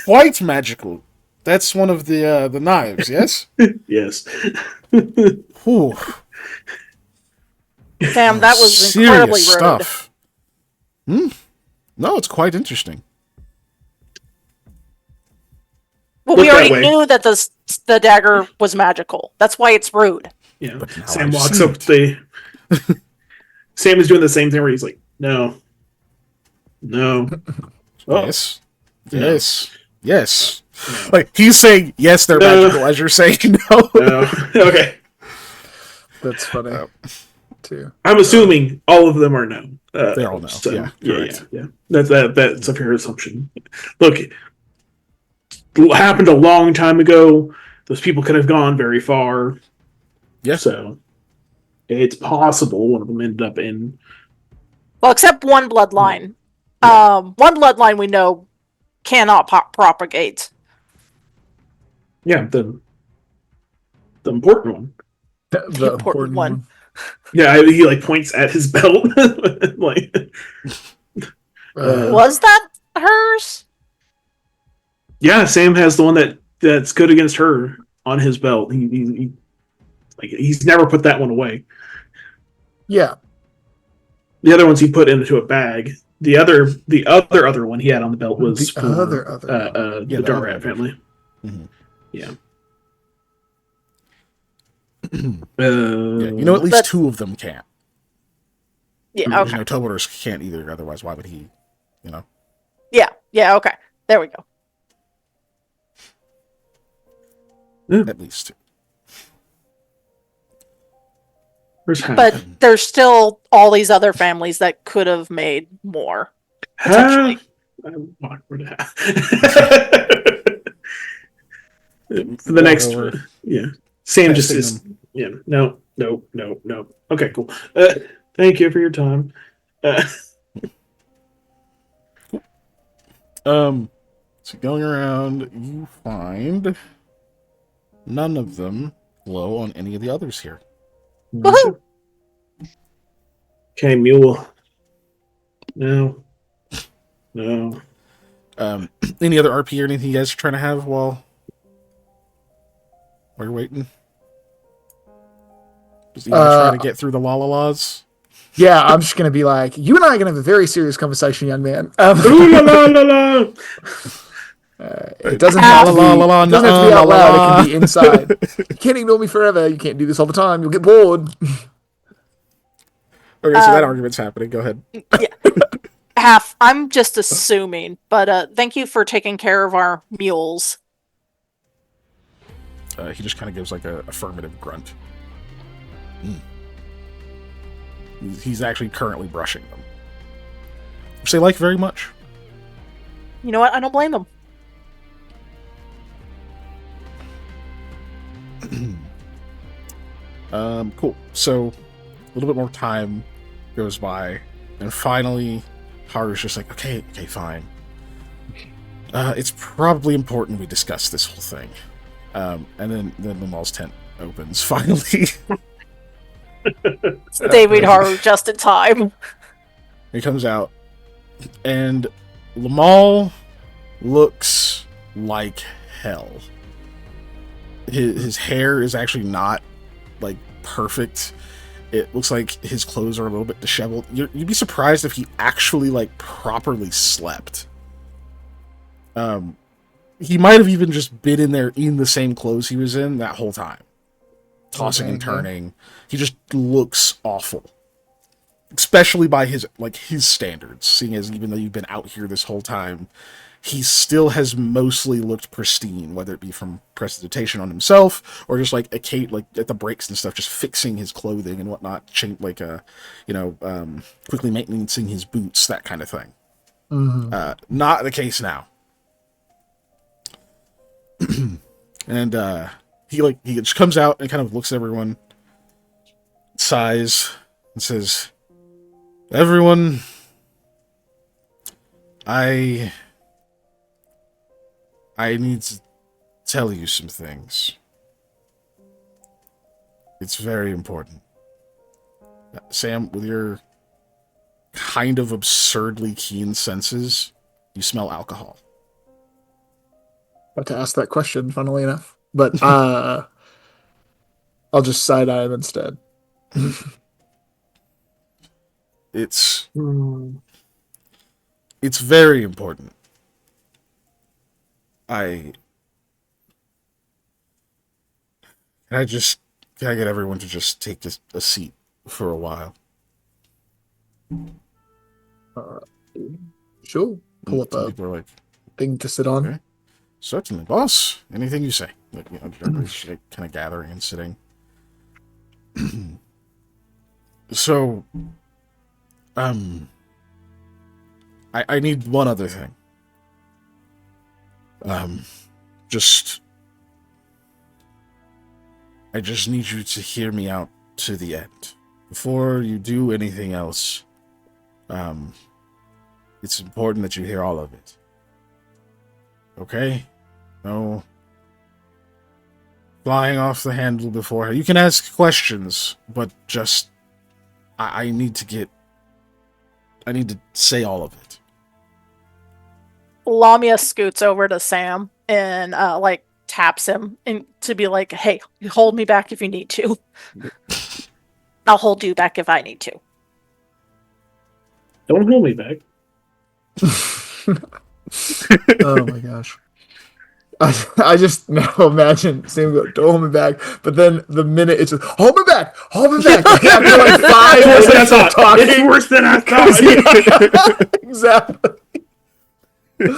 quite magical. That's one of the knives, yes? Yes. Whew. Damn, that was Serious incredibly rude. stuff. No, it's quite interesting. Well, Look we that already way. knew that the dagger was magical. That's why it's rude. Yeah. But now Sam I've walks seen up the. Sam is doing the same thing where he's like, no. Oh. Yes. Yes. Like, he's saying, yes, they're No. magical, as you're saying, no. No. Okay. That's funny, too. I'm assuming all of them are no. They're all no. Yeah, correct. yeah. That's a fair assumption. Look, it happened a long time ago. Those people could have gone very far. Yeah. So it's possible one of them ended up in. Well, except one bloodline. One bloodline we know cannot propagate. Yeah, the important one. The important one. Yeah, he points at his belt. Was that hers? Yeah, Sam has the one that's good against her on his belt. He's never put that one away. Yeah. The other ones he put into a bag. The other one he had on the belt was The for other the the Darrat other. family. Mhm. Yeah. Yeah, you know, at least But- two of them can't. Yeah, You okay. know, Tobler's can't either, otherwise why would he, you know? Yeah, okay. There we go. At least two. Where's But there's still all these other families that could have made more. potentially. For the next over. one. Yeah. Sam just Testing is. Yeah. No. Nope. Okay, cool. Thank you for your time. So going around, you find none of them glow on any of the others here. Woohoo! Okay, mule. No. Any other RP or anything you guys are trying to have while you're waiting? Just even trying to get through the la-la-las? Yeah, I'm just going to be like, you and I are going to have a very serious conversation, young man. Ooh, la, la, la, la. It doesn't have to be, La, la, la, it doesn't have to be la, out la, loud. la. It can be inside. You can't ignore me forever. You can't do this all the time. You'll get bored. Okay, so that argument's happening. Go ahead. Yeah. Half. I'm just assuming, but thank you for taking care of our mules. He just kind of gives like a affirmative grunt. He's actually currently brushing them, which they like very much. You know what? I don't blame them. Cool. So a little bit more time goes by, and finally, Haru's just like, okay, fine. It's probably important we discuss this whole thing. And then Lamal's tent opens finally. David Haru just in time. He comes out, and Lamal looks like hell. His hair is actually not like perfect. It looks like his clothes are a little bit disheveled. You'd be surprised if he actually like properly slept. He might have even just been in there in the same clothes he was in that whole time, tossing and turning. He just looks awful, especially by his standards. Seeing as even though you've been out here this whole time, he still has mostly looked pristine, whether it be from prestidigitation on himself or just like at the breaks and stuff, just fixing his clothing and whatnot, quickly maintaining his boots, that kind of thing. Mm-hmm. Not the case now. And he just comes out and kind of looks at everyone, sighs, and says, "Everyone, I need to tell you some things. It's very important. Sam, with your kind of absurdly keen senses, you smell alcohol." About to ask that question, funnily enough. But I'll just side-eye him instead. It's very important. Can I get everyone to just take a seat for a while? Sure. Pull up a People are like, thing to sit on. okay. Certainly, boss. Anything you say. Everybody's kind of gathering and sitting. So, I need one other thing. I just need you to hear me out to the end. Before you do anything else, it's important that you hear all of it. Okay? No flying off the handle before. You can ask questions, but just I need to say all of it. Lamia scoots over to Sam and taps him and to be like, "Hey, hold me back if you need to. I'll hold you back if I need to." Don't hold me back. Oh my gosh. I just now imagine Sam go, "Don't hold me back," but then the minute it's just, "Hold me back, hold me back," after like 5 minutes of talking. It's worse than I thought. Exactly.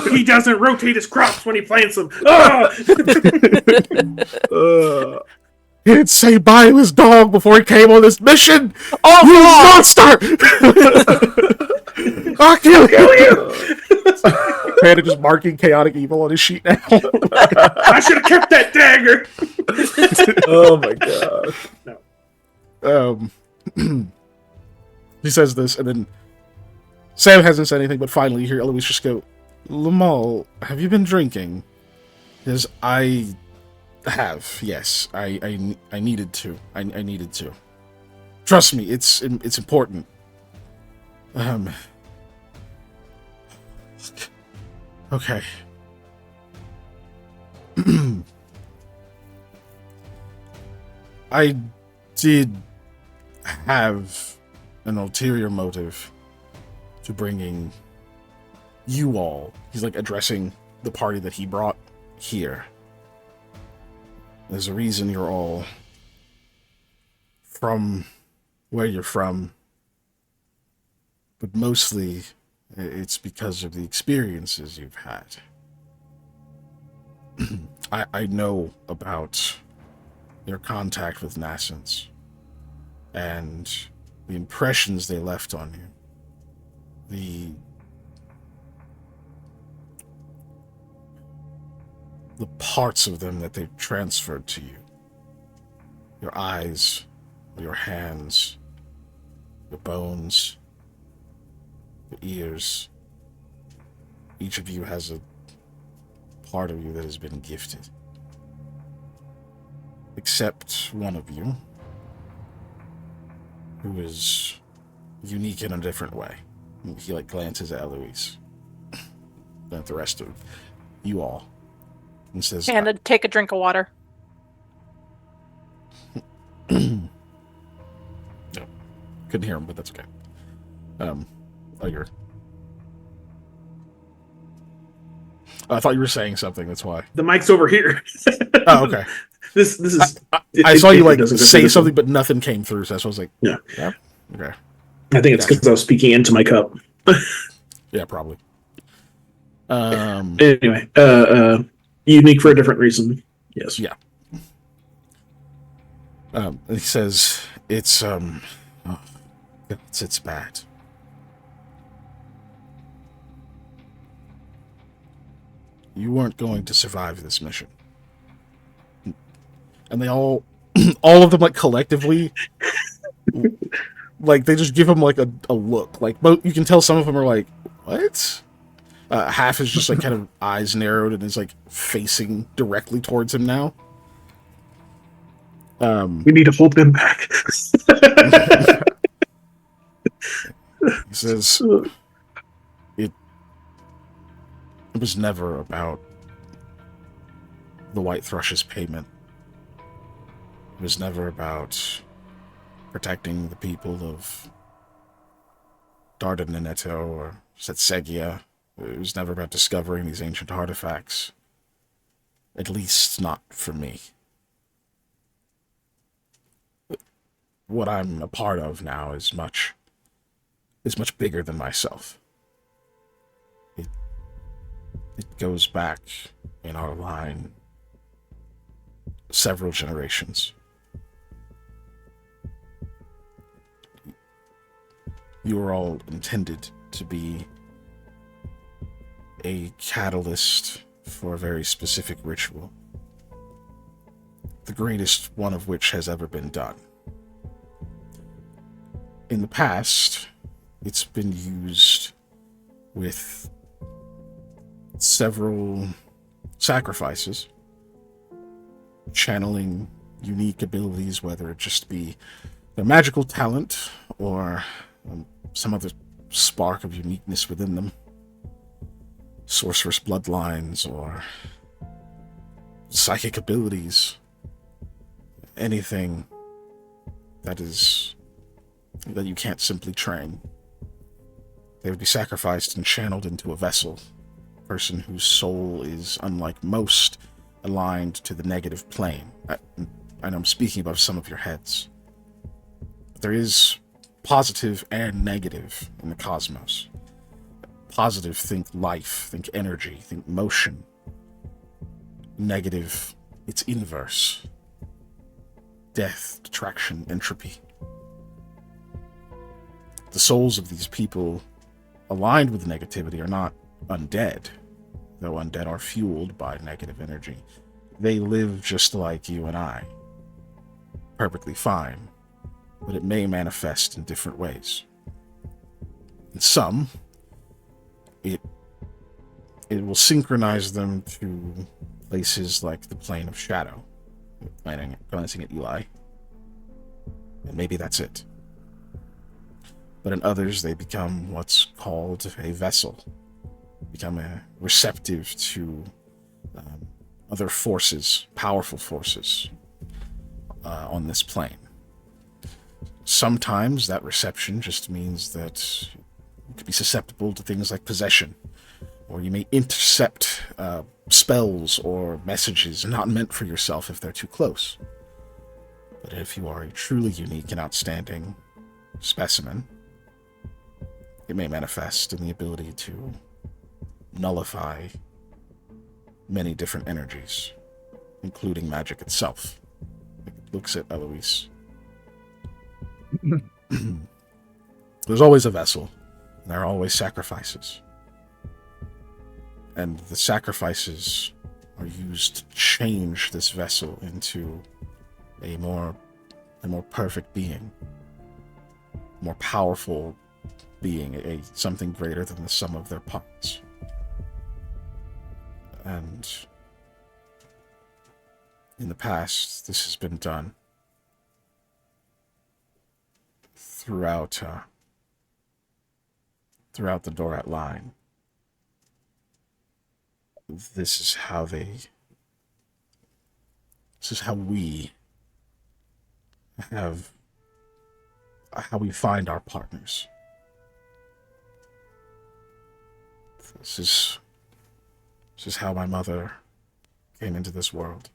He doesn't rotate his crops when he plants them. He didn't say bye to his dog before he came on this mission. Oh, You monster! I'll kill you! Panda just marking chaotic evil on his sheet now. I should have kept that dagger. Oh my gosh. No. Um, he says this, and then Sam hasn't said anything, but finally you hear Eloise just go, Lamal, have you been drinking? Because I have, yes. I needed to. I needed to. Trust me, it's important. Okay. I did have an ulterior motive to bringing you all. He's like addressing the party that he brought here. There's a reason you're all from where you're from, but mostly it's because of the experiences you've had. I know about your contact with Nascents and the impressions they left on you. The parts of them that they've transferred to you. Your eyes, your hands, your bones, your ears. Each of you has a part of you that has been gifted. Except one of you, who is unique in a different way. He like glances at Eloise. Then at the rest of you all. And says, and take a drink of water. No, couldn't hear him, but that's okay. I thought you were saying something. That's why The mic's over here. Oh, okay. This is. I saw you like say something, but nothing came through. So that's why I was like, Yeah. Okay. I think it's because I was speaking into my cup. Yeah, probably. Anyway, unique for a different reason. Yes. Yeah. He says it's bad. You weren't going to survive this mission. And they all of them, like, collectively, like, they just give him, like, a look. Like, you can tell some of them are like, what? Half is just, like, kind of eyes narrowed and is, like, facing directly towards him now. We need to hold them back. He says, it was never about the White Thrush's payment. It was never about protecting the people of Dardanello or Setsegia. It was never about discovering these ancient artifacts. At least not for me. What I'm a part of now is much bigger than myself. It goes back in our line several generations. You are all intended to be a catalyst for a very specific ritual. The greatest one of which has ever been done. In the past, it's been used with several sacrifices, channeling unique abilities, whether it just be their magical talent or some other spark of uniqueness within them, sorceress bloodlines or psychic abilities, anything that you can't simply train. They would be sacrificed and channeled into a vessel, a person whose soul is, unlike most, aligned to the negative plane. I know I'm speaking above some of your heads. But there is positive and negative in the cosmos. Positive, think life, think energy, think motion. Negative, it's inverse. Death, detraction, entropy. The souls of these people aligned with negativity are not undead, though undead are fueled by negative energy. They live just like you and I. Perfectly fine. but it may manifest in different ways. In some, it will synchronize them to places like the plane of shadow, glancing at Eli. And maybe that's it. But in others, they become what's called a vessel, become receptive to other forces, powerful forces on this plane. Sometimes that reception just means that you could be susceptible to things like possession, or you may intercept spells or messages not meant for yourself if they're too close. But if you are a truly unique and outstanding specimen, it may manifest in the ability to nullify many different energies, including magic itself. It looks at Eloise. There's always a vessel, and there are always sacrifices. And the sacrifices are used to change this vessel into a more perfect being, more powerful being, something greater than the sum of their parts. And in the past, this has been done throughout the Dorat line. This is how we find our partners. This is how my mother came into this world.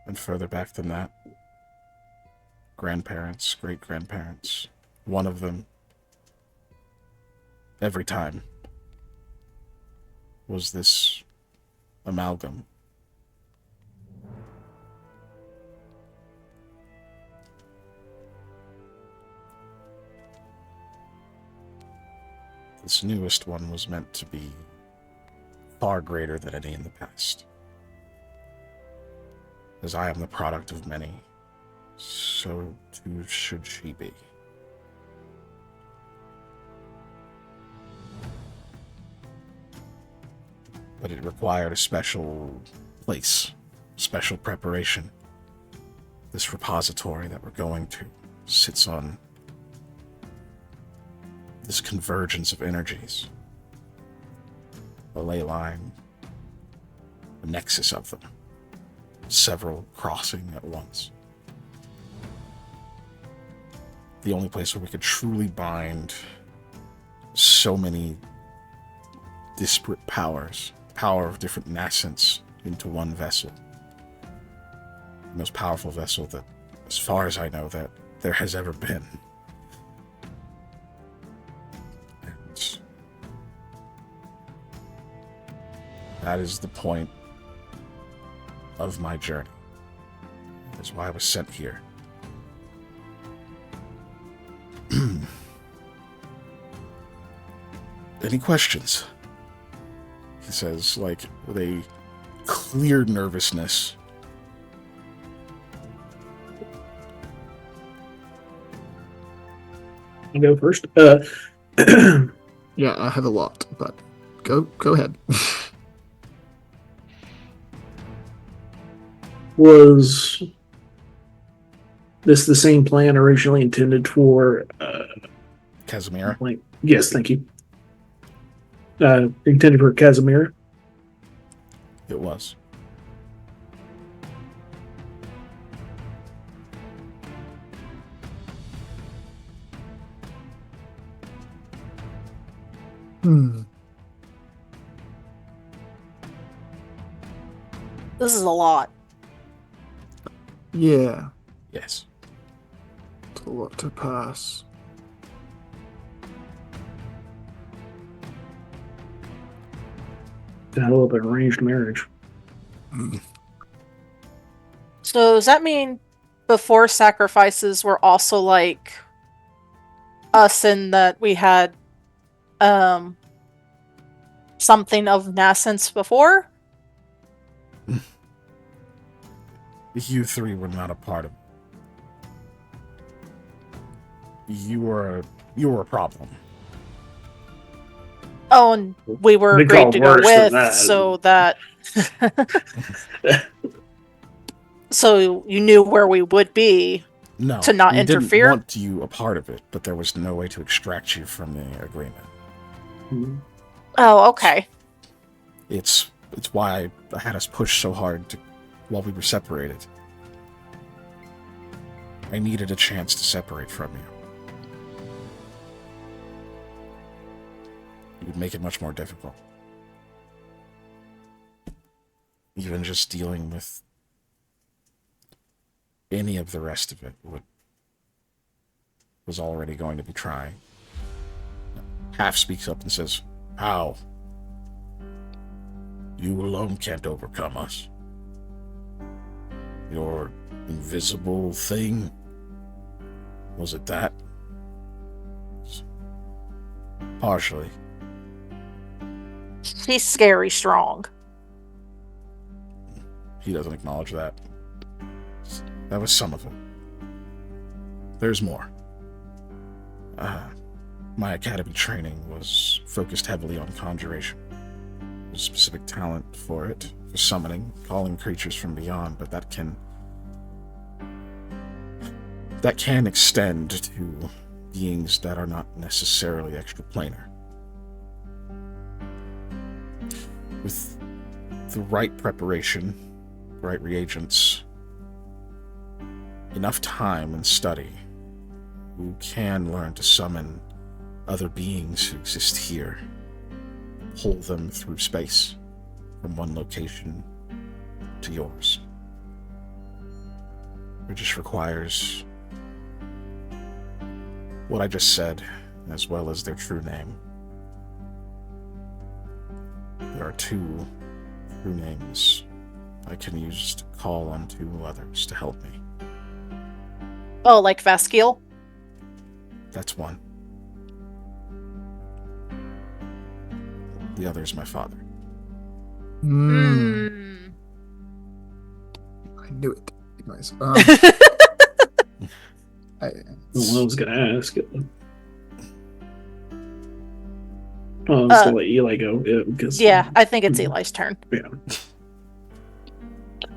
And further back than that, grandparents, great-grandparents, one of them, every time, was this amalgam. This newest one was meant to be far greater than any in the past. As I am the product of many, so too should she be. But it required a special place, special preparation. This repository that we're going to sits on this convergence of energies, a ley line, a nexus of them, several crossing at once. The only place where we could truly bind so many disparate powers, power of different nascents into one vessel. The most powerful vessel that, as far as I know, that there has ever been. And that is the point of my journey. That's why I was sent here. Any questions? He says, like, with a clear nervousness. I'll go first. Yeah, I have a lot, but go ahead. Was this the same plan originally intended for Casimira? Yes, thank you. Intended for Casimira? It was. This is a lot. Yeah, Yes. it's a lot to pass. The hell of an arranged marriage. So does that mean before sacrifices were also like us in that we had something of nascence before? You three were not a part of it. You were a problem. Oh, and we were They great call to go worse than with, that. so that so you knew where we would be No, to not we interfere. didn't want you a part of it, but there was no way to extract you from the agreement. Oh, okay. It's why I had us push so hard while we were separated. I needed a chance to separate from you. It would make it much more difficult. Even just dealing with any of the rest of it was already going to be trying. Half speaks up and says, "How? You alone can't overcome us. Your invisible thing? Was it that?" Partially. She's scary strong. He doesn't acknowledge that. That was some of it. There's more. My academy training was focused heavily on conjuration. There's specific talent for it, for summoning, calling creatures from beyond, but that can extend to beings that are not necessarily extraplanar. With the right preparation, right reagents, enough time and study, you can learn to summon other beings who exist here, pull them through space from one location to yours. It just requires what I just said, as well as their true name. There are 2 true names I can use to call on 2 others to help me. Oh, like Vasquille? That's one. The other is my father. I knew it. Nice. I was gonna ask. Oh, I was gonna let Eli go. Yeah, I think it's Eli's turn. Yeah.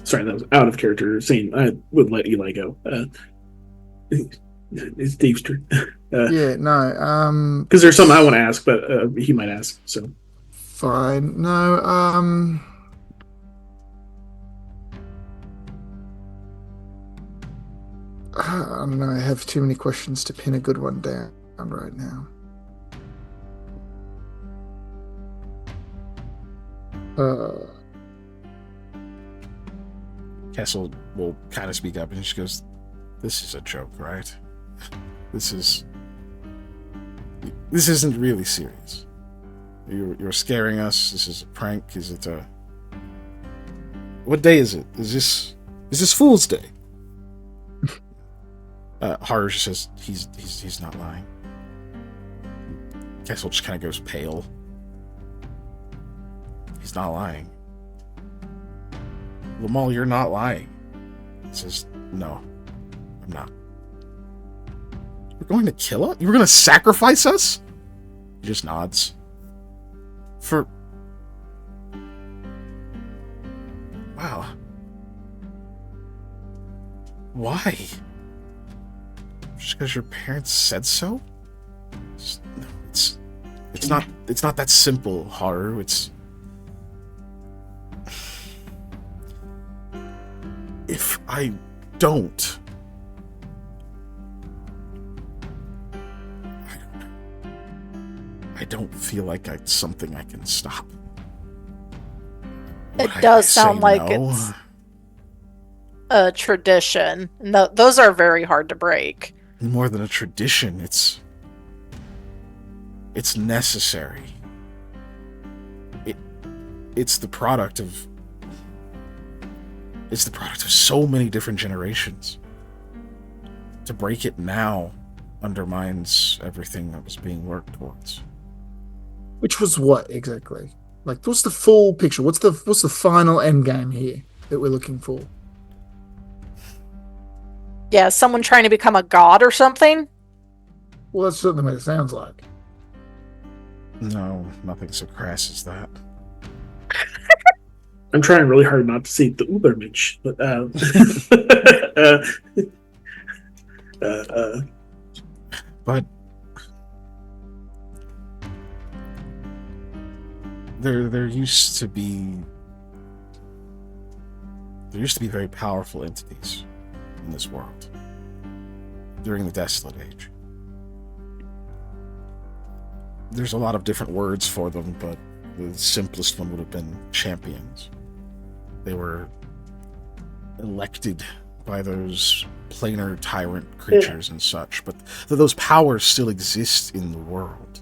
Sorry, that was out of character. Saying I would let Eli go. It's Dave's turn. Yeah, no. Because there's something I want to ask, but he might ask. So fine. No. I don't know. I have too many questions to pin a good one down right now. Kessel will kind of speak up and she goes, "This is a joke, right? This isn't really serious. You're scaring us. This is a prank. Is it a... What day is it? Is this Fool's Day?" Haru says he's not lying. Kessel just kind of goes pale. He's not lying. Lamal, you're not lying. He says, "No, I'm not." "You're going to kill us? You're going to sacrifice us?" He just nods. For... Wow. Why? Just because your parents said so? It's not that simple, Haru. It's... If I don't... I don't feel like it's something I can stop. It does sound like it's a tradition. No, those are very hard to break. More than a tradition, it's necessary. It's the product of so many different generations. To break it now undermines everything that was being worked towards. Which was what exactly? Like, what's the full picture? What's the final end game here that we're looking for? Yeah, someone trying to become a god or something? Well, that's certainly what it sounds like. No, nothing so crass as that. I'm trying really hard not to say the Ubermensch, but But there used to be very powerful entities in this world during the Desolate Age. There's a lot of different words for them, but the simplest one would have been champions. They were elected by those planar tyrant creatures and such, but those powers still exist in the world.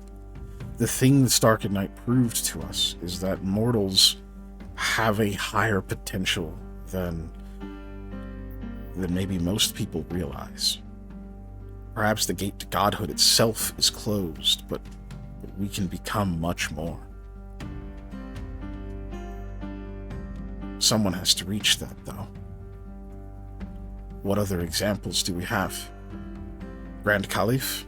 The thing that Stark and Night proved to us is that mortals have a higher potential than maybe most people realize. Perhaps the gate to godhood itself is closed, but we can become much more. Someone has to reach that, though. What other examples do we have? Grand Caliph?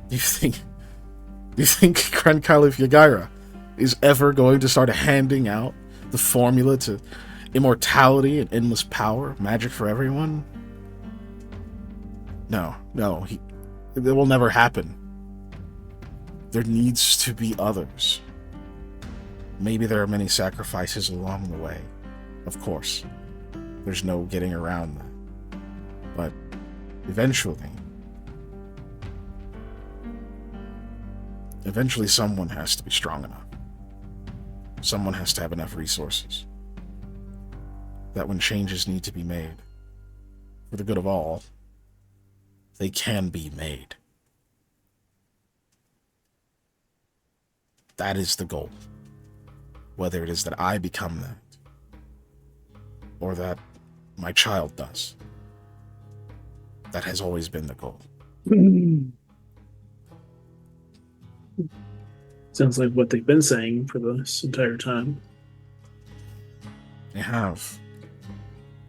Do you think Grand Caliph Yagaira is ever going to start handing out the formula to immortality and endless power, magic for everyone? No, it will never happen. There needs to be others. Maybe there are many sacrifices along the way. Of course. There's no getting around that. But eventually someone has to be strong enough. Someone has to have enough resources. That when changes need to be made, for the good of all, they can be made. That is the goal. Whether it is that I become that, or that my child does. That has always been the goal. Sounds like what they've been saying for this entire time. They have.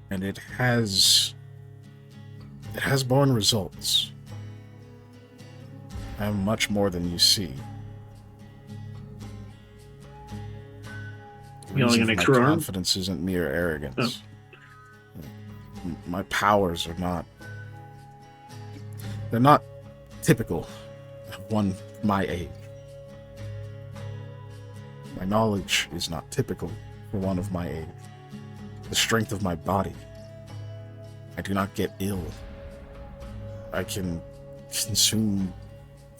And it has borne results. I am much more than you see. You only My an extra arm? confidence isn't mere arrogance. My powers are not... They're not typical of one my age. My knowledge is not typical for one of my age. The strength of my body. I do not get ill. I can consume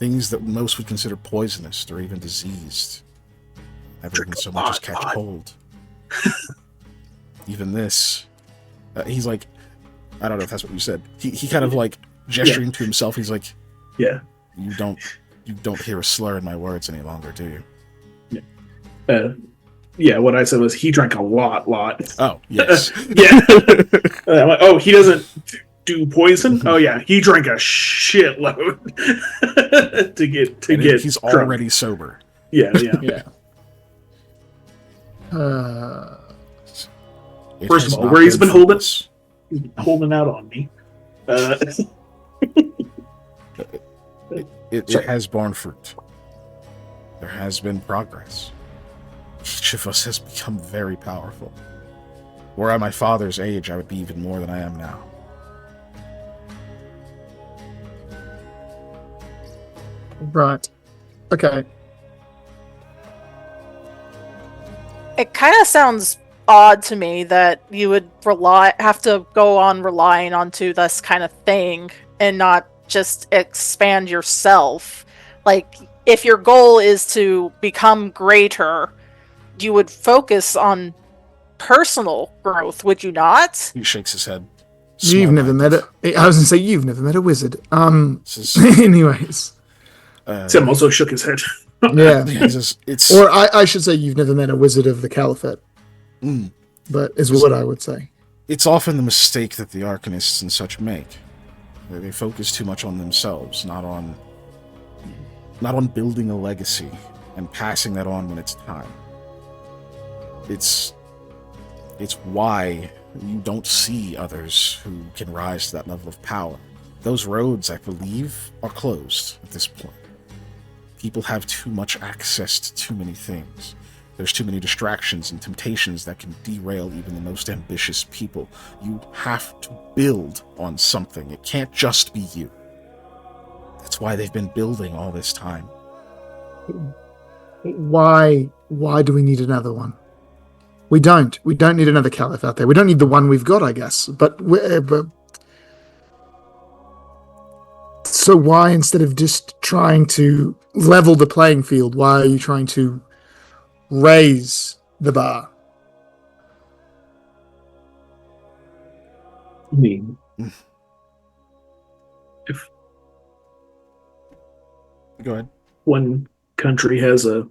things that most would consider poisonous or even diseased. Never even so much as catch a cold. Even this. He's like, I don't know if that's what you said. He kind of like gesturing to himself. He's like, yeah, you don't hear a slur in my words any longer, do you? Yeah, what I said was he drank a lot. Oh, yes. Yeah. I'm like, oh, he doesn't do poison? Oh yeah, he drank a shitload to get he's drunk. already sober. Yeah. Yeah. First of all, where he's been holding out on me. It has borne fruit. There has been progress. Each of us has become very powerful. Were I my father's age, I would be even more than I am now. Right. Okay. It kind of sounds odd to me that you would have to go on relying onto this kind of thing and not just expand yourself. Like, if your goal is to become greater, you would focus on personal growth, would you not? He shakes his head. You've never met I was gonna say you've never met a wizard. Anyways. Tim also shook his head. Yeah. Or I should say you've never met a wizard of the Caliphate. But is what I would say. It's often the mistake that the Arcanists and such make. They focus too much on themselves, not on building a legacy and passing that on when it's time. It's why You don't see others who can rise to that level of power. Those roads, I believe, are closed at this point. People have too much access to too many things. There's too many distractions and temptations that can derail even the most ambitious people. You have to build on something. It can't just be you. That's why they've been building all this time. Why do we need another one? We don't need another Caliph out there. We don't need the one we've got, I guess. But so why, instead of just trying to level the playing field, why are you trying to raise the bar? I mean, if Go ahead. one country has a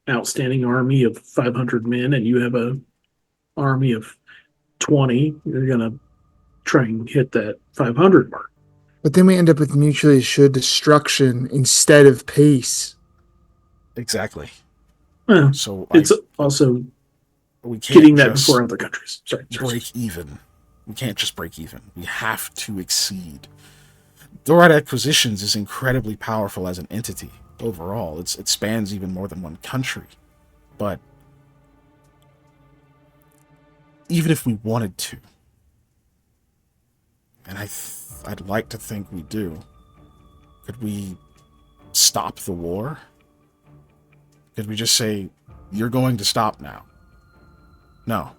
outstanding army of 500 men and you have a army of 20, you're gonna try and hit that 500 mark. But then we end up with mutually assured destruction instead of peace. Exactly. Well, So it's also we can't getting that just before other countries. Sorry. break even. We can't just break even. We have to exceed. Dorite Acquisitions is incredibly powerful as an entity overall. It spans even more than one country. But even if we wanted to, and I'd like to think we do, could we stop the war? Could we just say, you're going to stop now? No.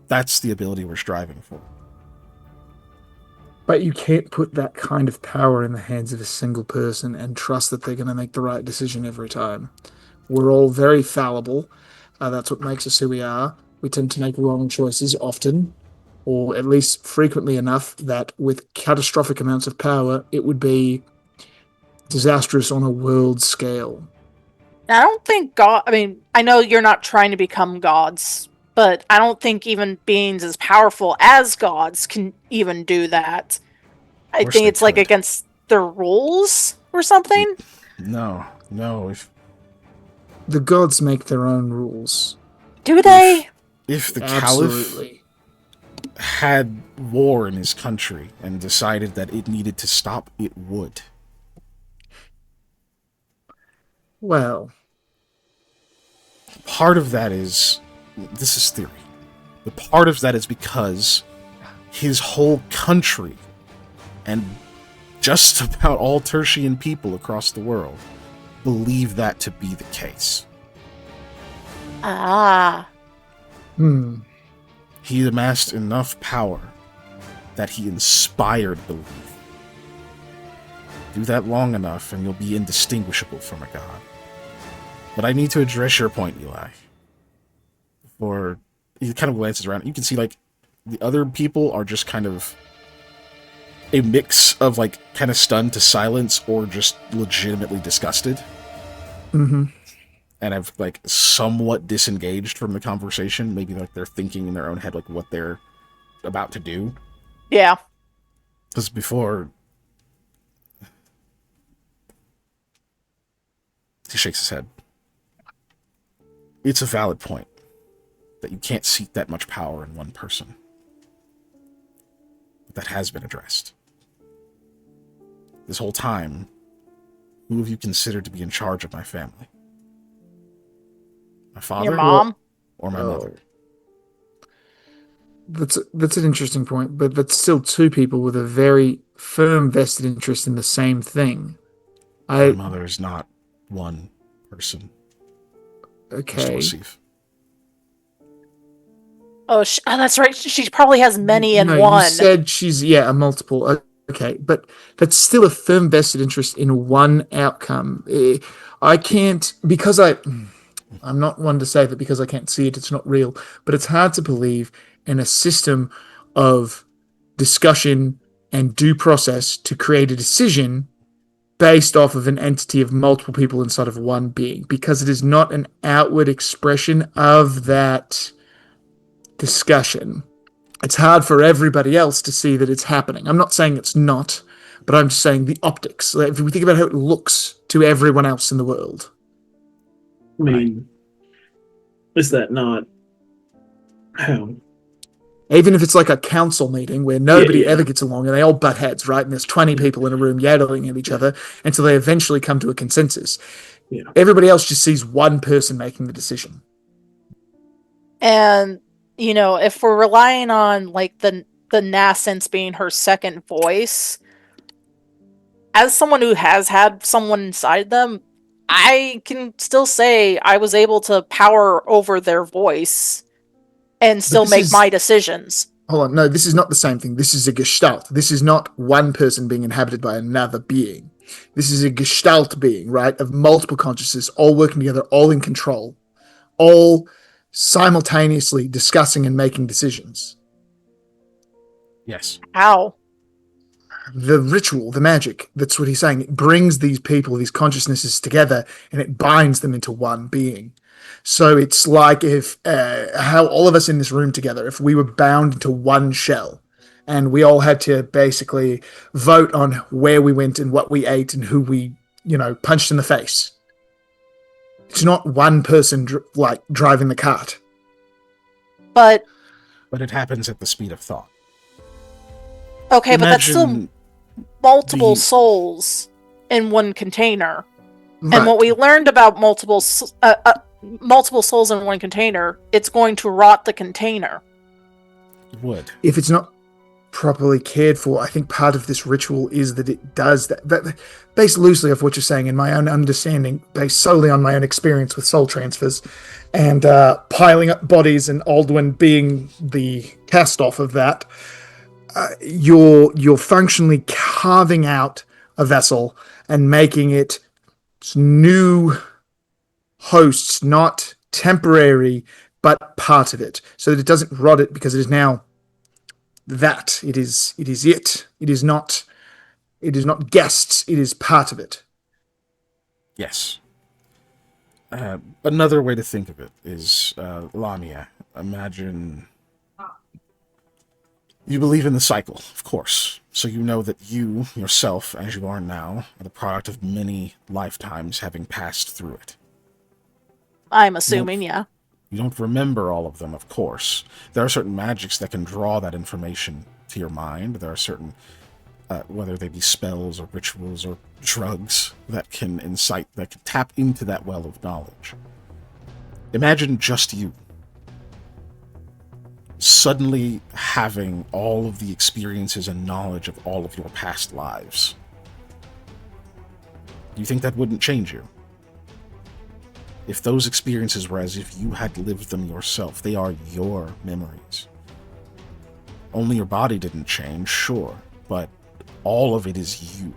That's the ability we're striving for. But you can't put that kind of power in the hands of a single person and trust that they're going to make the right decision every time. We're all very fallible. That's what makes us who we are. We tend to make wrong choices often, or at least frequently enough that with catastrophic amounts of power, it would be disastrous on a world scale. I don't think I know you're not trying to become gods, but I don't think even beings as powerful as gods can even do that. I think it's like against their rules or something. No. The gods make their own rules. Do they? If the Absolutely. Caliph had war in his country and decided that it needed to stop, it would. Well, Part of that is, this is theory, but part of that is because his whole country and just about all Tertian people across the world believe that to be the case. Ah. He amassed enough power that he inspired belief. Do that long enough and you'll be indistinguishable from a god. But I need to address your point, Eli. Before he kind of glances around, you can see like the other people are just kind of a mix of like kind of stunned to silence or just legitimately disgusted. mm-hmm. And I've like somewhat disengaged from the conversation. Maybe like they're thinking in their own head like what they're about to do. Yeah. Because before he shakes his head. It's a valid point that you can't seat that much power in one person. But that has been addressed. This whole time, who have you considered to be in charge of my family? My father? Your mom? Or my mother? That's an interesting point, but that's still two people with a very firm vested interest in the same thing. My mother is not one person. Okay. Oh, that's right. She probably has many in one. You said she's a multiple. Okay, but that's still a firm vested interest in one outcome. I can't, because I'm not one to say that because I can't see it, it's not real, but it's hard to believe in a system of discussion and due process to create a decision based off of an entity of multiple people inside of one being, because it is not an outward expression of that discussion. It's hard for everybody else to see that it's happening. I'm not saying it's not, but I'm just saying the optics. If we think about how it looks to everyone else in the world. I mean, Is that not how? Even if it's like a council meeting where nobody Yeah. ever gets along and they all butt heads, right? And there's 20 people in a room yelling at each other until they eventually come to a consensus. Yeah. Everybody else just sees one person making the decision. And, if we're relying on like the nascence being her second voice, as someone who has had someone inside them, I can still say I was able to power over their voice and still make my decisions. Hold on, no, this is not the same thing. This is a gestalt. This is not one person being inhabited by another being. This is a gestalt being, right, of multiple consciousness, all working together, all in control, all simultaneously discussing and making decisions. Yes. How? The ritual, the magic, that's what he's saying. It brings these people, these consciousnesses together, and it binds them into one being. So it's like if how all of us in this room together, if we were bound into one shell, and we all had to basically vote on where we went and what we ate and who we, punched in the face. It's not one person driving the cart. But it happens at the speed of thought. Okay, but that's still multiple souls in one container. Right. And what we learned about multiple souls in one container, it's going to rot the container. It would. If it's not properly cared for, I think part of this ritual is that it does that. Based loosely off what you're saying, in my own understanding, based solely on my own experience with soul transfers, and piling up bodies and Aldwin being the cast-off of that, you're functionally carving out a vessel and making it new hosts, not temporary, but part of it, so that it doesn't rot it, because it is now that. It is it. It is not guests, it is part of it. Yes. Another way to think of it is, Lamia, imagine... You believe in the cycle, of course, so you know that you, yourself, as you are now, are the product of many lifetimes having passed through it. I'm assuming, yeah. You don't remember all of them, of course. There are certain magics that can draw that information to your mind. There are certain, whether they be spells or rituals or drugs, that can tap into that well of knowledge. Imagine just you suddenly having all of the experiences and knowledge of all of your past lives. Do you think that wouldn't change you? If those experiences were as if you had lived them yourself, they are your memories. Only your body didn't change, sure, but all of it is you.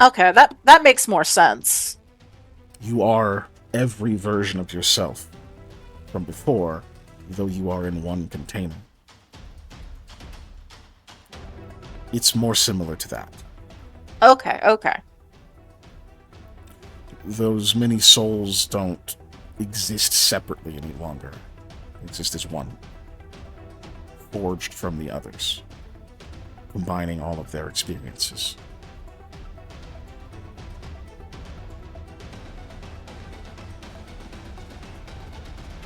Okay, that makes more sense. You are every version of yourself from before, though you are in one container. It's more similar to that. Okay. Those many souls don't exist separately any longer. They exist as one, forged from the others, combining all of their experiences.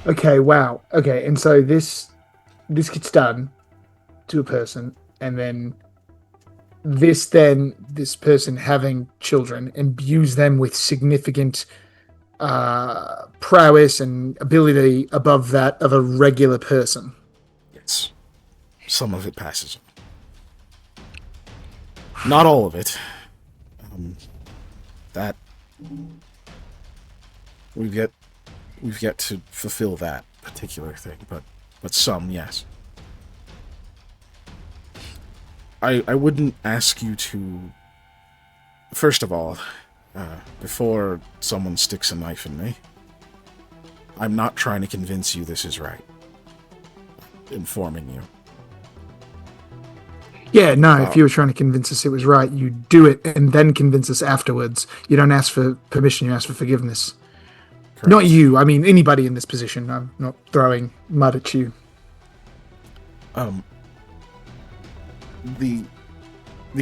Okay, wow. Okay, and so this gets done to a person, and then this person having children imbues them with significant prowess and ability above that of a regular person. Yes. Some of it passes on. Not all of it. That we've yet to fulfill that particular thing, but some, yes. I wouldn't ask you to... First of all, before someone sticks a knife in me, I'm not trying to convince you this is right. Informing you. Yeah, no, if you were trying to convince us it was right, you do it and then convince us afterwards. You don't ask for permission, you ask for forgiveness. Correct. Not you, I mean anybody in this position. I'm not throwing mud at you. The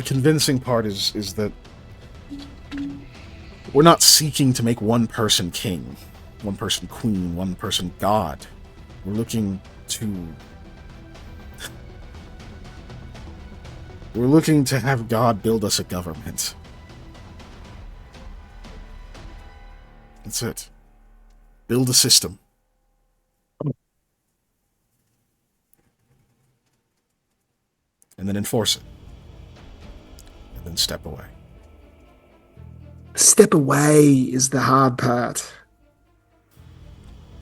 convincing part is that We're not seeking to make one person king, one person queen, one person god. We're looking to... We're looking to have God build us a government. That's it. Build a system. And then enforce it. And then step away. Step away is the hard part.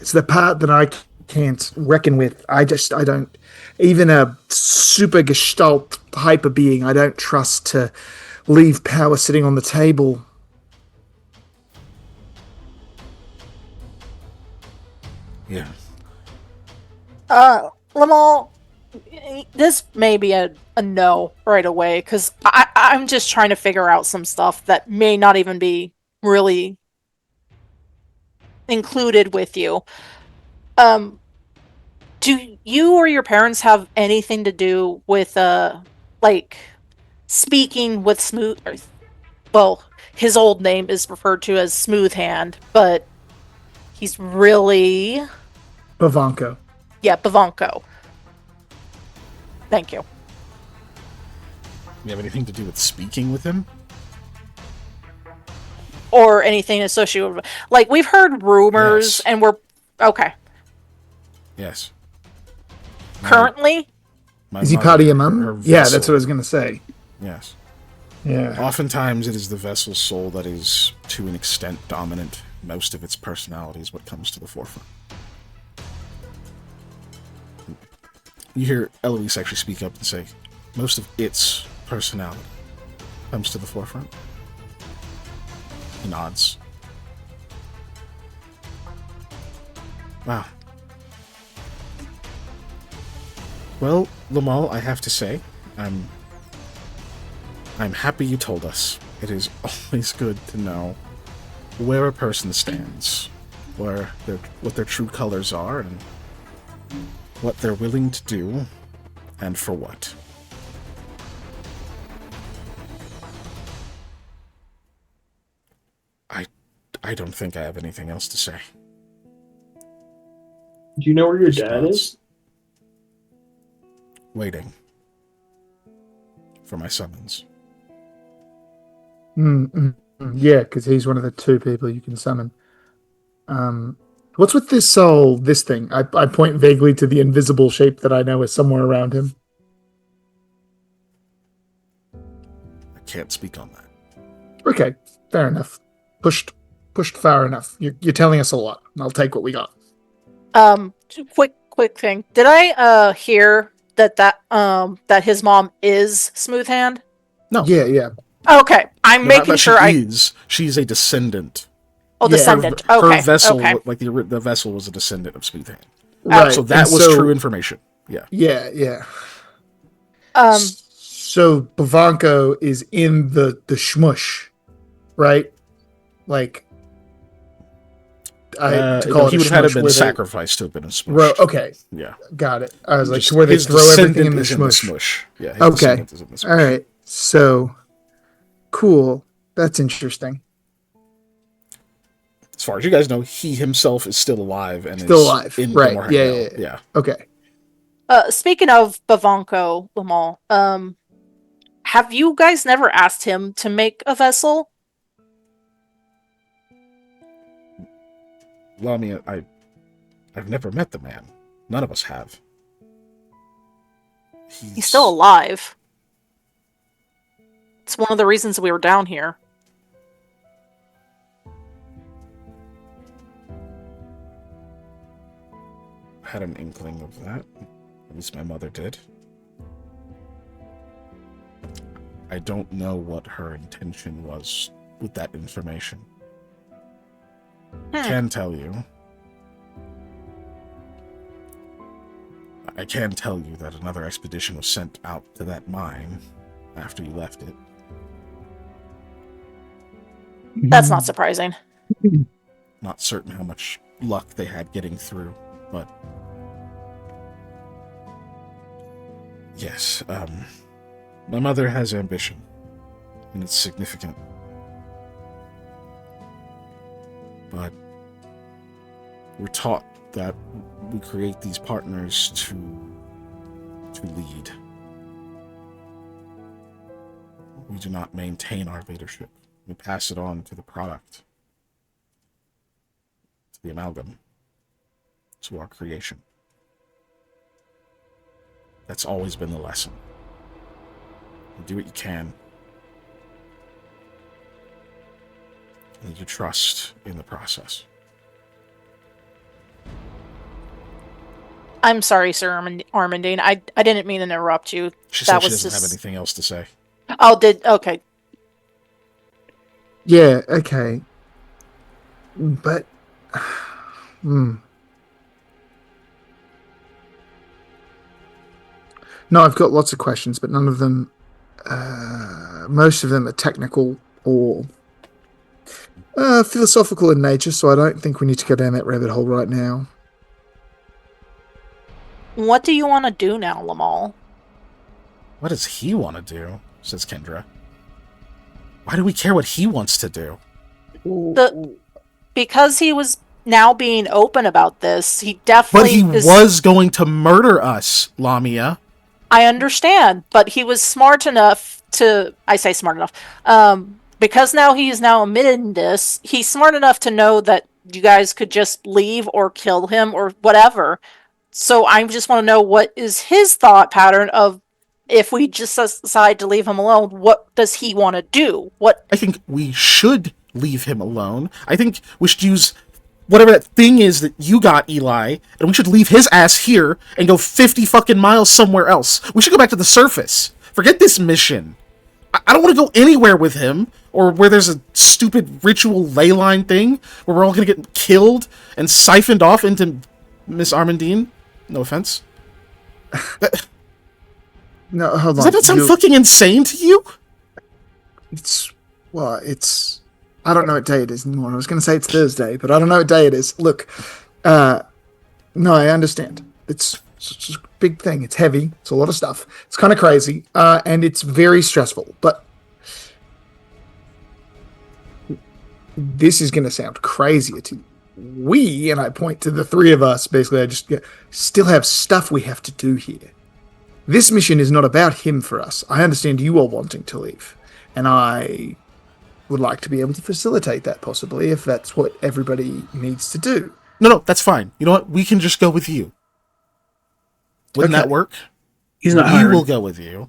It's the part that I can't reckon with. I don't, even a super gestalt hyper being, I don't trust to leave power sitting on the table. Yeah. Lamal, this may be a no right away, because I'm just trying to figure out some stuff that may not even be really included with you. Do you or your parents have anything to do with, like, speaking with Smooth... Well, his old name is referred to as Smooth Hand, but he's really... Bavanko. Yeah, Bavanko. Thank you. You have anything to do with speaking with him? Or anything associated with... Like, we've heard rumors, Yes. and we're... Okay. Yes. Currently? My Is he mother, part of your her mum? Yeah, that's vessel. what I was going to say. Yes. Yeah. Oftentimes it is the vessel's soul that is, to an extent, dominant. Most of its personality is what comes to the forefront. You hear Eloise actually speak up and say, most of its personality comes to the forefront. He nods. Wow. Well, Lamal, I have to say, I'm happy you told us. It is always good to know where a person stands, what their true colors are, and what they're willing to do, and for what. I don't think I have anything else to say. Do you know where your dad is? Waiting for my summons. Yeah, because he's one of the two people you can summon. What's with this thing? I point vaguely to the invisible shape that I know is somewhere around him. I can't speak on that. Okay, fair enough. Pushed far enough. You're telling us a lot. I'll take what we got. Quick thing. Did I hear that his mom is Smooth Hand? No. Yeah. Okay, I'm No, making not sure She's a descendant. Oh, Yeah. descendant. Her vessel, Okay. like the vessel, was a descendant of Smooth Hand. Right. So that was true information. Yeah. Yeah. Um, So Bavanko is in the shmush, right? Like, to call it he a would have had shmush been where they- sacrificed to have been a smush. Okay, Yeah. got it. I was like, Just to where they his throw everything in descendant the is shmush. Yeah. His Okay. descendant is in the smush. All right. So cool. That's interesting. As far as you guys know, he himself is still alive and Still is alive. in Right. Gomorrah. Yeah. Okay. speaking of Bavanko, Lamal, have you guys never asked him to make a vessel? Well, I mean, I've never met the man. None of us have. He's still alive. It's one of the reasons we were down here. Had an inkling of that. At least my mother did. I don't know what her intention was with that information. I can tell you. I can tell you that another expedition was sent out to that mine after you left it. That's not surprising. Not certain how much luck they had getting through, but yes, my mother has ambition, and it's significant. But we're taught that we create these partners to lead. We do not maintain our leadership. We pass it on to the product, to the amalgam, to our creation. That's always been the lesson. You do what you can. And you trust in the process. I'm sorry, Sir Armandine. I didn't mean to interrupt you. She said she doesn't have anything else to say. Oh, okay. Yeah, okay. But... No, I've got lots of questions, but none of them... most of them are technical or philosophical in nature, so I don't think we need to go down that rabbit hole right now. What do you want to do now, Lamal? What does he want to do? Says Kendra. Why do we care what he wants to do? Because he was now being open about this, he definitely... But he was going to murder us, Lamia. I understand, but he was smart enough to... I say smart enough. Because now he's now admitting this, he's smart enough to know that you guys could just leave or kill him or whatever. So I just want to know what is his thought pattern of, if we just decide to leave him alone, what does he want to do? I think we should leave him alone. I think we should use whatever that thing is that you got, Eli, and we should leave his ass here and go 50 fucking miles somewhere else. We should go back to the surface. Forget this mission. I don't want to go anywhere with him, or where there's a stupid ritual ley line thing where we're all going to get killed and siphoned off into Miss Armandine. No offense. No, hold on. Does that not sound fucking insane to you? It's... I don't know what day it is anymore. I was going to say it's Thursday, but I don't know what day it is. Look, no, I understand. It's a big thing. It's heavy. It's a lot of stuff. It's kind of crazy, and it's very stressful. But this is going to sound crazier to you. We, and I point to the three of us, basically, I just still have stuff we have to do here. This mission is not about him for us. I understand you are wanting to leave, and I would like to be able to facilitate that, possibly, if that's what everybody needs to do. No, that's fine. You know what? We can just go with you. Wouldn't that work? He's not hiring. We will go with you.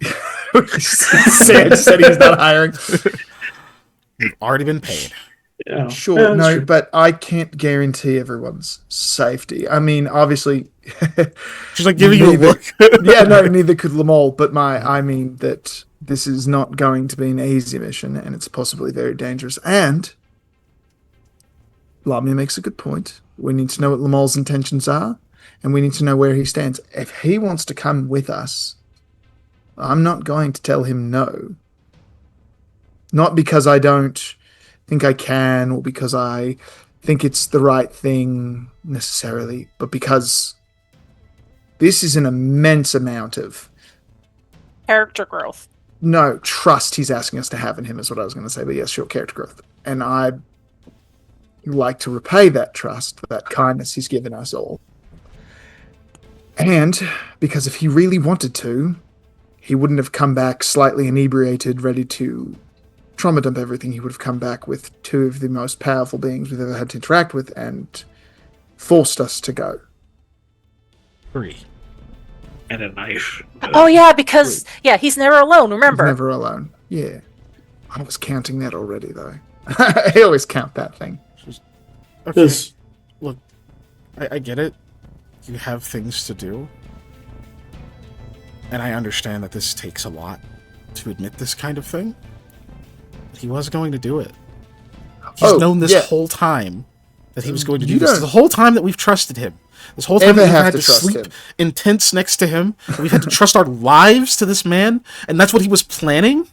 Sam said he's not hiring. You've already been paid. Yeah. Sure, no, but I can't guarantee everyone's safety. I mean, obviously... She's like giving you a look. Yeah, no, neither could Lamal, but I mean that this is not going to be an easy mission, and it's possibly very dangerous. And Lamia makes a good point. We need to know what Lamal's intentions are, and we need to know where he stands. If he wants to come with us, I'm not going to tell him no. Not because I don't think I can, or because I think it's the right thing necessarily, but because this is an immense amount of Character growth. No, trust he's asking us to have in him is what I was going to say, but yes, sure, character growth. And I'd like to repay that trust, that kindness he's given us all. And because if he really wanted to, he wouldn't have come back slightly inebriated, ready to trauma dump everything. He would have come back with two of the most powerful beings we've ever had to interact with and forced us to go. 3. And a knife. Oh, yeah, because, he's never alone, remember? He's never alone. Yeah. I was counting that already, though. I always count that thing. Okay. Look, I get it. You have things to do. And I understand that this takes a lot to admit this kind of thing. But he was going to do it. He's known this whole time that he was going to do this. The whole time that we've trusted him. This whole time we've had to sleep in tents next to him. We've had to trust our lives to this man. And that's what he was planning?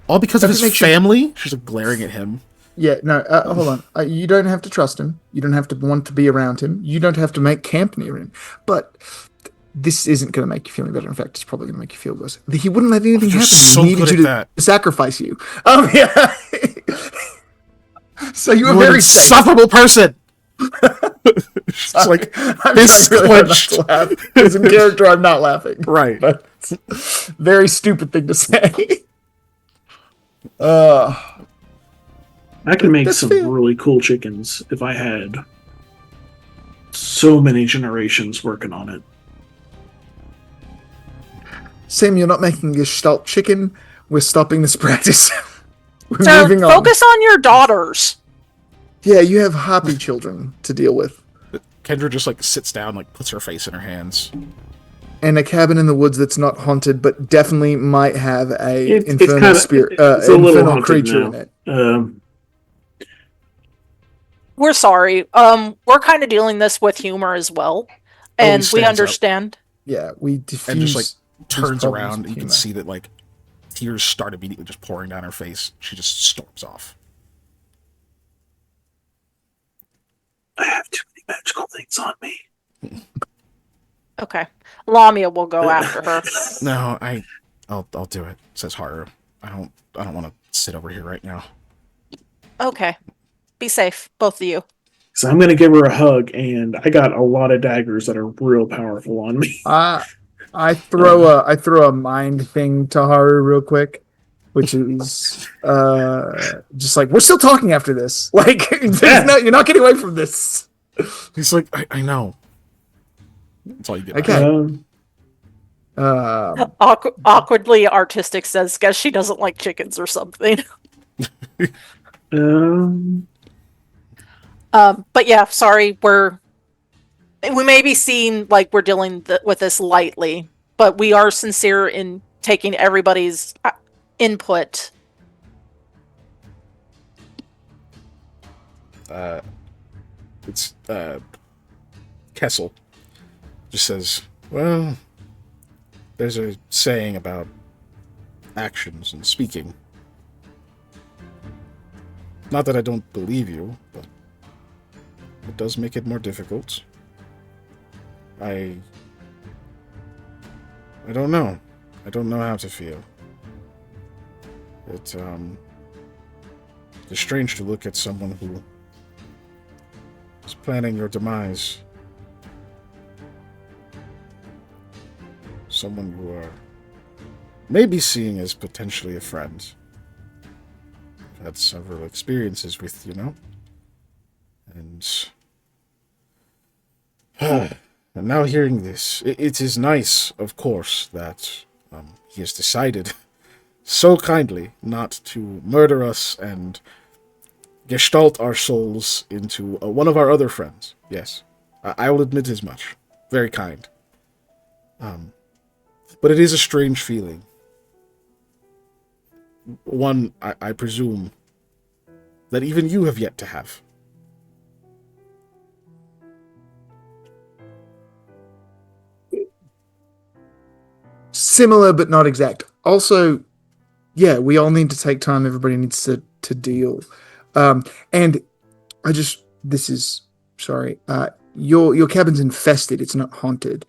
All because of his family? She's like glaring at him. Yeah, no, hold on. You don't have to trust him. You don't have to want to be around him. You don't have to make camp near him. But this isn't going to make you feel any better. In fact, it's probably going to make you feel worse. He wouldn't let anything happen. So he needed you to sacrifice you. Yeah. So you were You're an very safe. insufferable person. It's like I'm fists trying really hard not clenched. to laugh. Because in character, I'm not laughing. Right. But it's a very stupid thing to say. I can make That's some fair. really cool chickens if I had so many generations working on it. Sam, you're not making Gestalt chicken. We're stopping this practice. We're Sir, moving on. focus on your daughters. Yeah, you have happy children to deal with. Kendra just like sits down, like puts her face in her hands. And a cabin in the woods that's not haunted, but definitely might have a It's infernal kinda- spirit, it's a little infernal haunted creature now. in it. We're sorry. We're kind of dealing this with humor as well, and we stands up. understand. Yeah, we diffuse. And just like turns problems around. with You can humor. see that like tears start immediately just pouring down her face. She just storms off. I have too many magical things on me. Okay, Lamia will go after her. No, I'll do it, says Haru. I don't want to sit over here right now. Okay, be safe, both of you. So I'm gonna give her a hug, and I got a lot of daggers that are real powerful on me. I throw a mind thing to Haru real quick, which is just like, we're still talking after this. Like, you're not getting away from this. He's like, I know. That's all you get. Okay. Awkwardly artistic says, "Guess she doesn't like chickens or something." But yeah, sorry, we may be seen like we're dealing with this lightly, but we are sincere in taking everybody's input. It's Kessel just says, well, there's a saying about actions and speaking. Not that I don't believe you, but it does make it more difficult. I don't know. I don't know how to feel. It's strange to look at someone who is planning your demise. Someone you are maybe seeing as potentially a friend. I've had several experiences with, And and now hearing this, it is nice, of course, that he has decided so kindly not to murder us and gestalt our souls into one of our other friends. Yes, I will admit as much. Very kind. But it is a strange feeling. One, I presume, that even you have yet to have. Similar, but not exact. Also, yeah, we all need to take time. Everybody needs to deal. And your cabin's infested. It's not haunted.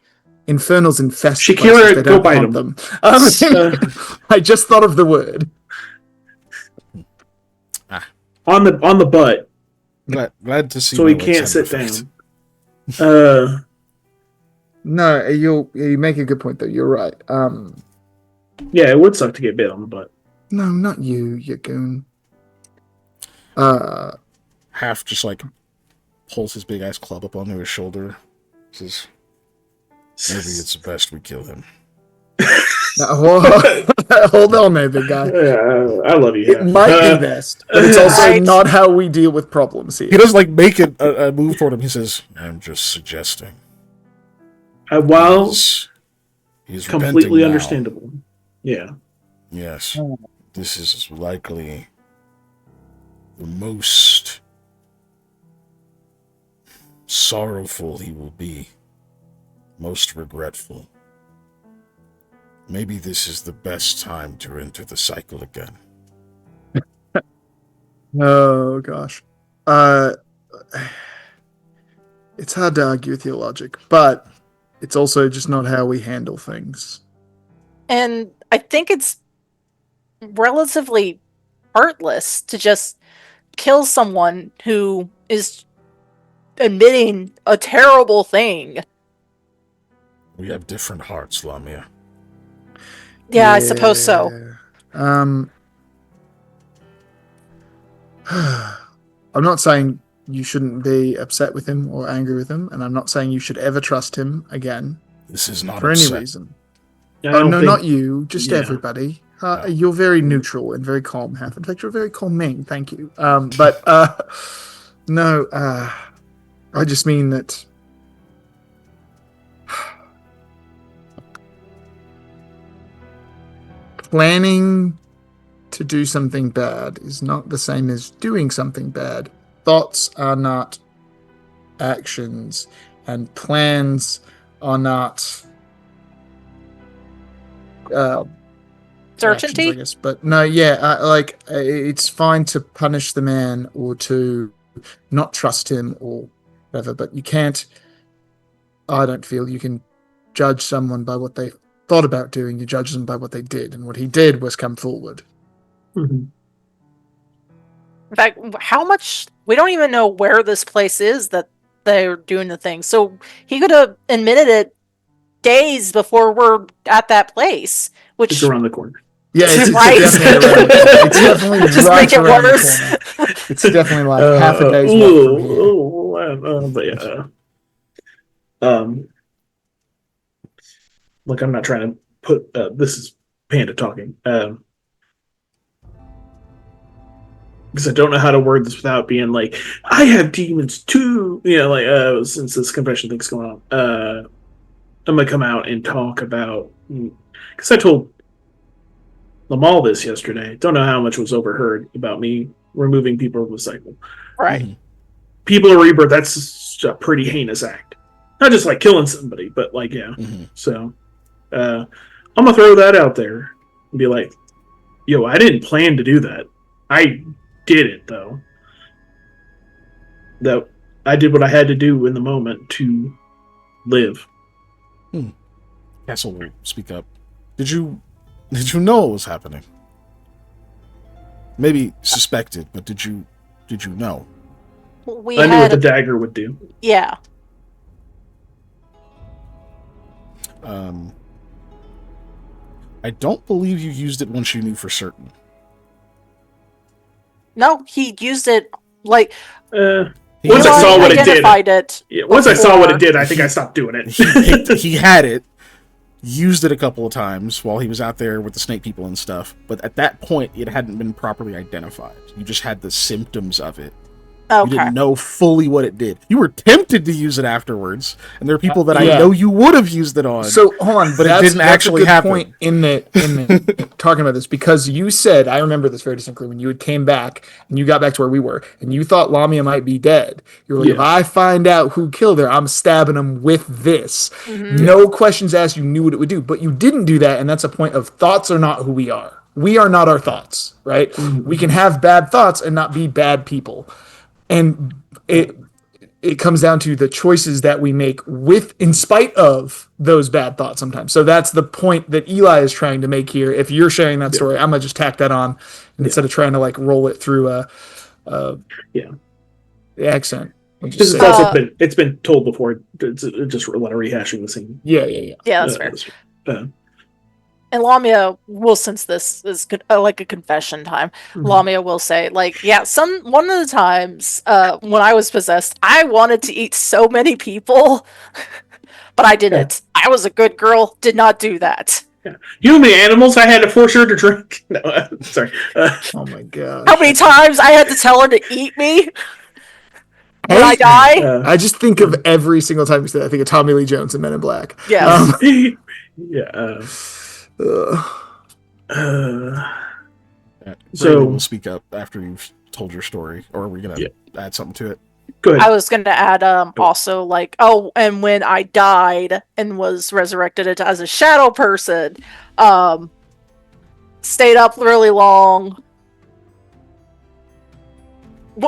Infernals infest Shakira, places. They go don't bite haunt 'em. them. I just thought of the word. On the butt, Glad to see. so my he can't sit effect. down. No, you make a good point though. You're right. Yeah, it would suck to get bit on the butt. No, not you goon. Half just like pulls his big ass club up onto his shoulder. Says, maybe it's best we kill him. Hold on there, big guy. I love you. It might be best, but it's also Right. not how we deal with problems here. He doesn't like make a move toward him. He says, I'm just suggesting. While He's completely repenting now. understandable. Yeah. Yes. This is likely the most sorrowful he will be. Most regretful. Maybe this is the best time to enter the cycle again. Oh gosh. It's hard to argue with your logic, but it's also just not how we handle things. And I think it's relatively heartless to just kill someone who is admitting a terrible thing. We have different hearts, Lamia. Yeah, I suppose so. I'm not saying you shouldn't be upset with him or angry with him, and I'm not saying you should ever trust him again. This is not for upset. any reason. I don't think, not you, just yeah. everybody. No. You're very neutral and very calm, Half. In fact, you're very calming. Thank you. No. I just mean that. Planning to do something bad is not the same as doing something bad. Thoughts are not actions, and plans are not Certainty? actions, I guess. But no, it's fine to punish the man or to not trust him or whatever, but you can't. I don't feel you can judge someone by what they thought about doing. You judge them by what they did, and what he did was come forward. Mm-hmm. In fact, how much... We don't even know where this place is that they're doing the thing. So he could have admitted it days before we're at that place. Which It's around the corner. Yeah, it's Right. definitely around the corner. It's definitely Just right make it around worse. the corner. It's definitely like half a day's walk from here. But yeah. Look, I'm not trying to put. This is Panda talking. Because I don't know how to word this without being like, I have demons too. Since this confession thing's going on, I'm gonna come out and talk about. Because I told Lamal this yesterday. Don't know how much was overheard about me removing people from the cycle. Right. Mm-hmm. People of Rebirth, that's a pretty heinous act. Not just like killing somebody, but like, yeah. Mm-hmm. So, I'm gonna throw that out there and be like, yo, I didn't plan to do that. I did it, though. That I did what I had to do in the moment to live. Castle will speak up. Did you know what was happening? Maybe suspected, but did you know? We I knew what had the dagger would do. Yeah. I don't believe you used it once you knew for certain. No, he used it like Once Eli I saw what it did. identified it. Yeah, once I saw what it before. did, I think I stopped doing it. He had it, used it a couple of times while he was out there with the snake people and stuff, but at that point it hadn't been properly identified. You just had the symptoms of it. You Okay. didn't know fully what it did. You were tempted to use it afterwards, and there are people that I Yeah. know you would have used it on. So hold on, But it that's, didn't that's actually a good happen. point in the talking about this, because you said, I remember this very distinctly, when you had came back and you got back to where we were and you thought Lamia might be dead. You were like, Yeah. if I find out who killed her, I'm stabbing him with this. Mhm. No questions asked. You knew what it would do, but you didn't do that, and that's a point of thoughts are not who we are. We are not our thoughts, right? We can have bad thoughts and not be bad people. And it comes down to the choices that we make in spite of those bad thoughts sometimes. So that's the point that Eli is trying to make here. If you're sharing that story, I'm gonna just tack that on, and instead of trying to like roll it through the accent. I'll just Because say it's it. also it's been told before. It's just a lot of rehashing the scene. Yeah. Yeah, that's fair. And Lamia will, since this is like a confession time, Lamia will say, like, yeah, one of the times when I was possessed, I wanted to eat so many people, but I didn't. I was a good girl, did not do that. You know how many animals I had to force her to drink? No, sorry. Oh my god. How many times I had to tell her to eat me when I die? I just think of every single time you say that, I think of Tommy Lee Jones in Men in Black. Yes. Yeah. So we'll speak up after you've told your story, or are we gonna add something to it? Go ahead. I was going to add also like, and when I died and was resurrected as a shadow person, stayed up really long,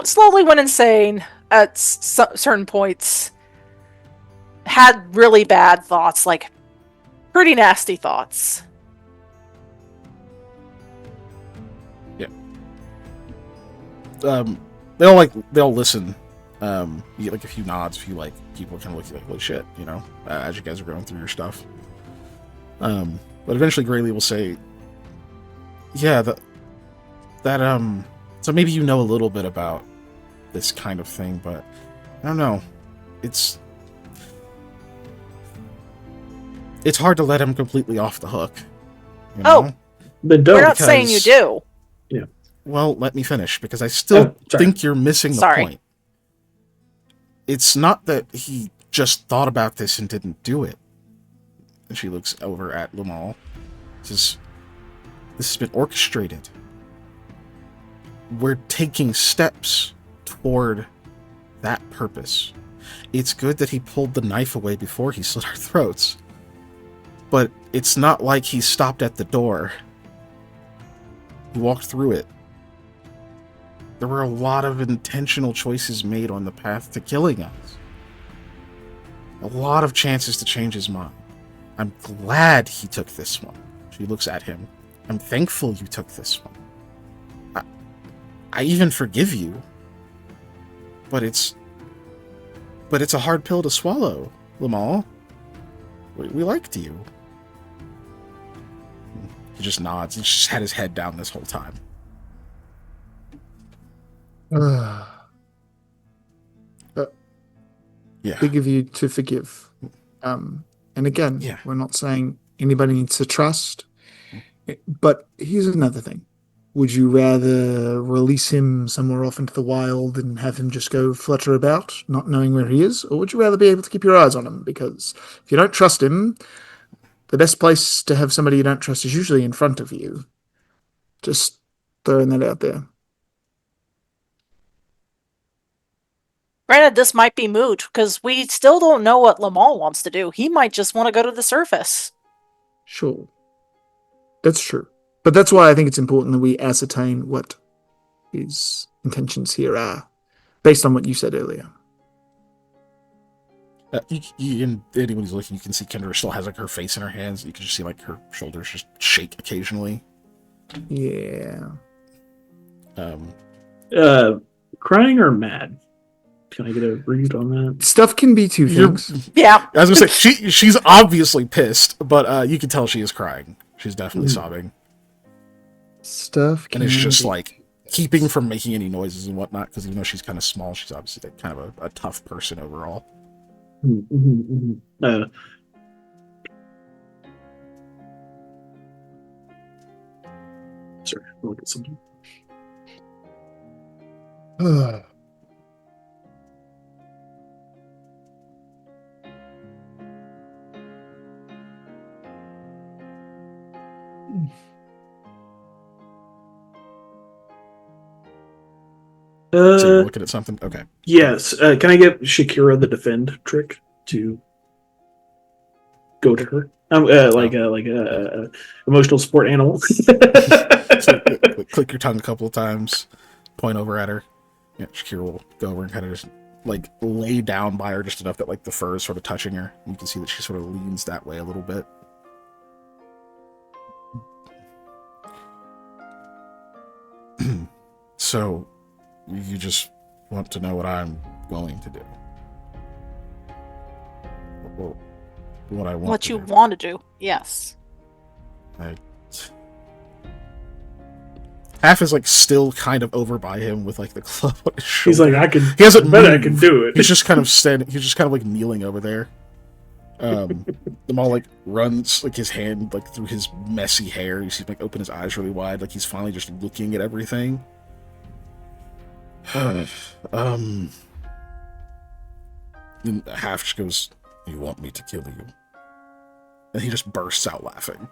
slowly went insane at certain points, had really bad thoughts, like pretty nasty thoughts. they'll listen. You get like a few nods, a few like people kind of look like, holy shit, as you guys are going through your stuff. But eventually Graylee will say, yeah, so maybe you know a little bit about this kind of thing, but I don't know. It's hard to let him completely off the hook. Oh, Then we're don't. not saying you do. Yeah. Well, let me finish, because I still think you're missing the point. It's not that he just thought about this and didn't do it. And she looks over at Lamal. Says, this has been orchestrated. We're taking steps toward that purpose. It's good that he pulled the knife away before he slit our throats. But it's not like he stopped at the door. He walked through it. There were a lot of intentional choices made on the path to killing us. A lot of chances to change his mind. I'm glad he took this one. She looks at him. I'm thankful you took this one. I even forgive you. But it's a hard pill to swallow, Lamal. We liked you. He just nods. He just had his head down this whole time. Yeah. Big of you to forgive. And again, we're not saying anybody needs to trust. But here's another thing. Would you rather release him somewhere off into the wild and have him just go flutter about, not knowing where he is? Or would you rather be able to keep your eyes on him? Because if you don't trust him, the best place to have somebody you don't trust is usually in front of you. Just throwing that out there. Granted, this might be moot, because we still don't know what Lamal wants to do. He might just want to go to the surface. Sure. That's true. But that's why I think it's important that we ascertain what his intentions here are, based on what you said earlier. And anyone who's looking, you can see Kendra still has like her face in her hands. You can just see like her shoulders just shake occasionally. Yeah. Crying or mad? Can I get a read on that? Stuff can be two things. Yeah. I was gonna say she's obviously pissed, but you can tell she is crying. She's definitely sobbing. Stuff can and it's just be... like keeping from making any noises and whatnot, because even though she's kind of small, she's obviously like, kind of a tough person overall. Sorry, I'll look at something. So you're looking at something? Okay. Yes. Can I get Shakira the defend trick to go to her? Like a emotional support animal. So, click your tongue a couple of times, point over at her. Yeah, Shakira will go over and kind of just like lay down by her just enough that like the fur is sort of touching her. You can see that she sort of leans that way a little bit. So, you just want to know what I'm going to do? Or what I want What to you do. want to do, yes. Half is like still kind of over by him with like the club on his shoulder. He's like, I can. He hasn't bet I moved. can do it. He's just kind of standing. He's just kind of like kneeling over there. The mall like runs like his hand like through his messy hair. You see him like open his eyes really wide, like he's finally just looking at everything. And half just goes, "You want me to kill you?" And he just bursts out laughing.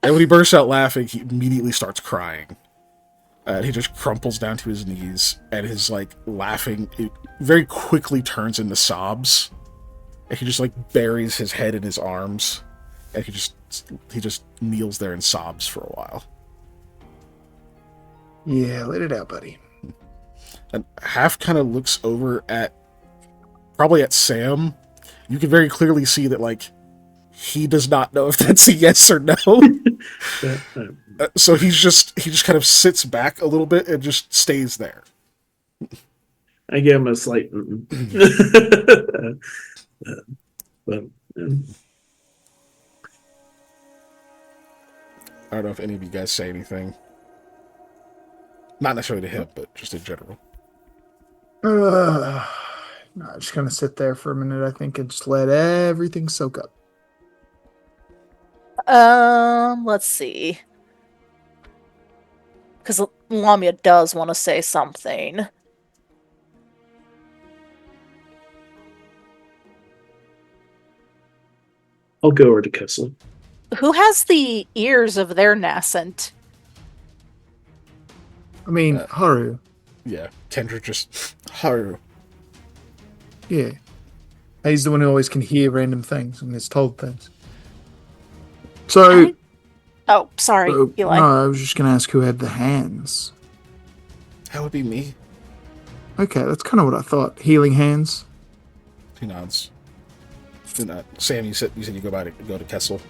And when he bursts out laughing, he immediately starts crying. He just crumples down to his knees, and his like laughing it very quickly turns into sobs. And he just like buries his head in his arms, and he just kneels there and sobs for a while. Yeah, let it out, buddy. And half kind of looks over at probably at Sam. You can very clearly see that like he does not know if that's a yes or no. So he just kind of sits back a little bit and just stays there. I gave him a slight. But I don't know if any of you guys say anything. Not necessarily to him, but just in general. No, I'm just gonna sit there for a minute, I think, and just let everything soak up. Let's see. Because Lamia does want to say something. I'll go over to Kessel. Who has the ears of their nascent? I mean, Haru. Yeah, Kendra just Haru. Yeah. He's the one who always can hear random things and is told things. So, Oh, sorry, Eli. no, I was just going to ask who had the hands. That would be me. Okay, that's kind of what I thought. Healing hands. He nods. Sam, you said you go to Kessel.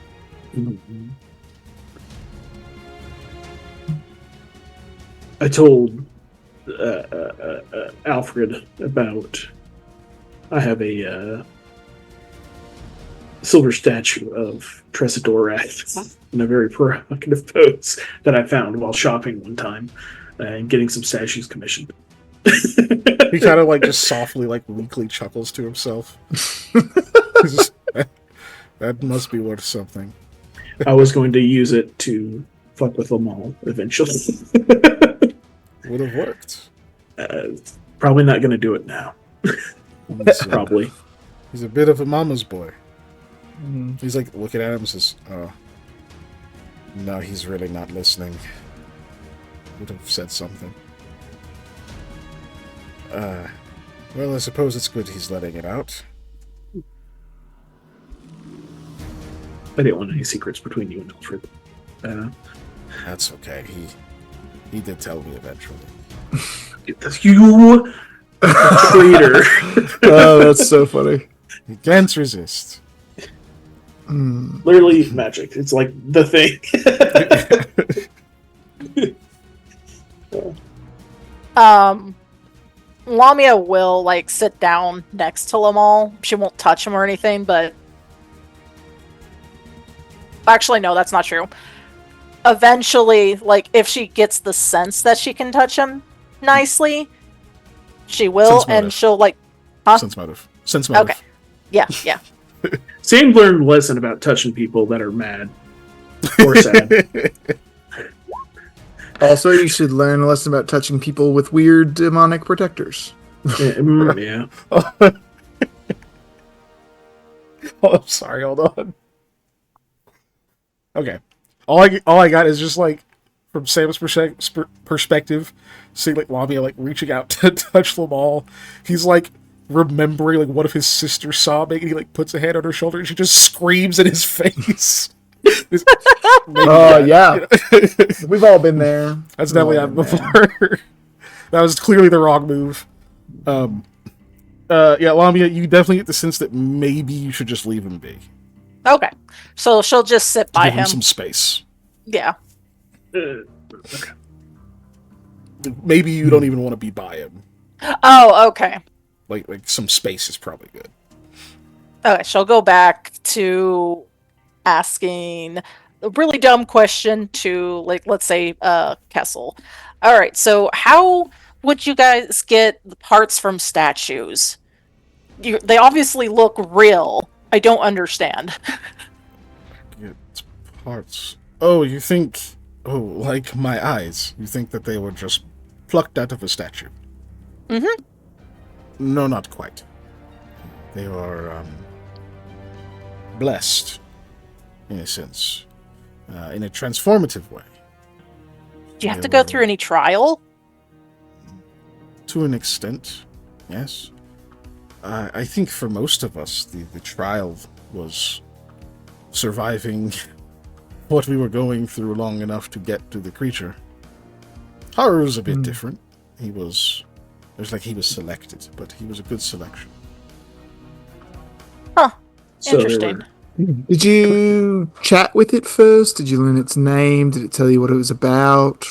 I told Alfred about. I have a silver statue of Tressadorak in a very provocative pose that I found while shopping one time and getting some statues commissioned. He kind of just softly, weakly chuckles to himself. That must be worth something. I was going to use it to fuck with them all eventually. Would have worked. Probably not going to do it now. Probably. He's a bit of a mama's boy. Mm-hmm. He's looking at him and says, "Oh, no, he's really not listening." Would have said something. Well, I suppose it's good he's letting it out. I didn't want any secrets between you and Alfred. That's okay. He did tell me eventually. You traitor. Oh, that's so funny. He can't resist. Literally magic. It's like the thing. Lamia will sit down next to Lamal. She won't touch him or anything, but actually no, that's not true. Eventually, if she gets the sense that she can touch him nicely, she will, and she'll huh? Sense motive. Sense motive. Okay. Yeah. Sam learned a lesson about touching people that are mad or sad. Also, you should learn a lesson about touching people with weird demonic protectors. Yeah. Oh, I'm sorry. Hold on. Okay. All I got is just from Sam's perspective, seeing Lamia reaching out to touch them all. He's remembering what if his sister sobbing, and he puts a hand on her shoulder and she just screams in his face. Yeah. We've all been there. That's definitely happened before. That was clearly the wrong move. Yeah, Lamia, you definitely get the sense that maybe you should just leave him be. Okay. So she'll just sit by Give him him. some space. Yeah. Okay. Maybe you don't even want to be by him. Oh, okay. Like some space is probably good. Okay, she'll go back to asking a really dumb question to, let's say, Kessel. All right, so how would you guys get the parts from statues? They obviously look real. I don't understand. Get parts. Oh, you think... Oh, like my eyes. You think that they were just plucked out of a statue? Mm-hmm. No, not quite. They are, blessed, in a sense. In a transformative way. Do you have to go through any trial? To an extent, yes. I think for most of us, the trial was surviving what we were going through long enough to get to the creature. Haru was a bit different. He was selected, but he was a good selection. Huh. So Interesting. Did you chat with it first? Did you learn its name? Did it tell you what it was about?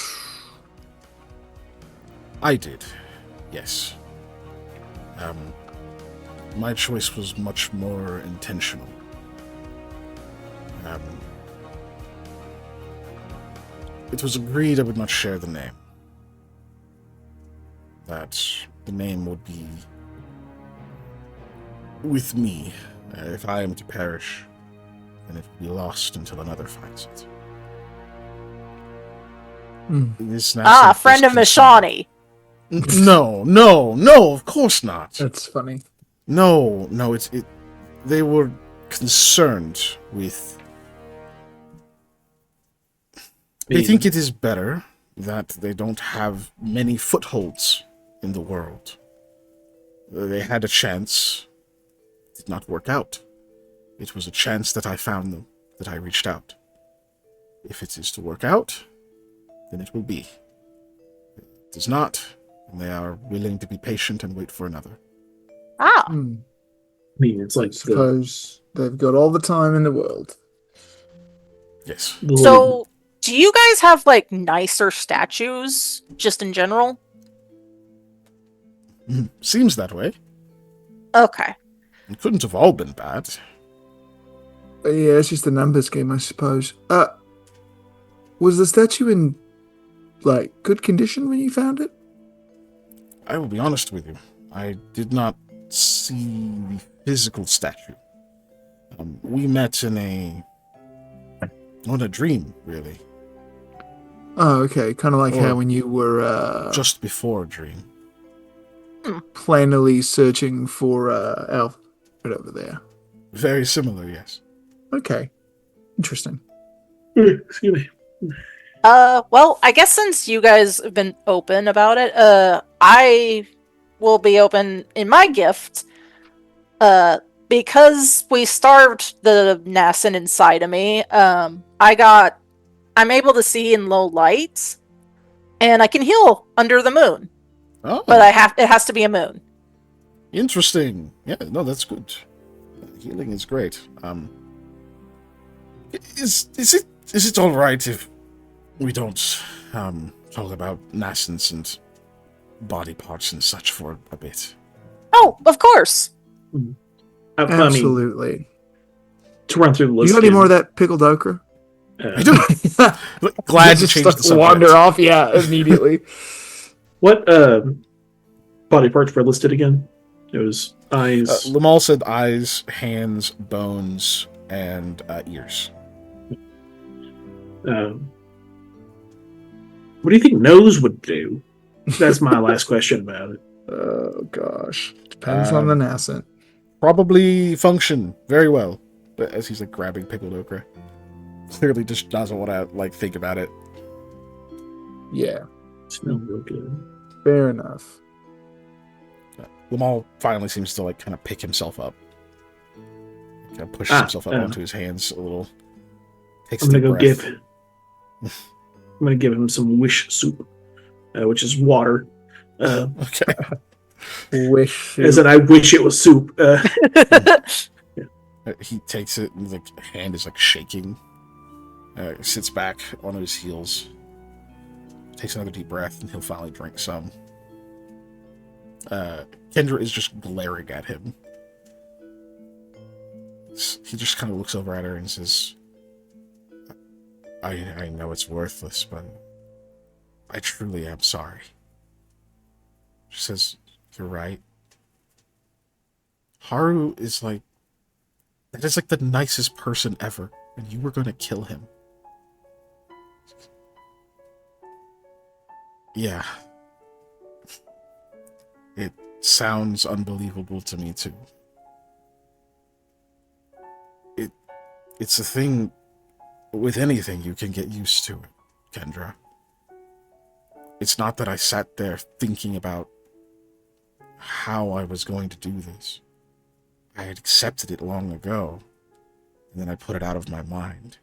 I did, Yes. My choice was much more intentional. It was agreed I would not share the name. That the name would be with me. If I am to perish, then it will be lost until another finds it. This Friend of Mishani. No, of course not. That's funny. No, they were concerned with... They think it is better that they don't have many footholds in the world. They had a chance. It did not work out. It was a chance that I found them, that I reached out. If it is to work out, then it will be. If it does not, and they are willing to be patient and wait for another. Ah. I mean, it's like Suppose they've got all the time in the world. Yes. So, do you guys have, like, nicer statues, just in general? Seems that way. Okay. It couldn't have all been bad. Yeah, it's just a numbers game, I suppose. Was the statue in, like, good condition when you found it? I will be honest with you. I did not see the physical statue. We met on a dream, really. Oh, okay. Kind of like Or how when you were just before a dream. planily searching for Alfred over there. Very similar, yes. Okay. Interesting. Excuse me. Well, I guess since you guys have been open about it, I will be open in my gift. Because we starved the nascent inside of me, I'm able to see in low light, and I can heal under the moon. Oh, But it has to be a moon. interesting. Yeah, no, that's good. Healing is great. Is it all right if we don't talk about nascence and body parts and such for a bit? Oh, of course. I mean, Absolutely. to run through the list. You got any more of that pickled okra? I do. Glad to change the subject. Wander off, yeah, immediately. What body parts were listed again? It was eyes. Lamal said eyes, hands, bones, and ears. What do you think nose would do? That's my last question about it. Oh gosh, depends on the nascent. Probably function very well, but as he's like grabbing pickled okra, clearly just doesn't want to like think about it. Yeah, Smell real good. fair enough. Lamal finally seems to like kind of pick himself up. Kind of pushes himself up onto his hands a little. Takes I'm gonna go breath. I'm gonna give him some wish soup, which is water. Okay. Wish. As in, I wish it was soup. He takes it, and his like, hand is like shaking. Sits back on his heels. Takes another deep breath, and he'll finally drink some. Kendra is just glaring at him. He just kind of looks over at her and says, I know it's worthless, but I truly am sorry. She says, you're right. Haru is like, that is like the nicest person ever, and you were going to kill him. Yeah. It sounds unbelievable to me, too. It's a thing, with anything, you can get used to it, Kendra. It's not that I sat there thinking about how I was going to do this. I had accepted it long ago, and then I put it out of my mind.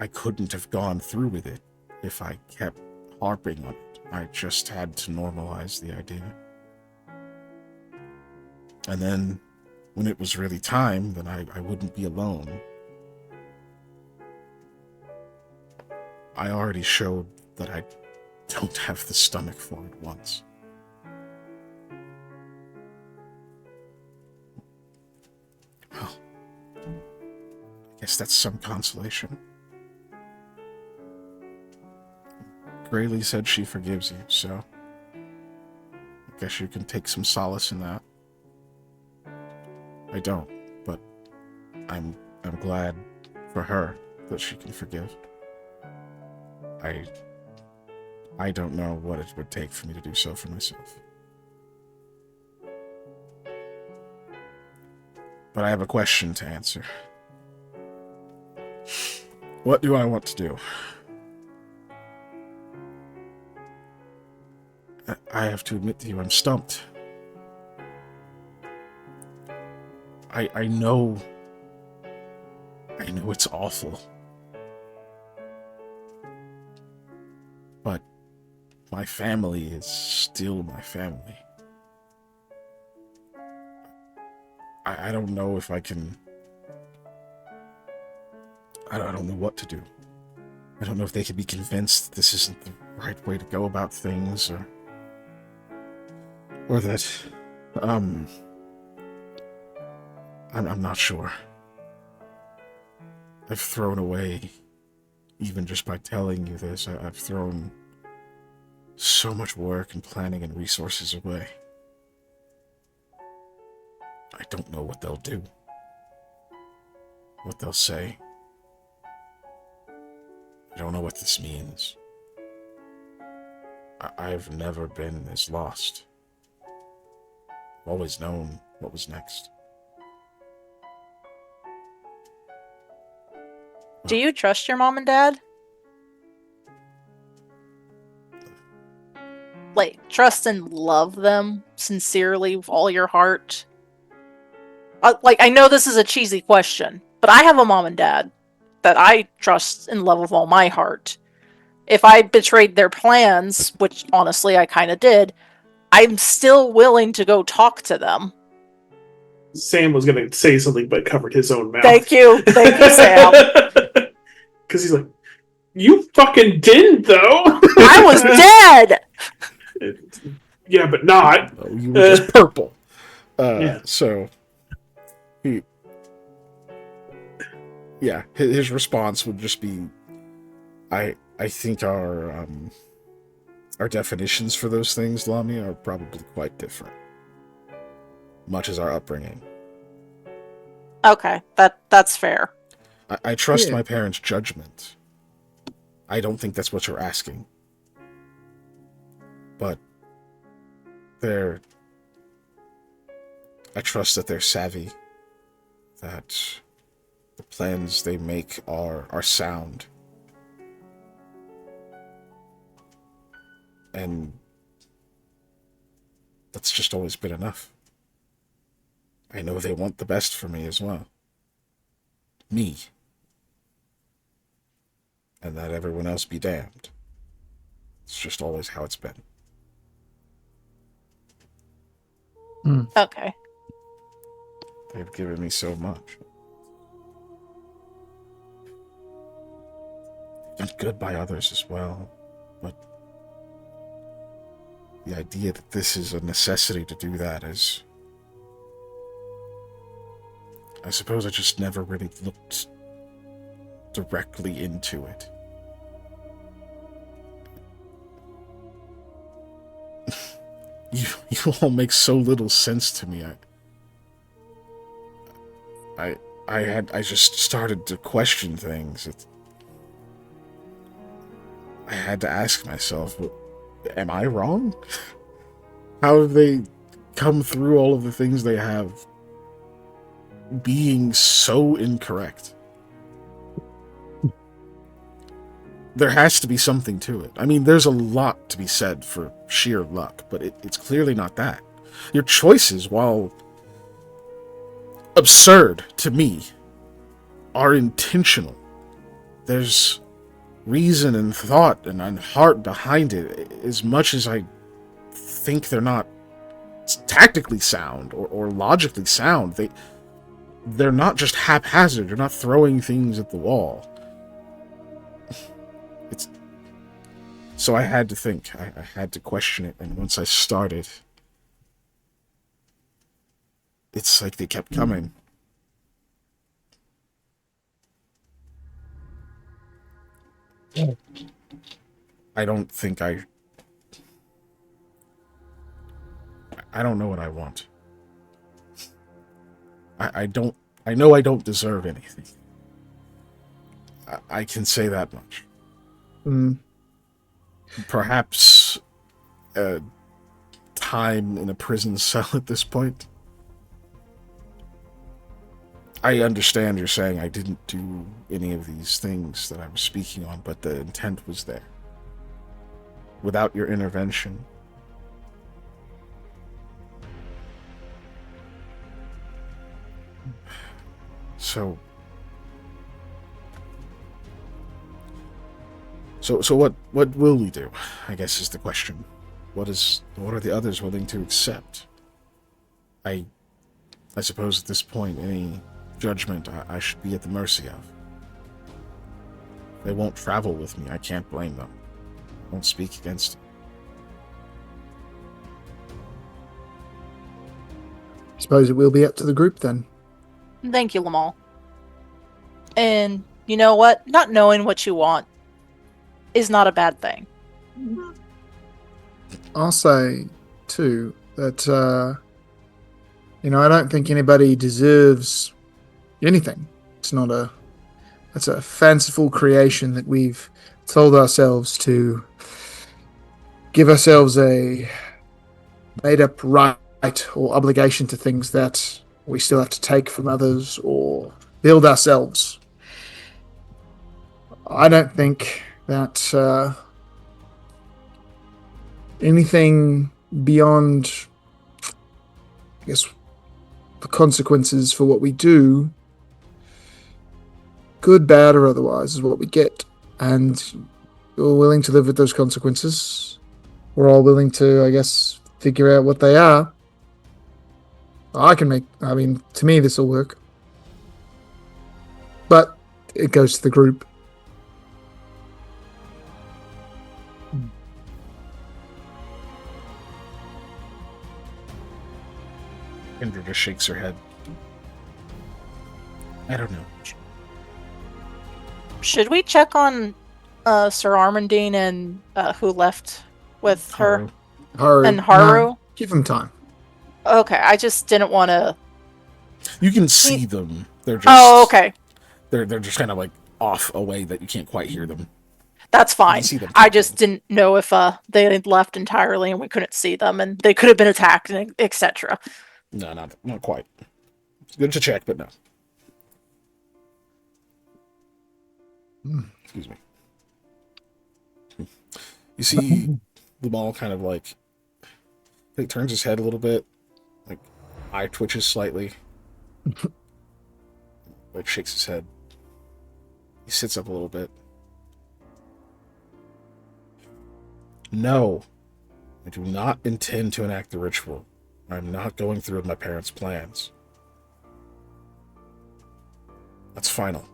I couldn't have gone through with it if I kept harping on it. I just had to normalize the idea. And then, when it was really time, then I wouldn't be alone. I already showed that I'd don't have the stomach for it once. Well, I guess that's some consolation. Graylee said she forgives you, so I guess you can take some solace in that. I don't, but I'm glad for her that she can forgive. I don't know what it would take for me to do so for myself. But I have a question to answer. What do I want to do? I have to admit to you, I'm stumped. I know it's awful. But my family is still my family. I don't know if I can... I don't know what to do. I don't know if they can be convinced this isn't the right way to go about things, or that, I'm not sure. I've thrown away, even just by telling you this, I've thrown so much work and planning and resources away. I don't know what they'll do, what they'll say. I don't know what this means. I've never been this lost. I've always known what was next. Do you trust your mom and dad? Like, trust and love them sincerely with all your heart? I know this is a cheesy question, but I have a mom and dad that I trust and love with all my heart. If I betrayed their plans, which honestly I kind of did, I'm still willing to go talk to them. Sam was going to say something, but covered his own mouth. Thank you, Sam. Because he's like, you fucking didn't, though. I was dead. Yeah, but not. Oh, you were just purple. Yeah. So, his response would just be, I think our definitions for those things, Lami, are probably quite different. Much as our upbringing. Okay, that's fair. I trust my parents' judgment. I don't think that's what you're asking. But I trust that they're savvy, that the plans they make are sound. And that's just always been enough. I know they want the best for me as well. Me. And that everyone else be damned. It's just always how it's been. Okay. They've given me so much. Been good by others as well, but the idea that this is a necessity to do that is... I suppose I just never really looked directly into it. You all make so little sense to me. I just started to question things. I had to ask myself, am I wrong? How have they come through all of the things they have being so incorrect? There has to be something to it. I mean, there's a lot to be said for sheer luck, but it's clearly not that. Your choices, while absurd to me, are intentional. There's reason and thought and heart behind it, as much as I think they're not tactically sound or logically sound. They're not just haphazard. You're not throwing things at the wall. It's So I had to think. I had to question it, and once I started, it's like they kept coming. I don't think I don't know what I want. I don't. I know I don't deserve anything. I can say that much. Mm. Perhaps time in a prison cell at this point. I understand you're saying I didn't do any of these things that I was speaking on, but the intent was there. Without your intervention. So what will we do? I guess is the question. What are the others willing to accept? I suppose at this point any judgment I should be at the mercy of. They won't travel with me. I can't blame them. I won't speak against it. Suppose it will be up to the group then. Thank you, Lamal. And you know what? Not knowing what you want is not a bad thing. I'll say, too, that, I don't think anybody deserves anything. It's a fanciful creation that we've told ourselves to give ourselves a made-up right or obligation to things that we still have to take from others or build ourselves. I don't think that anything beyond, I guess, the consequences for what we do, good, bad, or otherwise, is what we get. And we're willing to live with those consequences. We're all willing to, I guess, figure out what they are. To me, this will work. But it goes to the group. Kendra just shakes her head. I don't know. Should we check on Sir Armandine and who left with her? Haru. And Haru? No, give them time. Okay, I just didn't want to... You can see them. They're just... Oh, okay. They're just kind of like off away that you can't quite hear them. That's fine. See them. I just didn't know if they had left entirely and we couldn't see them and they could have been attacked, etc. No, not quite. It's good to check, but no. Excuse me. You see the ball kind of like... He turns his head a little bit. Like, eye twitches slightly. Like, shakes his head. He sits up a little bit. No. I do not intend to enact the ritual. I'm not going through with my parents' plans. That's final.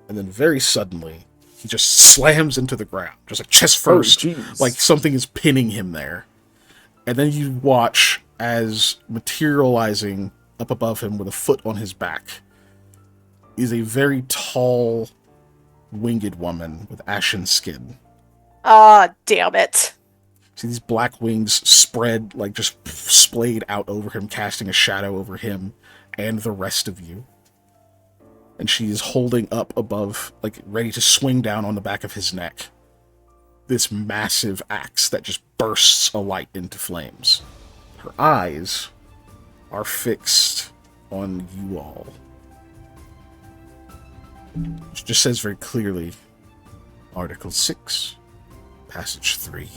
And then very suddenly, he just slams into the ground. Just like chest first. Like something is pinning him there. And then you watch as materializing up above him with a foot on his back is a very tall, winged woman with ashen skin. Ah, damn it. See these black wings spread, like just splayed out over him, casting a shadow over him and the rest of you. And she is holding up above, like ready to swing down on the back of his neck, this massive axe that just bursts alight into flames. Her eyes are fixed on you all. It just says very clearly, Article 6, Passage 3.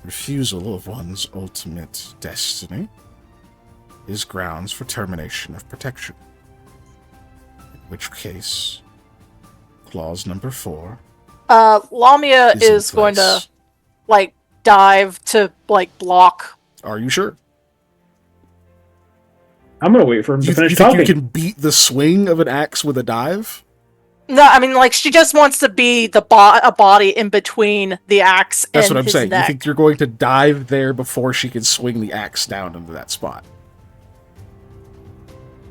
Refusal of one's ultimate destiny is grounds for termination of protection. In which case, clause number 4. Lamia is going to, like, dive to, like, block. Are you sure? I'm gonna wait for him to finish you talking. think you can beat the swing of an axe with a dive? No, I mean, like, she just wants to be a body in between the axe That's and what I'm his saying. neck. You think you're going to dive there before she can swing the axe down into that spot?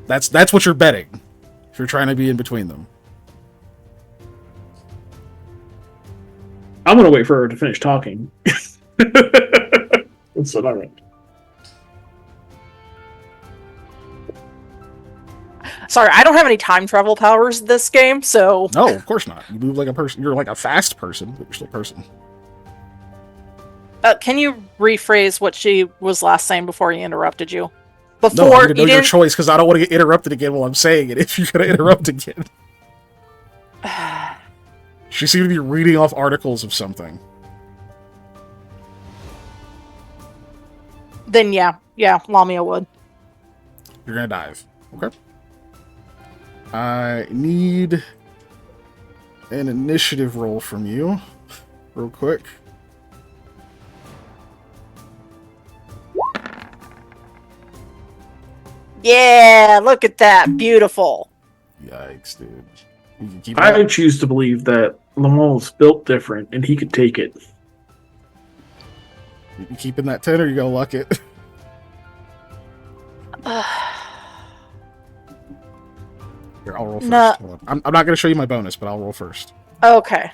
That's what you're betting. If you're trying to be in between them. I'm gonna wait for her to finish talking. That's what I read. Sorry, I don't have any time travel powers this game, so... No, of course not. You move like a person. You're like a fast person, but you're still a person. Can you rephrase what she was last saying before he interrupted you? No, Before I need to know your choice because I don't want to get interrupted again while I'm saying it. If you're going to interrupt again. She seemed to be reading off articles of something. Then yeah, Lamia would. You're going to dive. Okay. I need an initiative roll from you. Real quick. Yeah, look at that. Beautiful. Yikes, dude. You can keep I that. choose to believe that Lamont's built different and he could take it. You keeping that 10 or you going to luck it? Here, I'll roll first. No. Hold on. I'm not going to show you my bonus, but I'll roll first. Okay.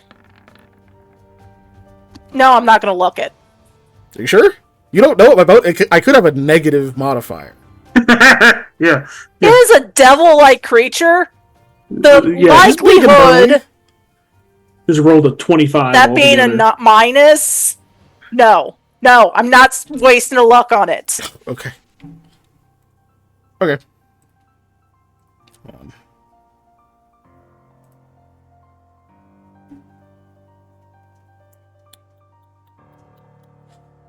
No, I'm not going to look it. Are you sure? You don't know what my bonus... I could have a negative modifier. Yeah. It is a devil-like creature. The Yeah, he's big and likelihood burly. Just rolled a 25. that being a altogether. minus... No, I'm not wasting a luck on it. Okay. Okay. Hold on.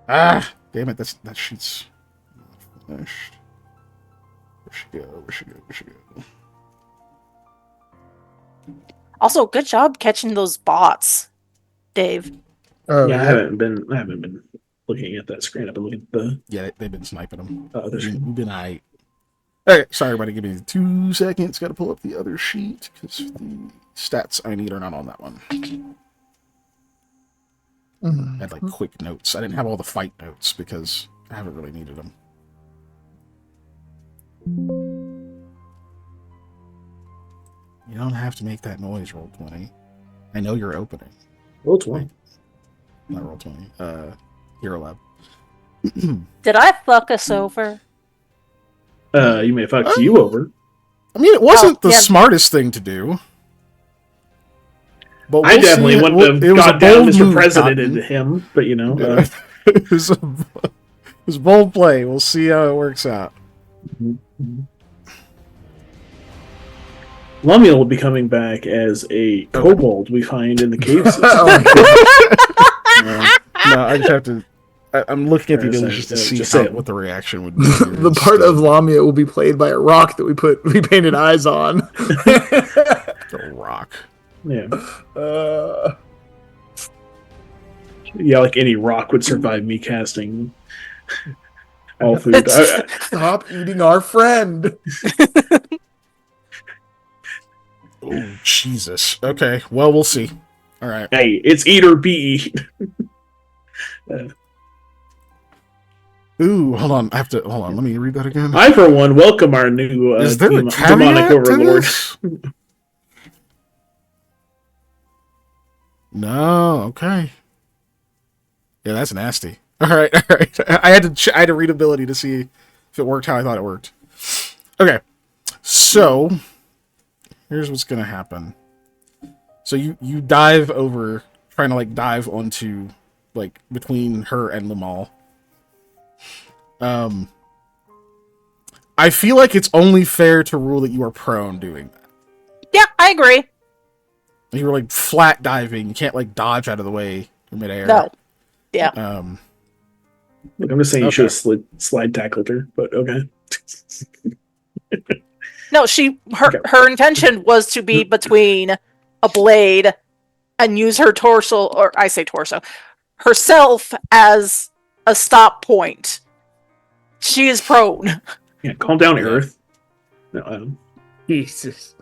Ah! Damn it, that sheet's not finished. Where'd she go? Also, good job catching those bots, Dave. Oh, Yeah, I haven't been looking at that screen. I've been looking at the Yeah, they've been sniping them. other screen. We've been aight. Okay, sorry, everybody, give me 2 seconds. Gotta pull up the other sheet, because the stats I need are not on that one. I had, like, quick notes. I didn't have all the fight notes, because I haven't really needed them. You don't have to make that noise, Roll20. I know you're opening. Roll 20. Not Roll20. Hero Lab. Did I fuck us over? You may have fucked you over. I mean, it wasn't the yeah. smartest thing to do. But I we'll definitely see. wouldn't have It was a got down bold Mr. move, President Cotton. into him, but you know. It was a bold play. We'll see how it works out. Lumiel will be coming back as a kobold we find in the cave system. No, I just have to. I'm looking at the Just abilities just to see just say it. what the reaction would be. the part of Lamia will be played by a rock that we painted eyes on. the rock. Yeah. Uh, Yeah, like any rock would survive me casting all food. Stop eating our friend. Oh Jesus. Okay. Well, we'll see. All right. Hey, it's eat or be eat. Ooh, hold on. Hold on. Let me read that again. I, for one, welcome our new Is there a demonic caveat to overlord. this? No. Okay. Yeah, that's nasty. All right. I had to read ability to see if it worked how I thought it worked. Okay. So here's what's gonna happen. So you dive over, trying to like dive onto like between her and Lamal. I feel like it's only fair to rule that you are prone doing that. Yeah, I agree. You were like flat diving. You can't like dodge out of the way in midair. No. Yeah. Look, I'm just saying you Okay. should have slide tackled her, but okay. No, Okay. her intention was to be between a blade and use her torso, or I say torso, herself as a stop point. She is prone. Yeah, calm down, Earth. No, Jesus.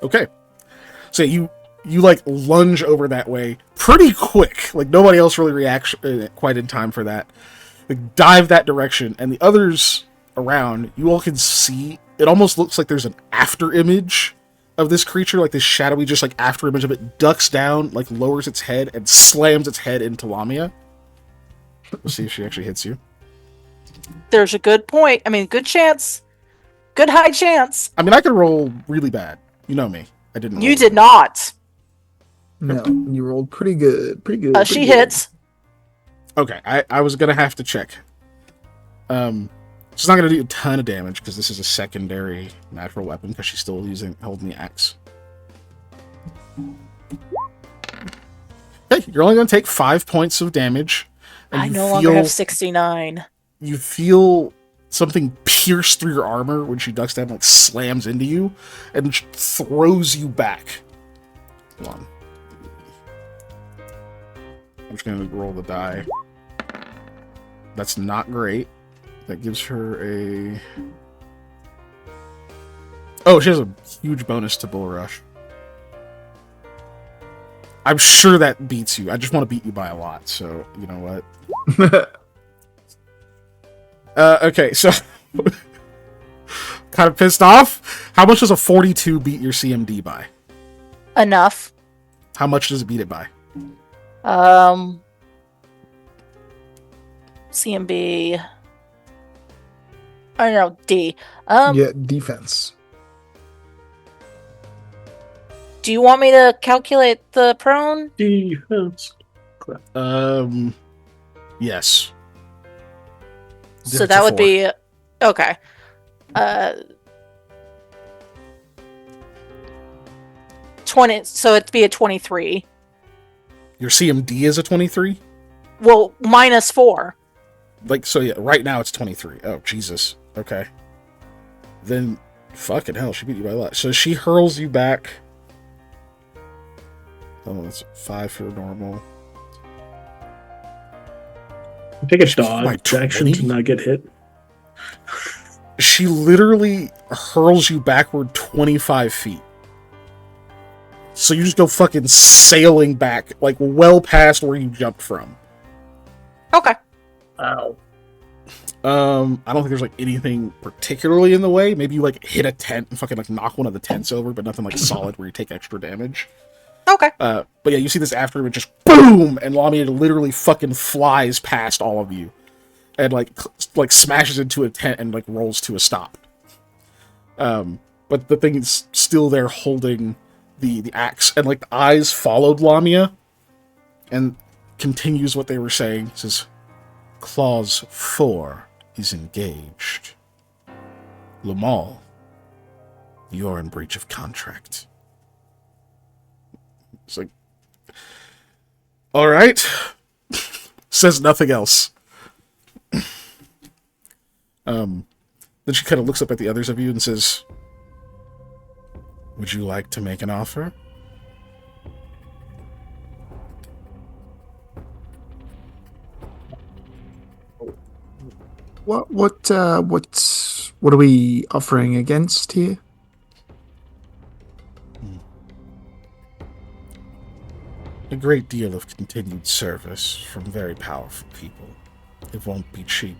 Okay. So you like lunge over that way pretty quick. Like nobody else really reacts quite in time for that. Like dive that direction, and the others around, you all can see. It almost looks like there's an after image of this creature, like this shadowy, just like after image of it ducks down, like lowers its head and slams its head into Lamia. We'll see if she actually hits you. There's a good point. I mean, good chance. Good high chance. I mean, I could roll really bad. You know me. I didn't. You roll did good. not. No, you rolled pretty good. Pretty good. She pretty good. hits. Okay, I was gonna have to check. She's not gonna do a ton of damage because this is a secondary natural weapon because she's still holding the axe. Hey, you're only gonna take 5 points of damage. And I you no longer have 69. You feel something pierce through your armor when she ducks down, like slams into you, and throws you back. Hold on. I'm just gonna roll the die. That's not great. That gives her a... Oh, she has a huge bonus to Bull Rush. I'm sure that beats you. I just want to beat you by a lot, so you know what? Okay, so... kind of pissed off. How much does a 42 beat your CMD by? Enough. How much does it beat it by? CMB. I don't know, D. Yeah, defense. Do you want me to calculate the prone? Defense. Yes. So that would be okay. 20. So it'd be a 23. Your CMD is a 23? Well, minus 4. Like, so yeah, right now it's 23. Oh, Jesus. Okay. Then, fucking hell, she beat you by a lot. So she hurls you back. Oh, that's 5 for normal. Take a dodge action 20? to not get hit. She literally hurls you backward 25 feet. So you just go fucking sailing back, like well past where you jumped from. Okay. Ow. I don't think there's like anything particularly in the way. Maybe you like hit a tent and fucking like knock one of the tents over, but nothing like solid where you take extra damage. Okay. But yeah, you see this after it just boom, and Lamia literally fucking flies past all of you, and like smashes into a tent and like rolls to a stop. But the thing is still there holding the axe, and like the eyes followed Lamia, and continues what they were saying. It says, Clause 4 is engaged. Lamal, you're in breach of contract. It's like, all right. Says nothing else. Then she kind of looks up at the others of you and says, would you like to make an offer? What are we offering against here? A great deal of continued service from very powerful people. It won't be cheap.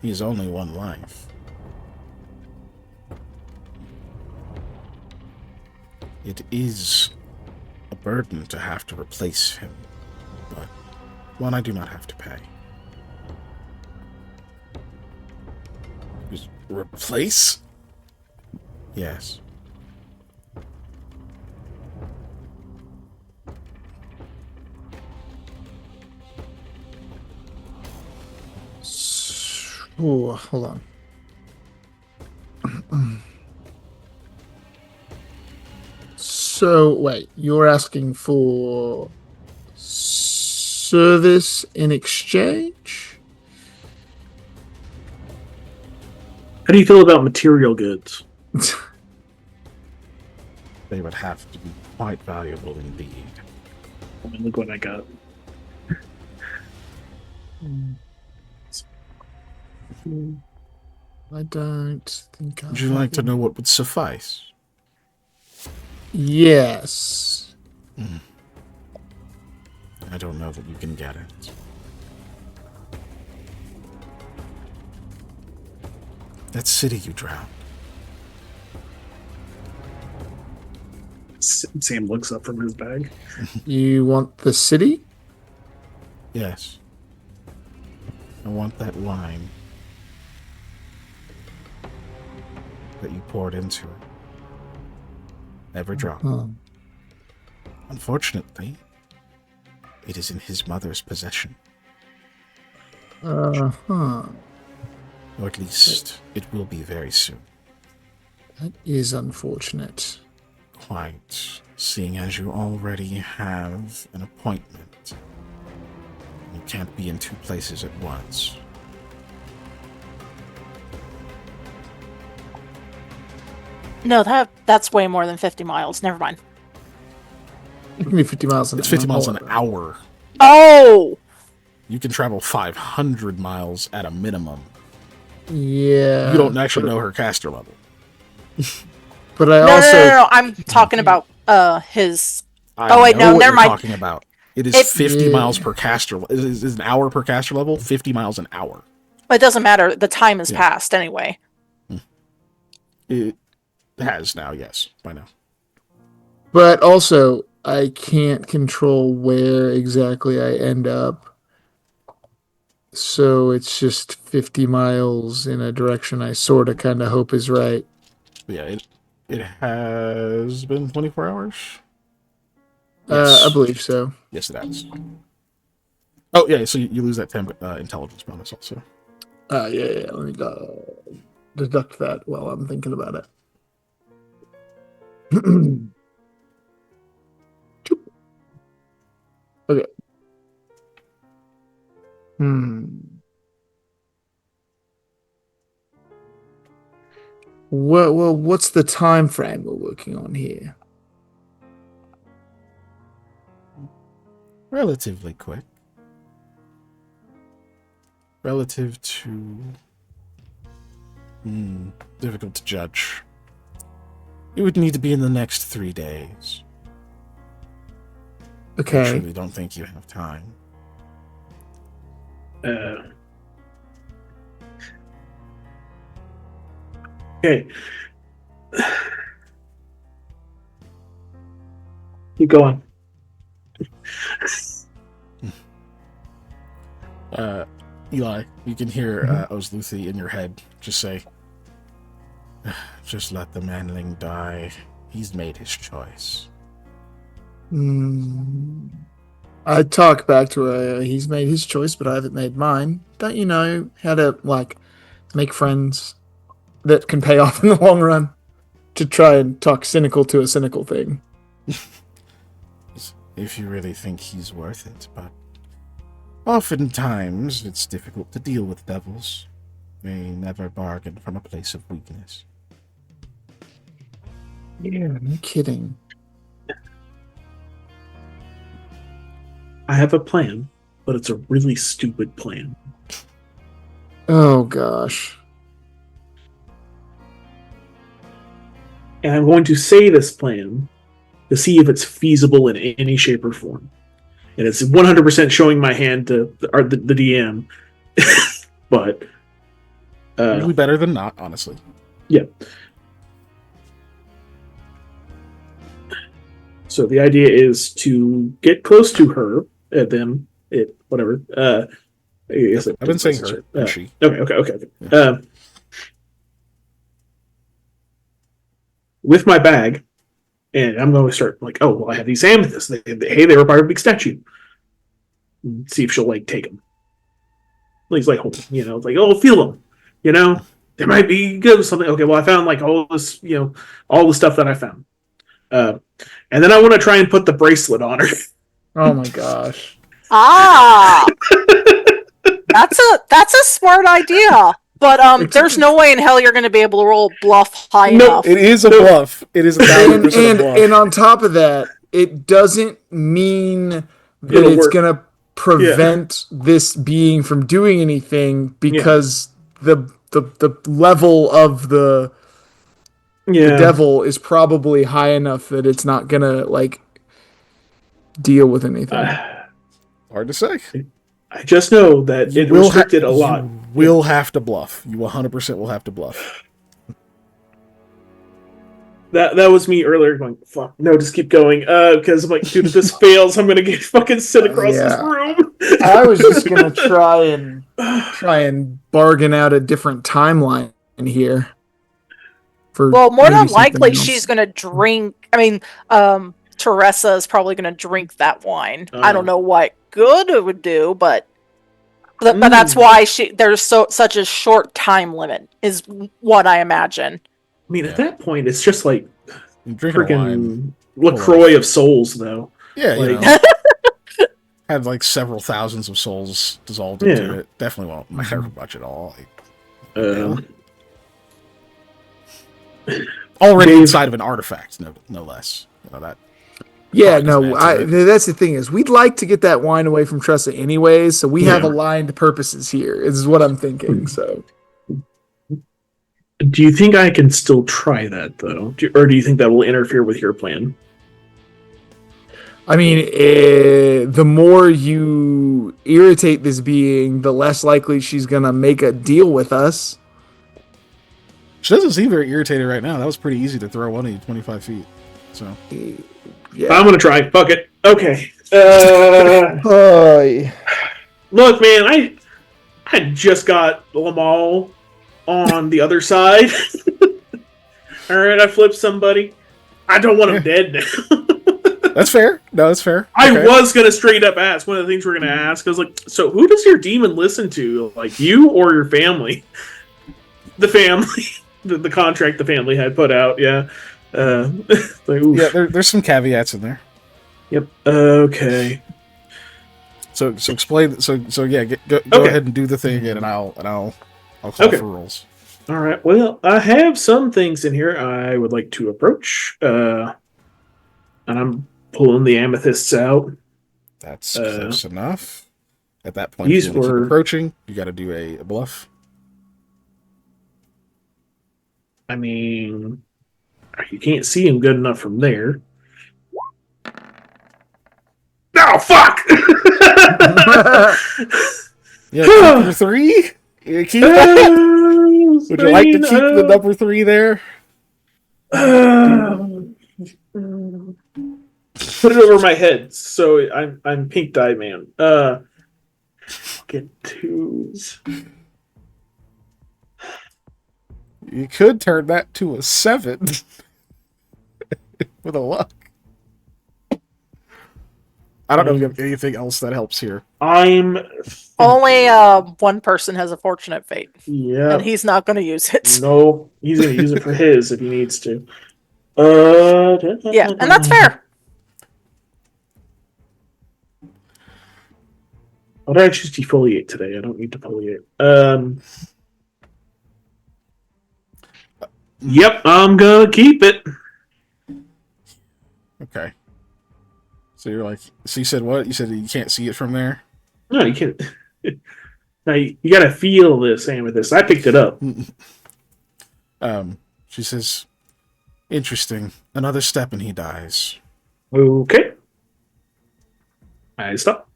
He is only one life. It is a burden to have to replace him, but one I do not have to pay. Replace? Yes. Oh, hold on. So, wait, you're asking for service in exchange? How do you feel about material goods? They would have to be quite valuable indeed. I mean, look what I got. I don't think I... Would you like to know what would suffice? Yes. I don't know that you can get it. That city you drowned. Sam looks up from his bag. You want the city? Yes. I want that wine that you poured into it. Every drop. Unfortunately, it is in his mother's possession. Uh-huh. Or at least, it will be very soon. That is unfortunate. Quite, seeing as you already have an appointment. You can't be in two places at once. No, that's way more than 50 miles. Never mind. It can be 50 miles an hour. It's 50 miles an hour. Oh! You can travel 500 miles at a minimum. Yeah. You don't actually know her caster level. But I No, also... no. I'm talking about his... I wait, know no, what never you're mind. talking about. It is It- 50 Yeah. miles per caster. Is an hour per caster level? 50 miles an hour. It doesn't matter. The time has Yeah. passed anyway. It has now, yes, by now. But also, I can't control where exactly I end up. So it's just 50 miles in a direction I sort of kind of hope is right. Yeah, it has been 24 hours. I believe so. Yes, it has. Oh, yeah, so you lose that 10 intelligence bonus also. Yeah. Let me deduct that while I'm thinking about it. Okay. Well, what's the time frame we're working on here? Relatively quick. Relative to... difficult to judge. It would need to be in the next 3 days. Okay. I truly don't think you have time. Okay. Keep going. Eli, you can hear Ozluthi in your head just say, just let the manling die. He's made his choice. I talk back to her. He's made his choice, but I haven't made mine. Don't you know how to, like, make friends that can pay off in the long run? To try and talk cynical to a cynical thing. If you really think he's worth it, but oftentimes it's difficult to deal with devils. They never bargain from a place of weakness. Yeah, no kidding. I have a plan, but it's a really stupid plan. Oh, gosh. And I'm going to say this plan to see if it's feasible in any shape or form. And it's 100% showing my hand to the DM. But... Really better than not, honestly. Yeah. So the idea is to get close to her, them, it, whatever. I guess I've been saying her, and she. Okay. Yeah. With my bag, and I'm going to start like, oh, well, I have these amethysts. Hey, they were part of a big statue. And see if she'll like take them. He's like, like, oh, feel them. There might be good with something. Okay, well, I found like all this, all the stuff that I found. And then I want to try and put the bracelet on her. Oh my gosh. Ah! That's a smart idea. But there's no way in hell you're going to be able to roll bluff high enough. It is a bluff. It is 1,000% a bluff. And on top of that, it doesn't mean that it's going to prevent this being from doing anything because the level of the Yeah. the devil is probably high enough that it's not gonna like deal with anything. Hard to say. I just know that it restricted a lot. You will have to bluff. You 100% will have to bluff. That was me earlier going, fuck, no, just keep going. Because I'm like, dude, if this fails, I'm gonna get fucking sent across this room. I was just gonna try and bargain out a different timeline here. Well, more than maybe something likely, else. she's going to drink. I mean, Teresa is probably going to drink that wine. I don't know what good it would do, but that's why there's such a short time limit, is what I imagine. I mean, at that point, it's just like freaking wine. LaCroix of souls, though. Yeah, like, you know. Had like several thousands of souls dissolved into it. Definitely won't matter much at all. Like, already inside of an artifact, no less. You know that. Yeah, no, that's the thing is we'd like to get that wine away from Tressa anyways, so we have aligned purposes here. Is what I'm thinking. So, do you think I can still try that though, or do you think that will interfere with your plan? I mean, the more you irritate this being, the less likely she's gonna make a deal with us. She doesn't seem very irritated right now. That was pretty easy to throw one of you 25 feet. So, yeah. I'm gonna try. Fuck it. Okay. Look, man, I just got Lamal on the other side. All right, I flipped somebody. I don't want him dead now. That's fair. No, that's fair. I was gonna straight up ask. One of the things we're gonna ask is like, so who does your demon listen to? Like you or your family? The family. The contract the family had put out, yeah. Like, there's some caveats in there. Yep. Okay. So explain. So yeah, go ahead and do the thing again, and I'll call for rules. All right. Well, I have some things in here I would like to approach, and I'm pulling the amethysts out. That's close enough. At that point, if you want to keep approaching, you got to do a bluff. I mean, you can't see him good enough from there. Oh, fuck! Yeah, number 3? Would you like to keep the number 3 there? Put it over my head, so I'm pink dye man. Fucking 2s. You could turn that to a 7 with a luck. I don't know if you have anything else that helps here. Only one person has a fortunate fate. Yeah. And he's not going to use it. No, he's going to use it for his if he needs to. Yeah, and that's fair. Why did I choose defoliate today? I don't need defoliate. Yep, I'm gonna keep it. Okay. So you're like, so you said what? You said you can't see it from there? No, you can't. Now you gotta feel this amethyst. I picked it up. She says, interesting. Another step and he dies. Okay. I stop.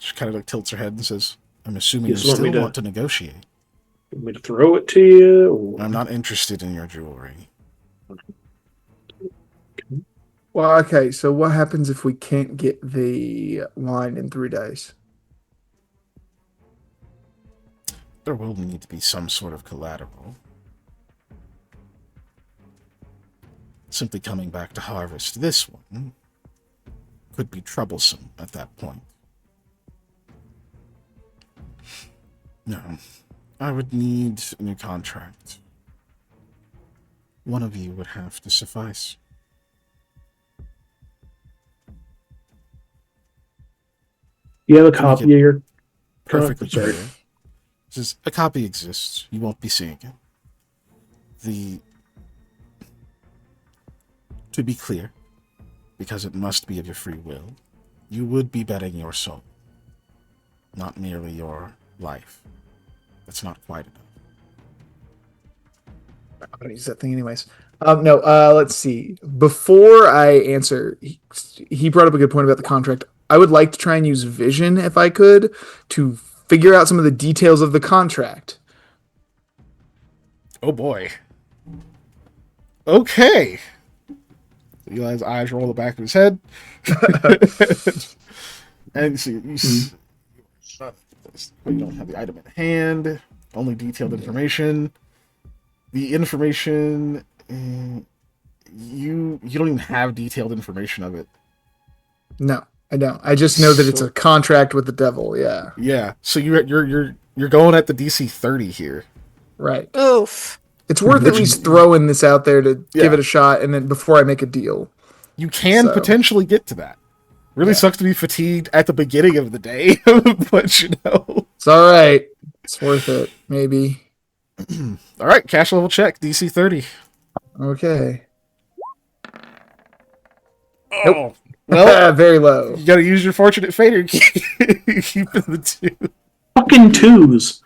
She kind of like tilts her head and says, I'm assuming you still want to negotiate. You want me to throw it to you? Or... I'm not interested in your jewelry. Well, okay, so what happens if we can't get the wine in 3 days? There will need to be some sort of collateral. Simply coming back to harvest this one could be troublesome at that point. No, I would need a new contract. One of you would have to suffice. You have a copy of your... Perfectly clear. Says, a copy exists. You won't be seeing it. To be clear, because it must be of your free will, you would be betting your soul, not merely your life. That's not quite enough. I'm gonna use that thing anyways. No, let's see. Before I answer, he brought up a good point about the contract. I would like to try and use vision if I could to figure out some of the details of the contract. Oh boy. Okay. Eli's eyes roll the back of his head. And so you don't have the item in hand. Only detailed information. The information you don't even have detailed information of it. No, I don't. I just know that it's a contract with the devil. Yeah. Yeah. So you're going at the DC 30 here. Right. Oof. It's worth at least throwing this out there to give it a shot, and then before I make a deal. You can potentially get to that. Really sucks to be fatigued at the beginning of the day, but it's all right. It's worth it, maybe. All right, cash level check, DC 30. Okay. Oh, nope. Well, very low. You got to use your fortunate fate or keep the 2. Fucking 2s.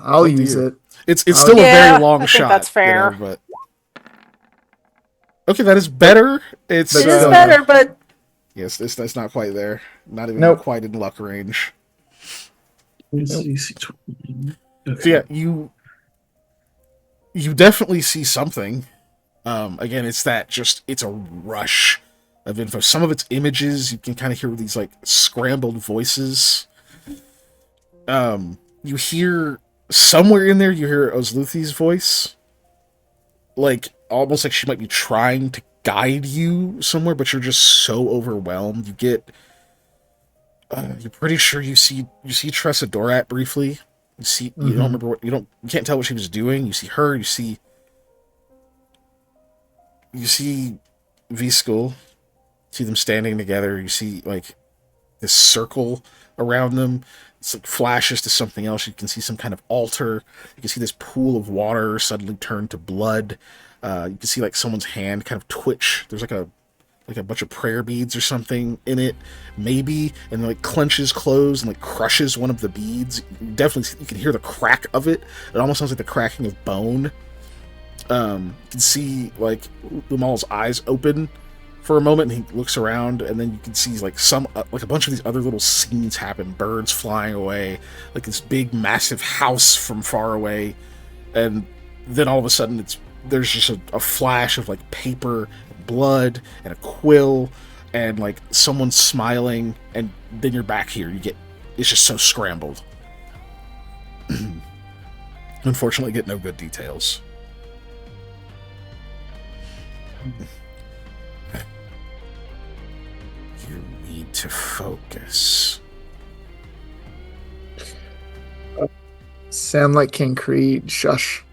I'll use it. It's still a very long shot. That's fair. But okay, that is better. It is better, but yes, that's not quite there. Not even quite in luck range. Okay. So yeah, you definitely see something. Again, it's a rush of info. Some of it's images. You can kind of hear these like scrambled voices. You hear somewhere in there. You hear Ozluthi's voice, like almost like she might be trying to guide you somewhere, but you're just so overwhelmed. You get. You're pretty sure you see Tressa Dorat briefly. You see, you don't remember you can't tell what she was doing. You see her. You see V-Skull. See them standing together. You see like this circle around them. It's like flashes to something else. You can see some kind of altar. You can see this pool of water suddenly turn to blood. You can see like someone's hand kind of twitch. There's like a bunch of prayer beads or something in it, maybe, and like clenches closed and like crushes one of the beads. You can hear the crack of it. It almost sounds like the cracking of bone. You can see like Lumal's eyes open for a moment, and he looks around, and then you can see like like a bunch of these other little scenes happen. Birds flying away, like this big massive house from far away, and then all of a sudden there's just a flash of like paper, blood, and a quill, and like someone smiling, and then you're back here. It's just so scrambled. Unfortunately, get no good details. You need to focus. Sound like King Creed. Shush.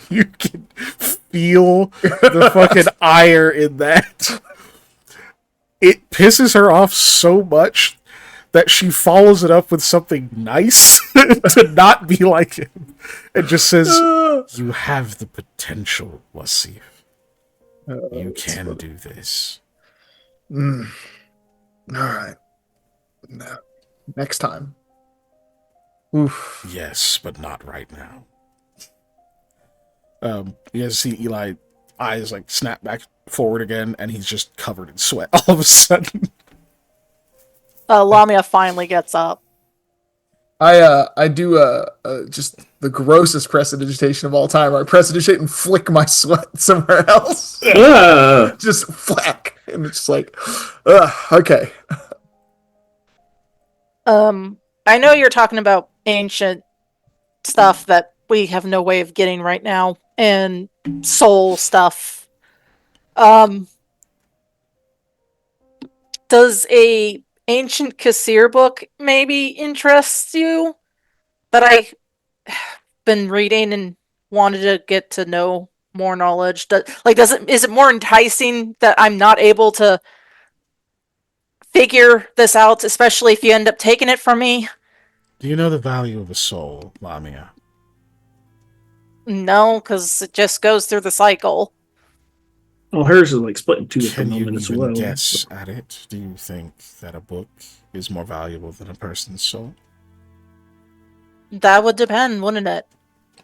You can feel the fucking ire in that. It pisses her off so much that she follows it up with something nice to not be like him. And just says, you have the potential, Wasif. You can do this. All right. No. Next time. Oof. Yes, but not right now. You guys see Eli eyes like snap back forward again, and he's just covered in sweat all of a sudden. Lamia finally gets up. I do just the grossest prestidigitation of all time. I prestidigitate and flick my sweat somewhere else. Just flack, and it's just like, okay. I know you're talking about ancient stuff that we have no way of getting right now, and soul stuff. Does a ancient Kassir book maybe interest you? That I've been reading and wanted to get to know more knowledge. Is it more enticing that I'm not able to figure this out, especially if you end up taking it from me? Do you know the value of a soul, Lamia? No, because it just goes through the cycle. Well, hers is like split in two at the Can you moment as even well. guess at it? Do you think that a book is more valuable than a person's soul? That would depend, wouldn't it?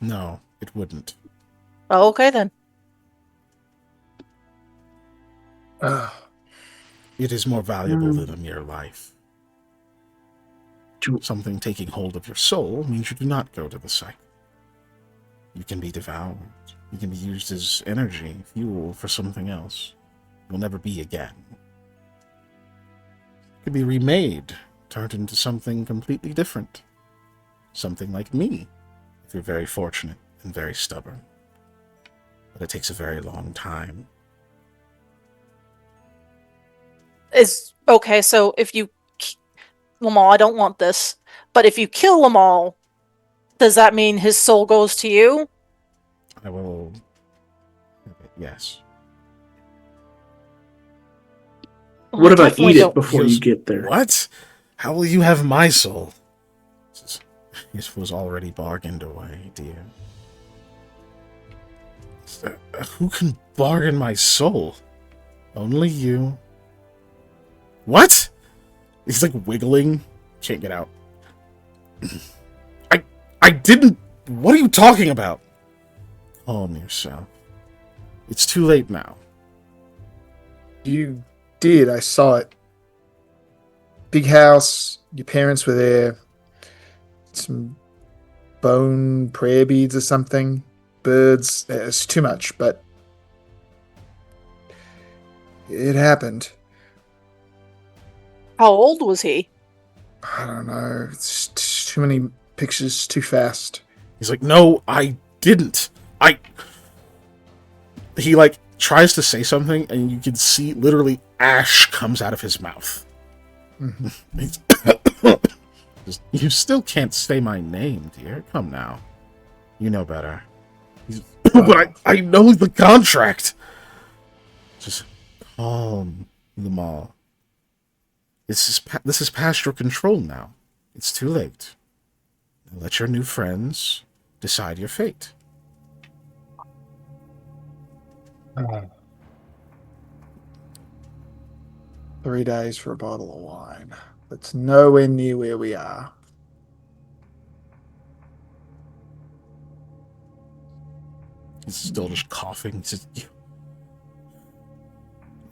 No, it wouldn't. Oh, okay then. Ugh. It is more valuable Hmm. than a mere life. Something taking hold of your soul means you do not go to the cycle. You can be devoured. You can be used as energy, fuel for something else. You'll never be again. It can be remade, turned into something completely different. Something like me, if you're very fortunate and very stubborn. But it takes a very long time. Okay, so if you Lamal, I don't want this, but if you kill Lamal, does that mean his soul goes to you? I will... Yes. What if I definitely eat it don't- before you get there? What? How will you have my soul? This was already bargained away, dear. Who can bargain my soul? Only you. What? He's like wiggling. Can't get out. I didn't... What are you talking about? Calm yourself. It's too late now. You did. I saw it. Big house. Your parents were there. Some bone prayer beads or something. Birds. It's too much, but it happened. How old was he? I don't know. It's too many pictures too fast. He's like, no, I didn't. He, like, tries to say something, and you can see literally ash comes out of his mouth. You still can't say my name, dear. Come now. You know better. But I know the contract. Just calm them all. This is past your control now. It's too late. Let your new friends decide your fate. 3 days for a bottle of wine. That's nowhere near where we are. He's still just coughing. He says,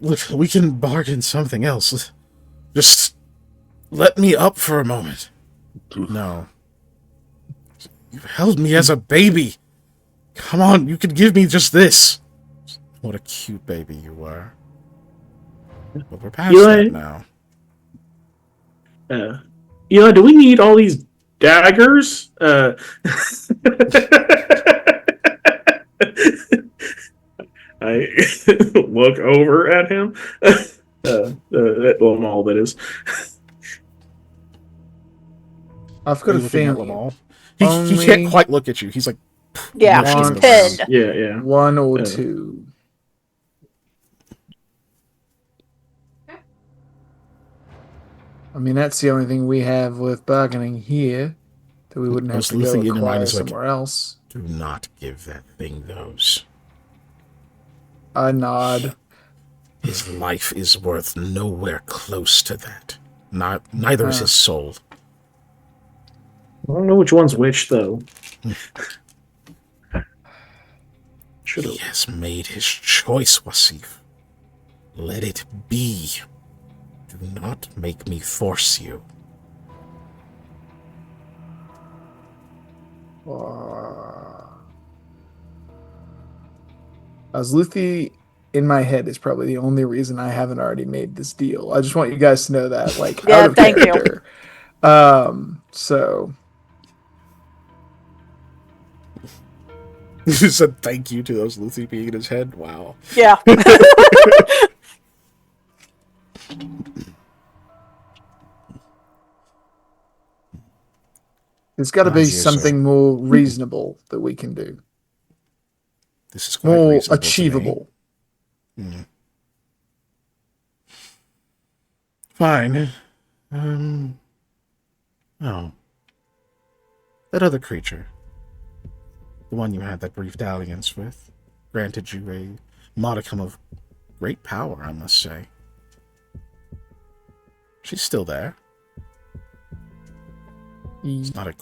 look, we can bargain something else. Just let me up for a moment. No. You've held me as a baby. Come on, you could give me just this. What a cute baby you were. But we're past that now. Eli, do we need all these daggers? I look over at him. Well, that is. I've got a feeling. He can't quite look at you. He's like, yeah, he's pinned. Yeah. One or two. I mean, that's the only thing we have worth bargaining here. That we wouldn't have to go acquire somewhere else. Do not give that thing those. I nod. His life is worth nowhere close to that. Neither is his soul. I don't know which one's which, though. He has made his choice, Wasif. Let it be. Do not make me force you. Luthi in my head is probably the only reason I haven't already made this deal. I just want you guys to know that, like, yeah, out of thank character. So He said thank you to those Luthi being in his head. Wow. Yeah. there's got to be something more reasonable that we can do. This is quite more reasonable achievable. Fine. Oh. That other creature. The one you had that brief dalliance with. Granted you a modicum of great power, I must say. She's still there. It's not a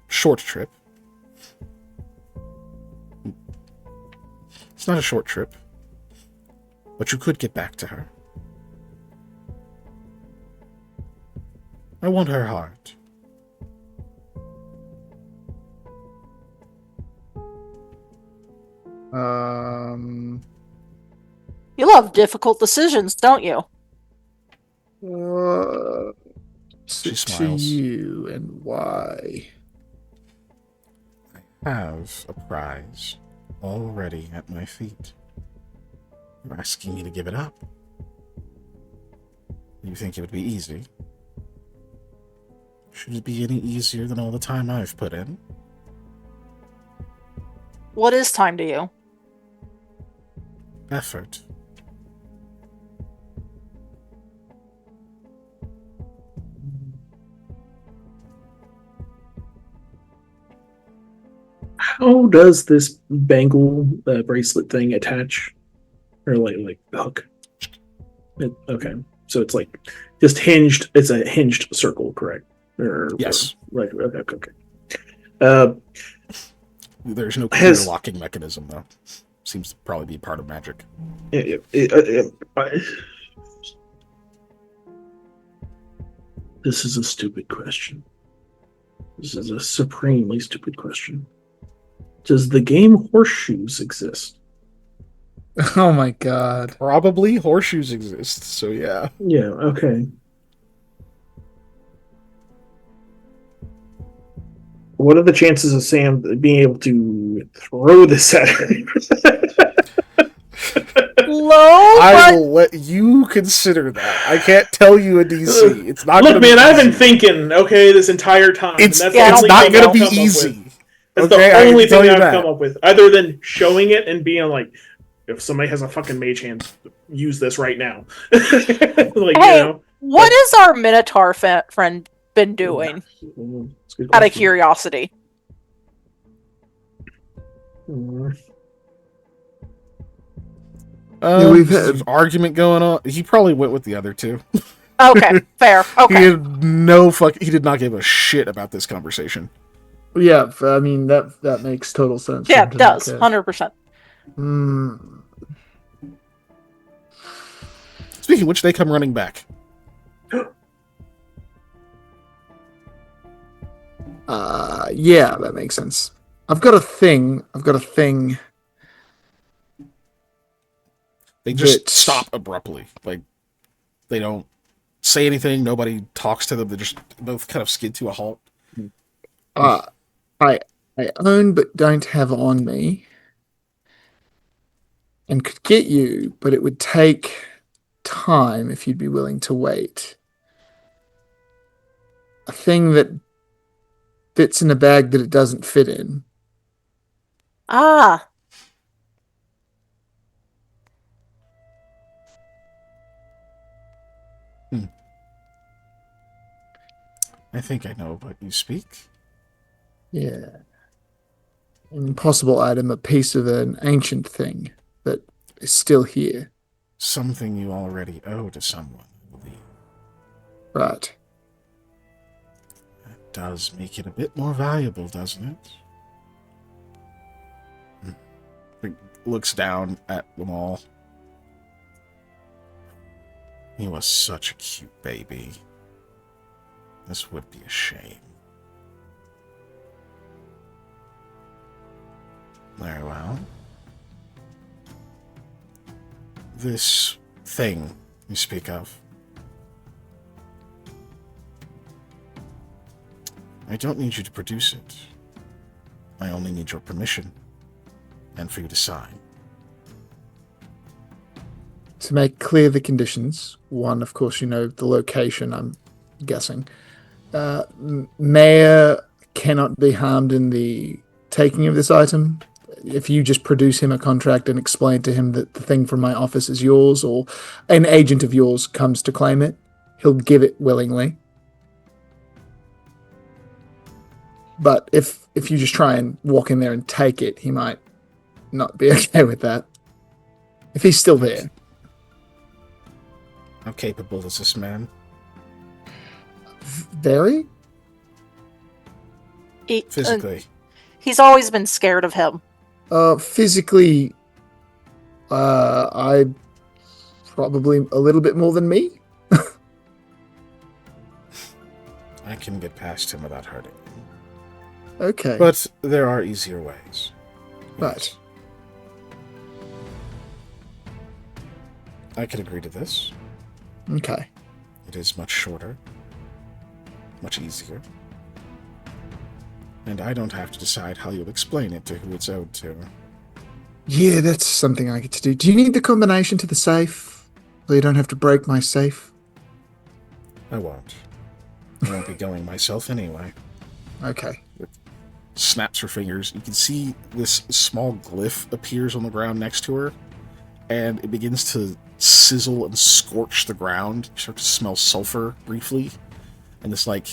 short trip. It's not a short trip. But you could get back to her. I want her heart. You love difficult decisions, don't you? She To smiles. you, and why? I have a prize already at my feet. You're asking me to give it up. You think it would be easy? Should it be any easier than all the time I've put in? What is time to you? Effort. How does this bangle bracelet thing attach, or like hook? Okay, so it's like just hinged. It's a hinged circle, correct? Yes. Right. Okay. There's no clear locking mechanism, though. Seems to probably be part of magic. This is a stupid question. This is a supremely stupid question. Does the game Horseshoes exist? Oh my god. Probably horseshoes exist, so yeah. Yeah, okay. What are the chances of Sam being able to throw this at her? Low, I but will let you consider that. I can't tell you a DC. It's not. Look, gonna man, be I've been easy. thinking, okay, this entire time. It's, and that's yeah, the it's only not thing going to I've be come up with. easy. That's Okay, the I only can tell thing you I've that. come up with, other than showing it and being like, if somebody has a fucking mage hand, use this right now. Like, hey, what has our Minotaur friend been doing? It's a good Out of question. curiosity. We've There's had- an argument going on. He probably went with the other two. Okay, fair. He Okay. had no fuck. He did not give a shit about this conversation. Yeah, I mean that makes total sense. Yeah, for it does. him to 100%. Speaking of which, they come running back. Yeah, that makes sense. I've got a thing. They just That- stop abruptly. Like, they don't say anything. Nobody talks to them. They just both kind of skid to a halt. I own but don't have on me, and could get you, but it would take time if you'd be willing to wait. A thing that fits in a bag that it doesn't fit in. Ah. I think I know what you speak. Yeah. An impossible item, a piece of an ancient thing that is still here. Something you already owe to someone, I believe. Right. That does make it a bit more valuable, doesn't it? He looks down at them all. He was such a cute baby. This would be a shame. Very well. This thing you speak of. I don't need you to produce it. I only need your permission. And for you to sign. To make clear the conditions, one, of course, you know the location, I'm guessing. Mayor cannot be harmed in the taking of this item. If you just produce him a contract and explain to him that the thing from my office is yours, or an agent of yours comes to claim it, he'll give it willingly. But if you just try and walk in there and take it, he might not be okay with that. if he's still there. How capable is this man? Very? Physically. He's always been scared of him. Physically, I probably a little bit more than me. I can get past him without hurting him. Okay. But there are easier ways. Right. I can agree to this. Okay. It is much shorter, much easier. And I don't have to decide how you'll explain it to who it's owed to. Yeah, that's something I get to do. Do you need the combination to the safe? So you don't have to break my safe? I won't. I won't be going myself anyway. Okay. Snaps her fingers. You can see this small glyph appears on the ground next to her, and it begins to sizzle and scorch the ground. You start to smell sulfur briefly, and this kind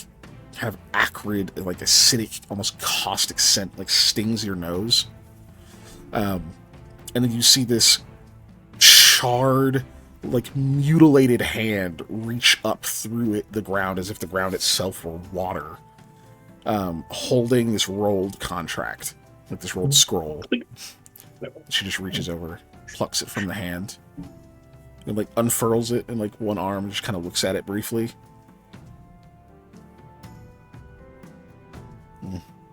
of acrid, acidic, almost caustic scent stings your nose. And then you see this charred, mutilated hand reach up through the ground as if the ground itself were water, holding this rolled contract, this rolled scroll. She just reaches over, plucks it from the hand, and unfurls it in one arm and just kind of looks at it briefly.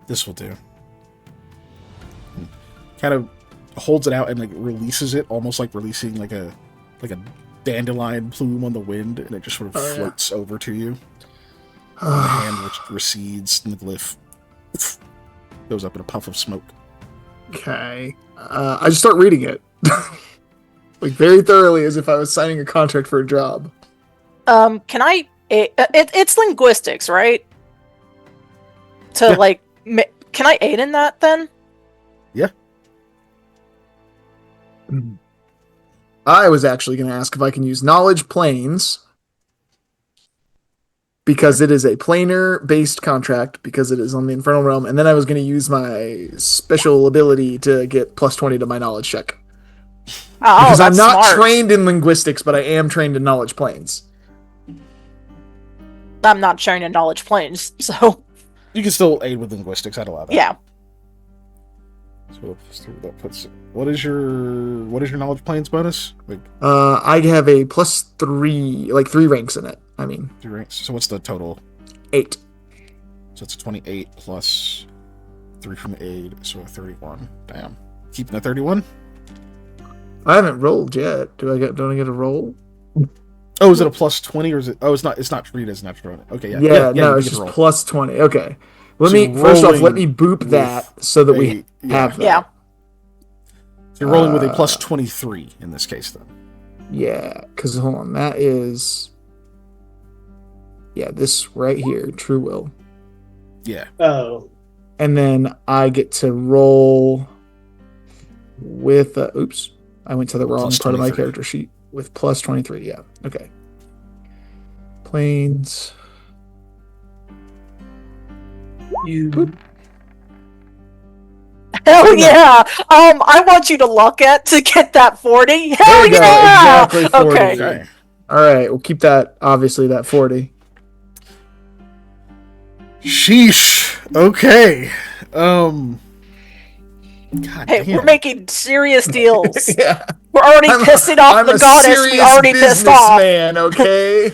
This will do. And kind of holds it out and releases it, almost like releasing a dandelion plume on the wind, and it just sort of floats over to you. And the hand which recedes, and the glyph goes up in a puff of smoke. Okay. I just start reading it. Very thoroughly, as if I was signing a contract for a job. Can I... it's linguistics, right? To, can I aid in that, then? Yeah. I was actually going to ask if I can use knowledge planes, because it is a planar-based contract, because it is on the Infernal Realm, and then I was going to use my special ability to get plus 20 to my knowledge check. Oh, because that's I'm not smart. trained in linguistics, but I am trained in knowledge planes. I'm not trained in knowledge planes, so... You can still aid with linguistics, I'd allow that. Yeah. So that puts... What is your knowledge planes bonus? I have a plus 3, 3 ranks in it. 3 ranks. So what's the total? 8. So it's a 28 plus 3 from the aid, so a 31. Damn. Keeping the 31? I haven't rolled yet. Don't I get a roll? Oh, is it a plus 20 or is it? Oh, it's not treated as natural. Okay, yeah. Yeah, no, it's just plus 20. Okay. Let So me first off, let me rolling boop that so that we have that. Yeah. So you're rolling with a plus 23 in this case, then. Yeah, because hold on, that is this right here, True Will. Yeah. Oh. And then I get to roll with oops, I went to the wrong Plus part of my 23. character sheet with plus 23. Yeah. Okay. Planes. You. Hell yeah! I want you to luck it to get that 40. Hell There we go, yeah! exactly 40. Okay. Okay. All right, we'll keep that, obviously, that 40. Sheesh. Okay. God Hey, damn. we're making serious deals. Yeah. We're already pissing off I'm the a goddess we serious already pissed off. businessman, okay?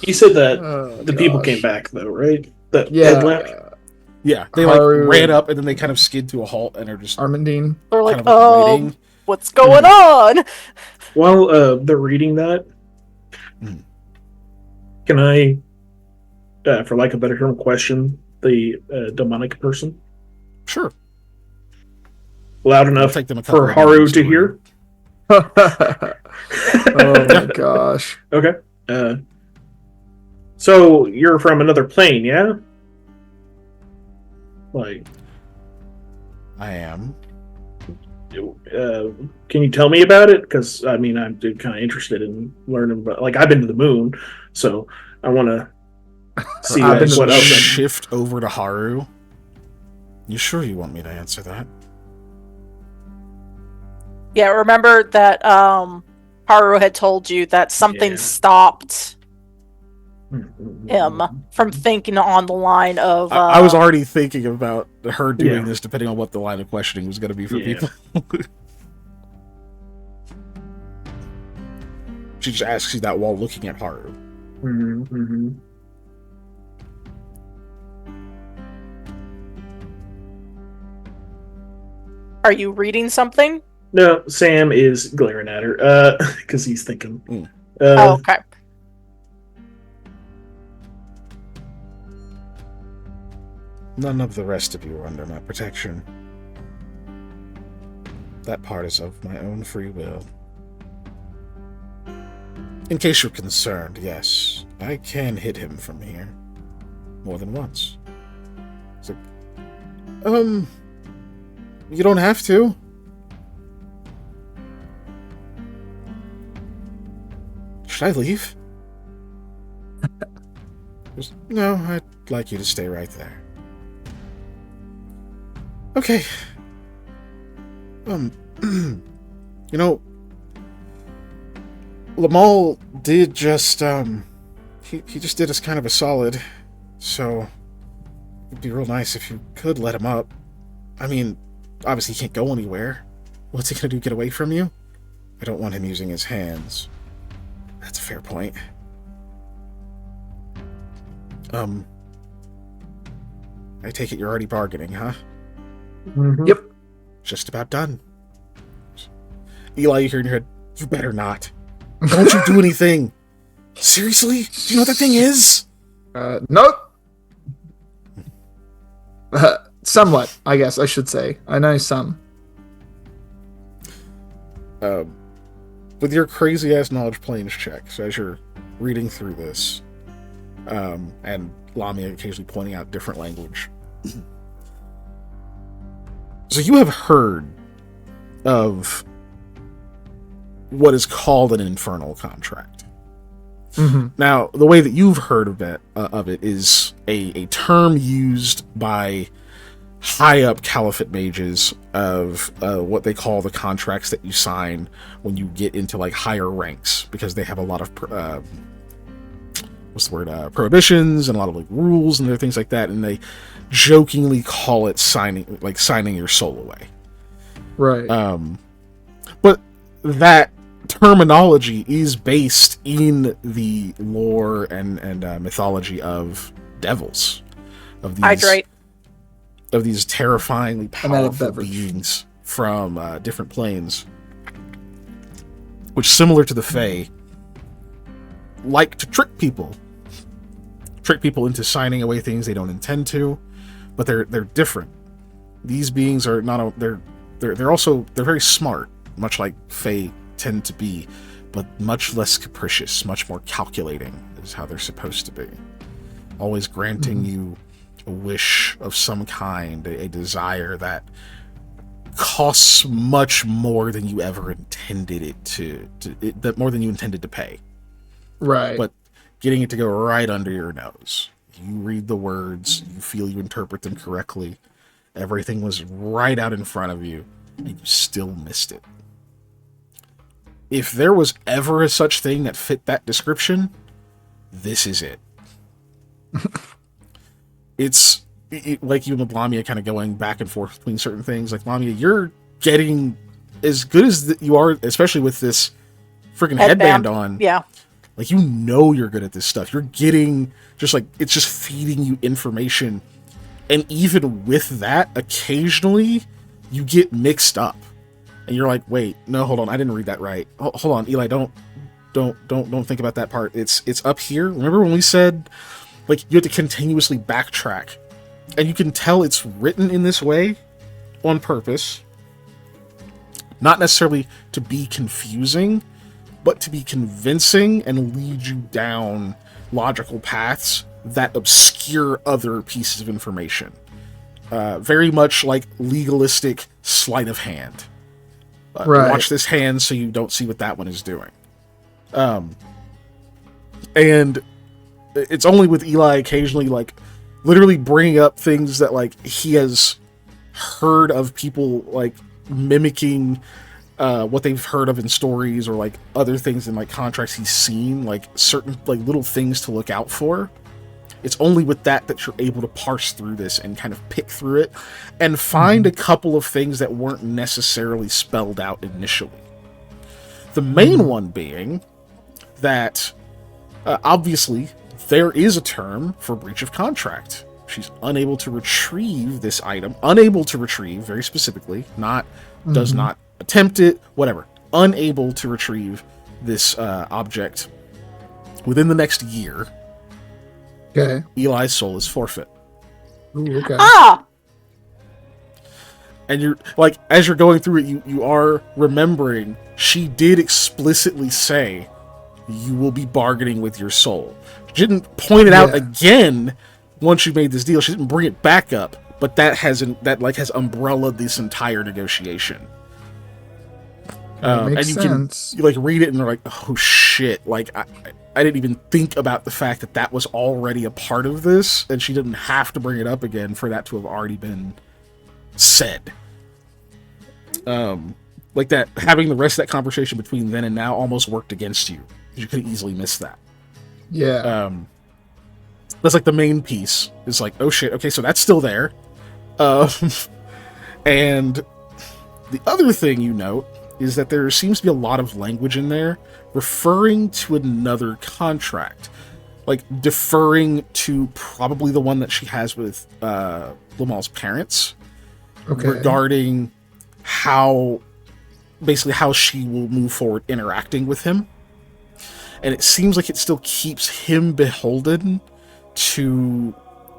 You said that Oh, the people gosh. came back, though, right? The Yeah. headlamp? Yeah, they Haru ran and- up and then they kind of skid to a halt and are just Armandine. They're like, kind of waiting. what's going on? While they're reading that, Mhm. can I, for lack of a better term, question the demonic person Sure. loud It'll enough take them a couple for of Haru moments to to hear? Oh my gosh. Okay. So you're from another plane, yeah? Like, I am. can you tell me about it? Because I mean, I'm kind of interested in learning about. Like, I've been to the moon, so I want to see I've been to what the else. moon. Shift over to Haru. You sure you want me to answer that? Yeah, remember that Haru had told you that something stopped him from thinking on the line of... I was already thinking about her doing this, depending on what the line of questioning was going to be for people. She just asks you that while looking at Haru. Are you reading something? No, Sam is glaring at her because he's thinking. Okay. None of the rest of you are under my protection. That part is of my own free will. In case you're concerned, yes, I can hit him from here. More than once. It's like, you don't have to. Should I leave? No, I'd like you to stay right there. Okay. You know, Lamal did just, he just did us kind of a solid, so it'd be real nice if you could let him up. I mean, obviously he can't go anywhere. What's he gonna do, get away from you? I don't want him using his hands. That's a fair point. I take it you're already bargaining, huh? Yep. Just about done. Eli, you hear in your head, you better not. Don't you do anything. Seriously? Do you know what that thing is? Nope. Somewhat, I guess I should say. I know some. With your crazy ass knowledge planes checks, as you're reading through this, and Lamia occasionally pointing out different language. So you have heard of what is called an infernal contract. Now, the way that you've heard of it is a term used by high up Caliphate mages of what they call the contracts that you sign when you get into like higher ranks, because they have a lot of prohibitions and a lot of like rules and other things like that, and they jokingly call it signing your soul away. Right. But that terminology is based in the lore and mythology of devils, of these Hydrate. of these terrifyingly powerful beings from different planes, which, similar to the Fae, like to trick people into signing away things they don't intend to, but they're different. These beings are not they're very smart, much like Fae tend to be, but much less capricious, much more calculating is how they're supposed to be. Always granting you a wish of some kind, a desire that costs much more than you ever intended it to more than you intended to pay. Right. But getting it to go right under your nose. You read the words, you feel you interpret them correctly. Everything was right out in front of you, and you still missed it. If there was ever a such thing that fit that description, this is it. It's like you and Lamia kind of going back and forth between certain things. Like, Lamia, you're getting as good as you are, especially with this freaking headband on. Yeah. Like, you know you're good at this stuff. You're getting just like, it's just feeding you information. And even with that, occasionally you get mixed up. And you're like, wait, no, hold on, I didn't read that right. Hold on, Eli, don't think about that part. It's up here. Remember when we said, like, you have to continuously backtrack, and you can tell it's written in this way on purpose, not necessarily to be confusing, but to be convincing and lead you down logical paths that obscure other pieces of information. Very much like legalistic sleight of hand. Right. Watch this hand so you don't see what that one is doing. And it's only with Eli occasionally, like, literally bringing up things that, like, he has heard of people, like, mimicking what they've heard of in stories or like other things in like contracts he's seen, like certain like little things to look out for. It's only with that you're able to parse through this and kind of pick through it and find a couple of things that weren't necessarily spelled out initially. The main one being that obviously there is a term for breach of contract. She's unable to retrieve this item. Unable to retrieve, very specifically, not does not attempt it, whatever. Unable to retrieve this object within the next year. Okay. Eli's soul is forfeit. Ooh, okay. Ah! And you're like, as you're going through it, you are remembering she did explicitly say you will be bargaining with your soul. She didn't point it out again once you made this deal. She didn't bring it back up, but that has umbrellaed this entire negotiation. Makes and you sense. can read it and they're like, oh shit! Like I didn't even think about the fact that was already a part of this, and she didn't have to bring it up again for that to have already been said. Like that, having the rest of that conversation between then and now almost worked against you. You could easily miss that. Yeah. That's like the main piece. Is like, oh shit, okay, so that's still there. And the other thing you note is that there seems to be a lot of language in there referring to another contract. Like, deferring to probably the one that she has with Lamal's parents. Okay. Regarding how she will move forward interacting with him. And it seems like it still keeps him beholden to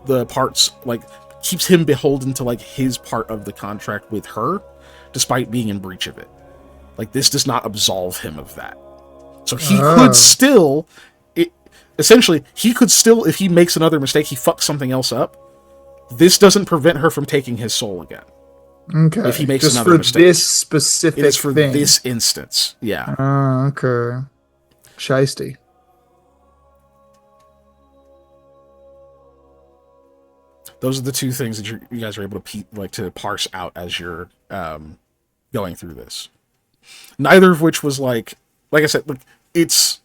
the parts, like, keeps him beholden to, like, his part of the contract with her, despite being in breach of it. Like, this does not absolve him of that. So he could still, essentially, if he makes another mistake, he fucks something else up, this doesn't prevent her from taking his soul again. Okay. If he makes just another for mistake. this specific It is for thing. this instance. Yeah. Okay. Shiesty. Those are the two things that you guys are able to parse out as you're going through this. Neither of which was like I said, like it's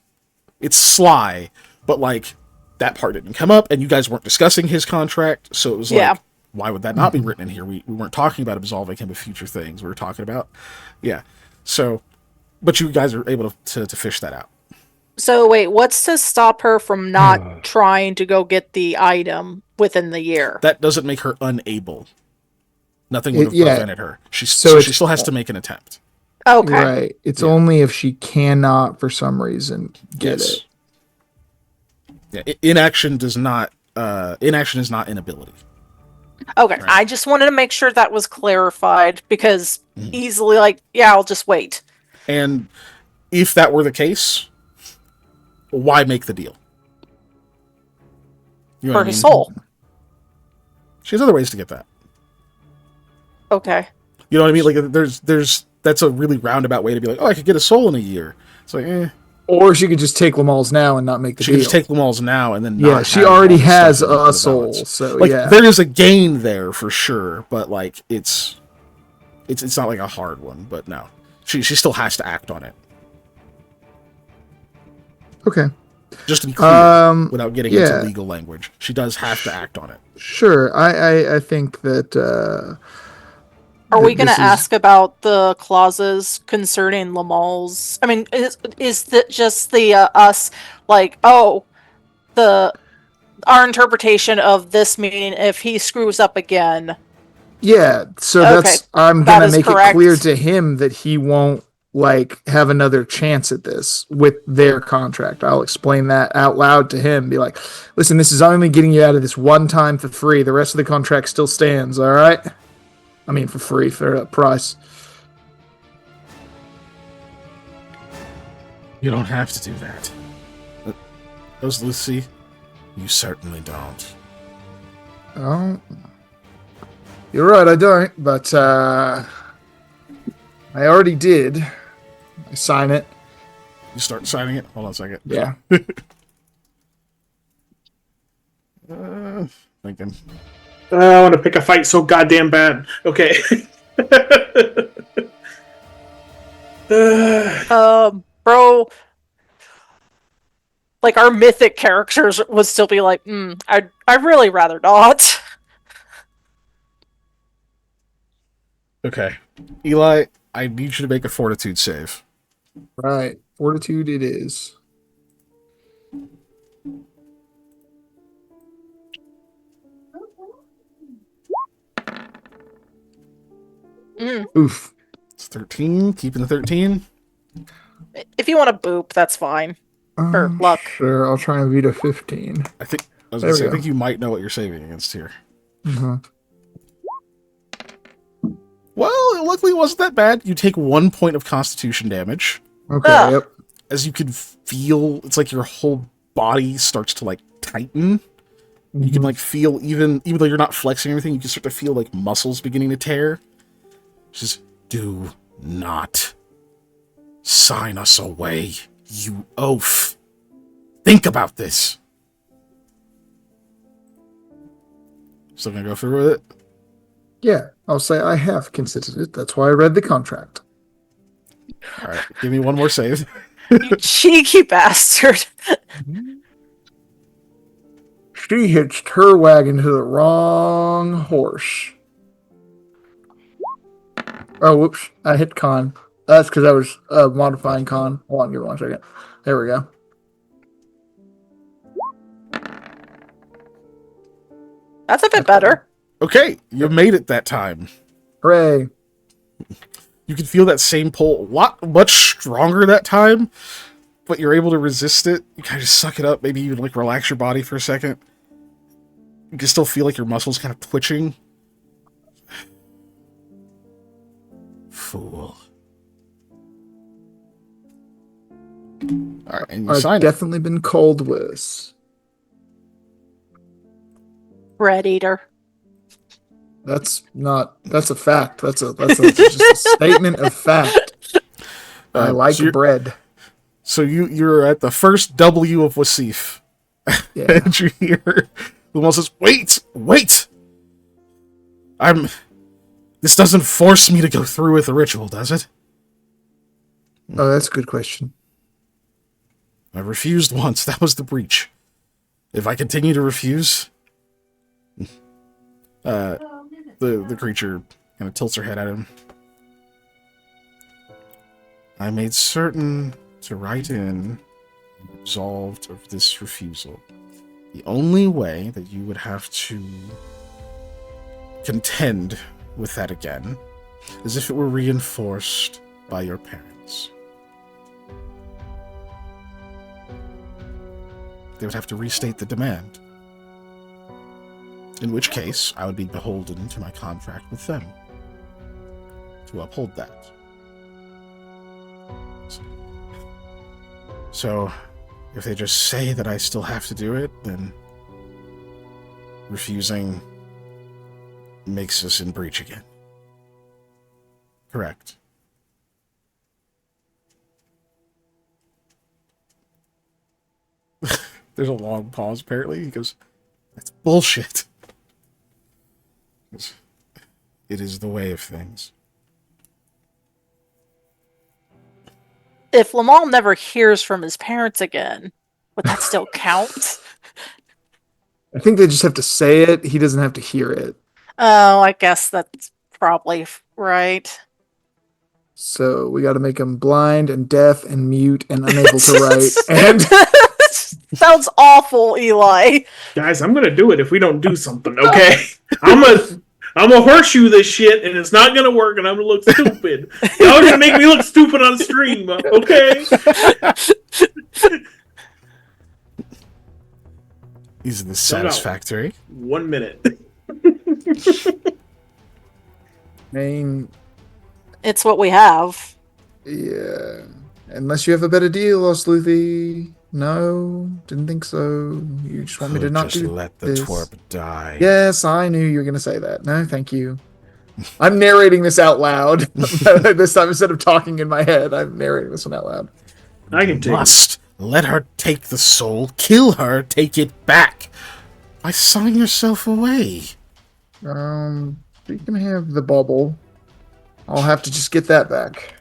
sly, but like that part didn't come up, and you guys weren't discussing his contract, so it was like, why would that not be written in here? We weren't talking about absolving him of future things. We were talking about, So, but you guys are able to fish that out. So wait, what's to stop her from not trying to go get the item within the year? That doesn't make her unable. Nothing would have prevented her. She still has to make an attempt. Okay. Right. It's only if she cannot, for some reason, get it. Yeah, inaction is not inability. Okay, Right. I just wanted to make sure that was clarified, because easily, like, I'll just wait. And if that were the case, why make the deal? You know For what I his mean? soul. She has other ways to get that. Okay. You know what I mean? Like, there's that's a really roundabout way to be like, oh, I could get a soul in a year. It's like, Or she could just take Lamal's now and not make the she deal. could just take Lamal's now and then she already has a soul, so like, there is a gain there for sure, but like it's not like a hard one. But no, she still has to act on it. Okay. Just to be clear, without getting into legal language, she does have to act on it. Sure, I think that. Are we going to ask about the clauses concerning Lamal's? I mean, is that just the us, like, our interpretation of this meaning if he screws up again? Yeah, so I'm gonna make it clear to him that he won't like have another chance at this with their contract. I'll explain that out loud to him. Be like, listen, this is only getting you out of this one time for free. The rest of the contract still stands. All right. I mean, for free, for a price. You don't have to do that. Those Lucy, you certainly don't. Oh, you're right, I don't. But I already did. I sign it. You start signing it? Hold on a second. Yeah. Thinking. I want to pick a fight so goddamn bad. Okay. Bro, like our mythic characters would still be like, I'd really rather not. Okay. Eli, I need you to make a fortitude save. Right. Fortitude it is. Oof. It's 13. Keeping the 13. If you want to boop, that's fine. For luck. Sure, I'll try and beat a 15. I think There we I go. think you might know what you're saving against here. Uh-huh. Well, luckily it wasn't that bad. You take 1 point of constitution damage. Okay, yep. As you can feel, it's like your whole body starts to like tighten. You can like feel even though you're not flexing or anything, you can start to feel like muscles beginning to tear. Just do not sign us away, you oaf. Think about this. Still gonna go through with it? Yeah, I'll say I have considered it. That's why I read the contract. Alright, give me one more save. You cheeky bastard. She hitched her wagon to the wrong horse. Oh, whoops. I hit con. That's because I was modifying con. Hold on, give me 1 second. There we go. That's a bit better. Okay, you made it that time. Hooray. You can feel that same pull much stronger that time, but you're able to resist it. You kind of just suck it up, maybe even like relax your body for a second. You can still feel like your muscles kind of twitching. Fool. Alright, and you I've sign it. definitely been cold worse. Bread eater. That's a fact. That's just a statement of fact. I like so bread. So you're at the first W of Wasif. Yeah. And you hear Lumel says, Wait! This doesn't force me to go through with the ritual, does it? Oh, that's a good question. I refused once. That was the breach. If I continue to refuse, the creature kind of tilts her head at him. I made certain to write in absolved of this refusal. The only way that you would have to contend with that again is if it were reinforced by your parents. They would have to restate the demand. In which case, I would be beholden to my contract with them to uphold that. So, if they just say that I still have to do it, then refusing makes us in breach again. Correct. There's a long pause, apparently. He goes, that's bullshit. It is the way of things. If Lamal never hears from his parents again, would that still count? I think they just have to say it. He doesn't have to hear it. Oh, I guess that's probably right. So we got to make him blind and deaf and mute and unable to write. And sounds awful, Eli. Guys, I'm gonna do it if we don't do something, okay? I'm a horseshoe this shit, and it's not gonna work, and I'm gonna look stupid. Y'all are gonna make me look stupid on stream, okay? Isn't this satisfactory? 1 minute. I mean, It's what we have. yeah. Unless you have a better deal, Osluthi. No, didn't think so. You just want me to not just do let the this. twerp die. Yes, I knew you were going to say that. No, thank you. I'm narrating this out loud. This time, instead of talking in my head, I'm narrating this one out loud. I can take it. Must let her take the soul, kill her, take it back. Why sign yourself away? You can have the bubble. I'll have to just get that back.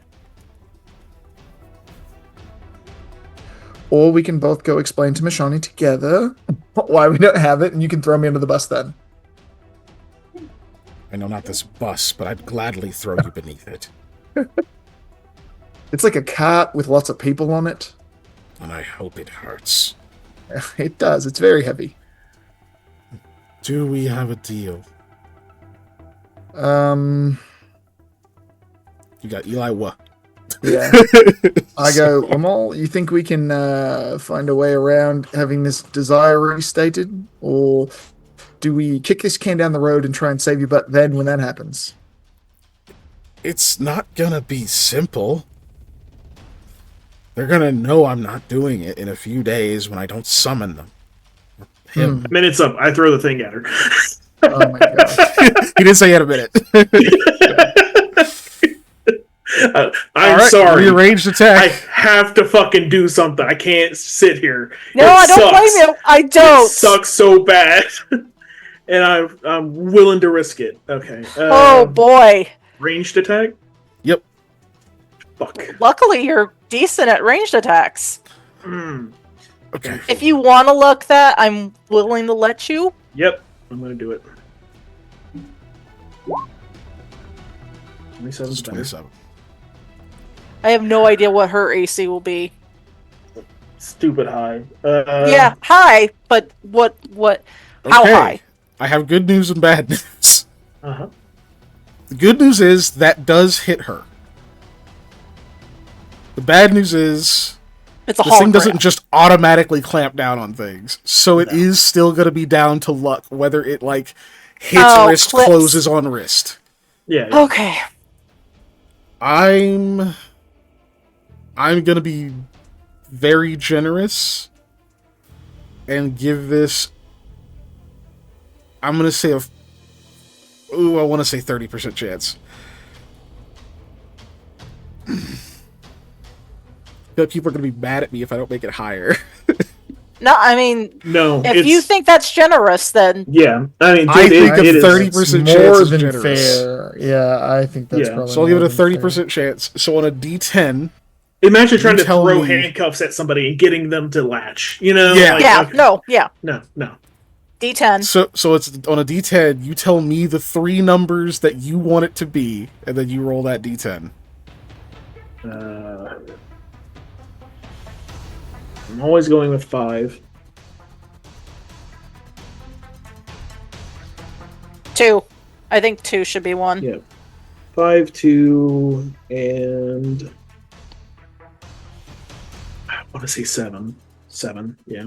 Or we can both go explain to Mashani together why we don't have it, and you can throw me under the bus then. I know not this bus, but I'd gladly throw you beneath it. It's like a cart with lots of people on it. And I hope it hurts. It does. It's very heavy. Do we have a deal? Um, You got Eli what? yeah. I go, Lamal, you think we can find a way around having this desire restated? Or do we kick this can down the road and try and save your butt then when that happens? It's not gonna be simple. They're gonna know I'm not doing it in a few days when I don't summon them. Him. Minute's up. I throw the thing at her. Oh my god. He didn't say he had a minute. I'm right, sorry. rearranged I attack. have to fucking do something. I can't sit here. No, It I don't sucks. blame you. I don't. It sucks so bad. And I'm willing to risk it. Okay. Oh boy. Ranged attack? Yep. Fuck. Luckily, you're decent at ranged attacks. Mm. Okay. If you want to look that, I'm willing to let you. Yep. I'm gonna do it. 27 It's 27. I have no idea what her AC will be. Stupid high. Yeah, high, but what? How Okay. high? I have good news and bad news. Uh-huh. The good news is that does hit her. The bad news is It's a this thing hologram. doesn't just automatically clamp down on things. So it is still going to be down to luck whether it like hits wrist, clips. closes on wrist. Yeah. Okay. I'm going to be very generous and give this, I'm going to say I want to say 30% chance. But people are going to be mad at me if I don't make it higher. No, I mean, No. if you think that's generous, then Yeah. I mean, dude, I think it a is 30% More chance is than generous. fair. Yeah, I think that's Yeah. probably. So I'll give it more a than fair. 30% chance. So on a D10, Imagine trying You to tell throw me- handcuffs at somebody and getting them to latch. You know? Yeah. yeah, okay. no, yeah, No. D10. so it's on a D10. You tell me the 3 numbers that you want it to be, and then you roll that D10. I'm always going with 5. 2. I think 2 should be 1. Yeah. 5, 2, and I want to say 7. 7, yeah.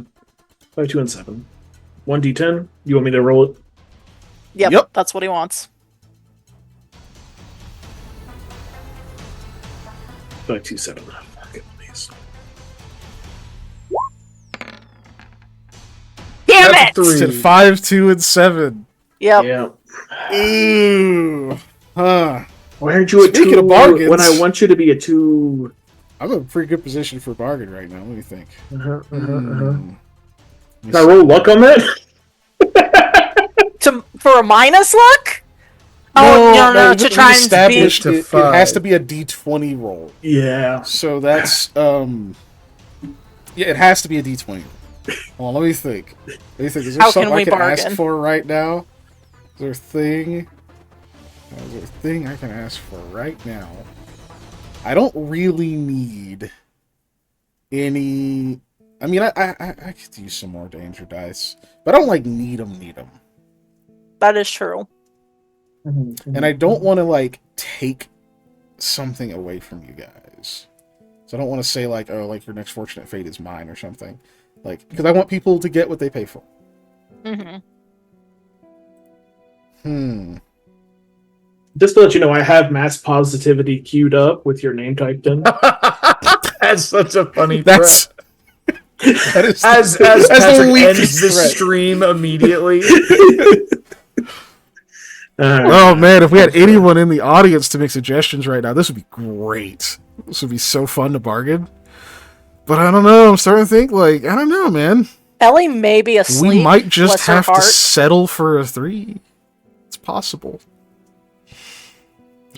5, 2, and 7. 1d10. You want me to roll it? Yep, that's what he wants. 5, 2, 7. Oh, fuck it, please. Damn That's a it! 3. Said 5, 2, and 7. Yep. Yeah. Ooh. Huh. Why aren't you a Speaking 2 of bargains- when I want you to be a 2? I'm in a pretty good position for bargain right now. Let me think. Uh-huh. Hmm. Can I roll luck on that? For a minus luck? No, to we try and established beat- it has to be a D20 roll. Yeah. So that's yeah, it has to be a D20. Hold on, let me think. Is there How something can we I can ask bargain? for right now? Is there a thing? Is there a thing I can ask for right now? I don't really need any. I mean, I could use some more danger dice, but I don't like need them. That is true. And I don't want to like take something away from you guys. So I don't want to say like, oh, like your next fortunate fate is mine or something. Like, because I want people to get what they pay for. Just to let you know, I have mass positivity queued up with your name typed in. That's such a funny That's threat. that is As that's the Patrick weakest ends the threat. stream immediately. Oh man, if we had anyone in the audience to make suggestions right now, this would be great. This would be so fun to bargain. But I don't know. I'm starting to think like I don't know, man. Ellie may be asleep. We might just bless her have to heart. settle for a 3. It's possible.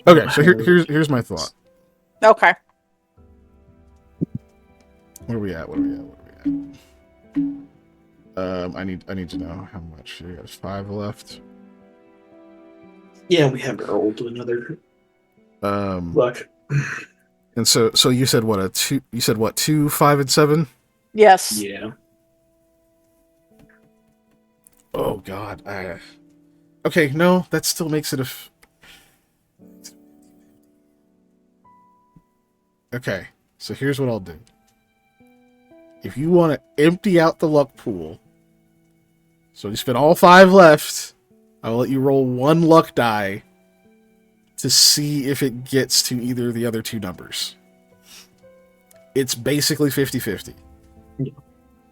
Okay, so here's my thought. Okay. What are we at? I need to know how much. You got 5 left. Yeah, we haven't rolled another luck. And so you said what, 2, 5, and 7? Yes. Yeah. Oh God. Okay, no, that still makes it Okay, so here's what I'll do. If you want to empty out the luck pool, so you spend all 5 left, I'll let you roll 1 luck die to see if it gets to either of the other 2 numbers. It's basically 50-50.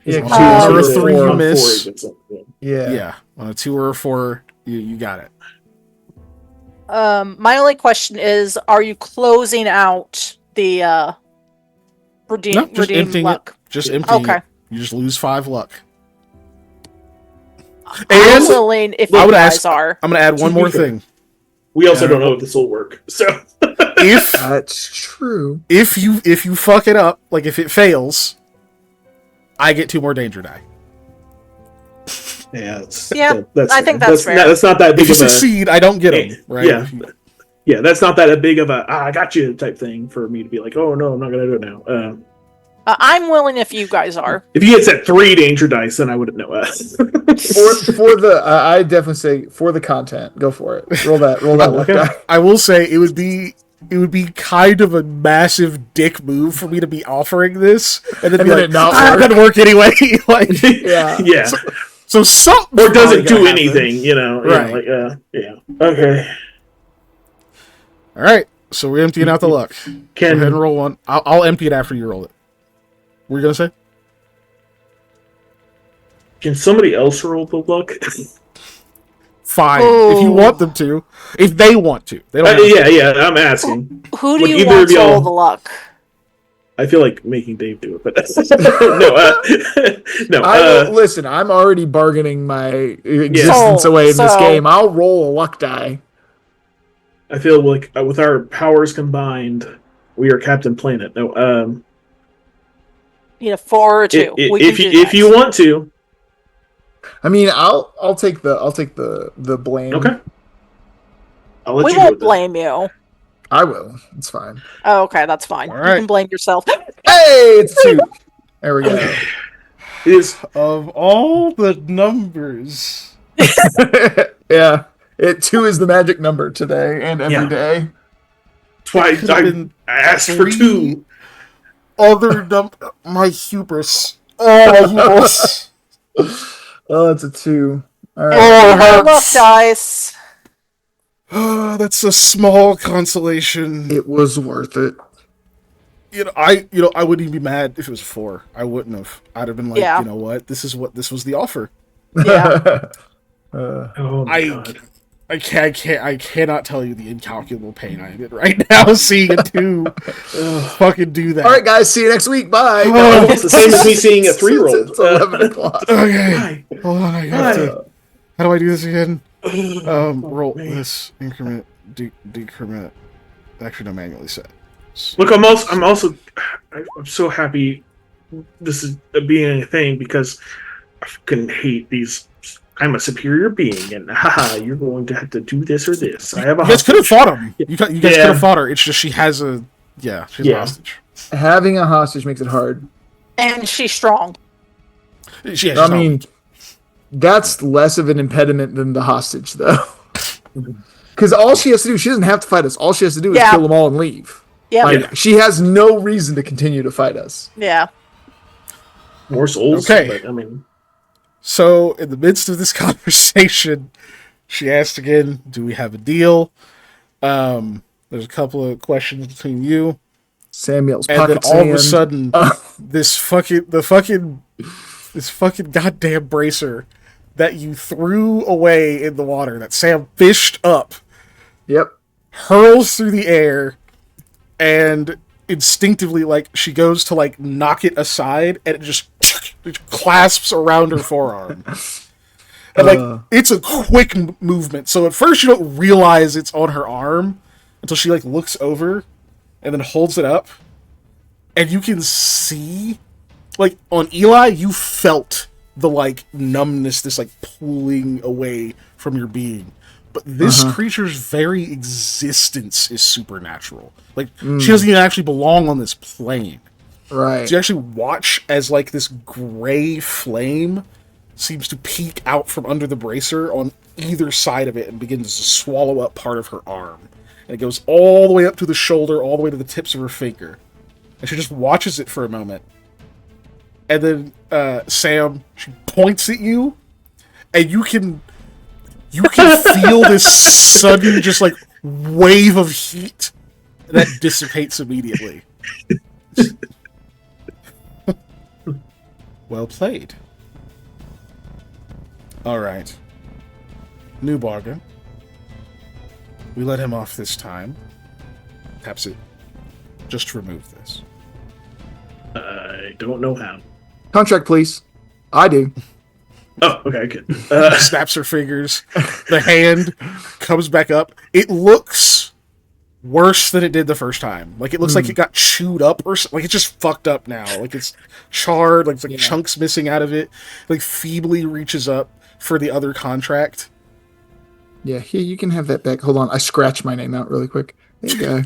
Yeah, On a 2 3 or you 4. miss. Yeah. Yeah, on a 2 or a 4, you got it. My only question is, are you closing out the No, just redeem emptying luck? it. Just emptying Okay. it. You just lose 5 luck. I'm And willing if I you would guys ask- are. I'm gonna add To one be more fair. thing. We also don't know if this will work. So If That's true. if you fuck it up, like if it fails, I get 2 more danger die. yeah, I think that's fair. That's not that big If you of a succeed, I don't get them. Right? Yeah. If you- yeah. That's not that big of a I got you type thing for me to be like, oh no, I'm not gonna do it now. I'm willing if you guys are. If you had set 3 danger dice, then I wouldn't know. For the, I definitely say for the content, go for it. Roll that luck Okay. die. I will say it would be kind of a massive dick move for me to be offering this and then And be then like, it not it work." doesn't work anyway. Like, Yeah. yeah. so something Or doesn't do anything, Right. like yeah. Okay. All right, so we're emptying out the luck. Go ahead and Can roll 1. I'll empty it after you roll it. What were you gonna say? somebody else roll the luck? Fine, Oh. if you want them to, if they want to. They don't. have to. yeah, I'm asking. Who do Would you either want of to roll y'all- the luck? I feel like making Dave do it, but no. Listen, I'm already bargaining my existence So- away in this so- game. I'll roll a luck die. I feel like with our powers combined, we are Captain Planet. No, You know, 4 or 2. We if can you do if that. you want to, I mean, I'll take the blame. okay. I'll let We you do won't it. then. blame you. I will. It's fine. Oh, okay, that's fine. All You right. can blame yourself. Hey, it's 2. There we go. It is Of all the numbers, Yeah. 2 is the magic number today and every Yeah. day. twice. could've I been asked for 2. other my hubris. Oh, my hubris. Oh, it's a 2. All right. Oh, it My luck hurts. dice. Oh, that's a small consolation. It was worth it. I wouldn't even be mad if it was 4. I wouldn't have. I'd have been like, Yeah. you know what? This was the offer. Yeah. Oh my god. I cannot tell you the incalculable pain I'm in right now seeing a 2 fucking do that. All right, guys. See you next week. Bye. Oh. It's the same as me seeing a 3-year-old. It's 11 o'clock. Okay. Hi. Hold on, I have to. How do I do this again? Roll man. this increment, decrement. Actually, no, manually set. Look, I'm so happy this is being a thing because I fucking hate these. I'm a superior being, and haha, you're going to have to do this or this. I have a You guys could have hostage. fought him. You guys could Yeah. have fought her. It's just she has a she's a Yeah. hostage. Having a hostage makes it hard. And she's strong. She's I mean, that's less of an impediment than the hostage, though. Because all she has to do, she doesn't have to fight us. All she has to do is Yeah. kill them all and leave. Yeah. Like, she has no reason to continue to fight us. Yeah. More souls. Okay. But, I mean, so in the midst of this conversation, she asked again, "Do we have a deal?" There's a couple of questions between you, Samuel's and then pocket all of a sand. sudden, this fucking goddamn bracer that you threw away in the water that Sam fished up Yep. hurls through the air, and instinctively, like, she goes to like knock it aside, and it just clasps around her forearm. And like, it's a quick movement, so at first you don't realize it's on her arm until she like looks over and then holds it up, and you can see like on Eli, you felt the like numbness, this like pulling away from your being. But this creature's very existence is supernatural. Like she doesn't even actually belong on this plane. Right. So you actually watch as like this gray flame seems to peek out from under the bracer on either side of it and begins to swallow up part of her arm. And it goes all the way up to the shoulder, all the way to the tips of her finger. And she just watches it for a moment. And then Sam, she points at you, and you can feel this sudden just like wave of heat that dissipates immediately. Well played. Alright. New bargain. We let him off this time. Taps it. Just remove this. I don't know how. Contract, please. I do. Oh, okay, good. Snaps her fingers. The hand comes back up. It looks worse than it did the first time. Like, it looks like it got chewed up or something. Like, it's just fucked up now. Like, it's charred. Like, it's chunks missing out of it. Like, feebly reaches up for the other contract. Yeah, here, you can have that back. Hold on. I scratched my name out really quick. There you go.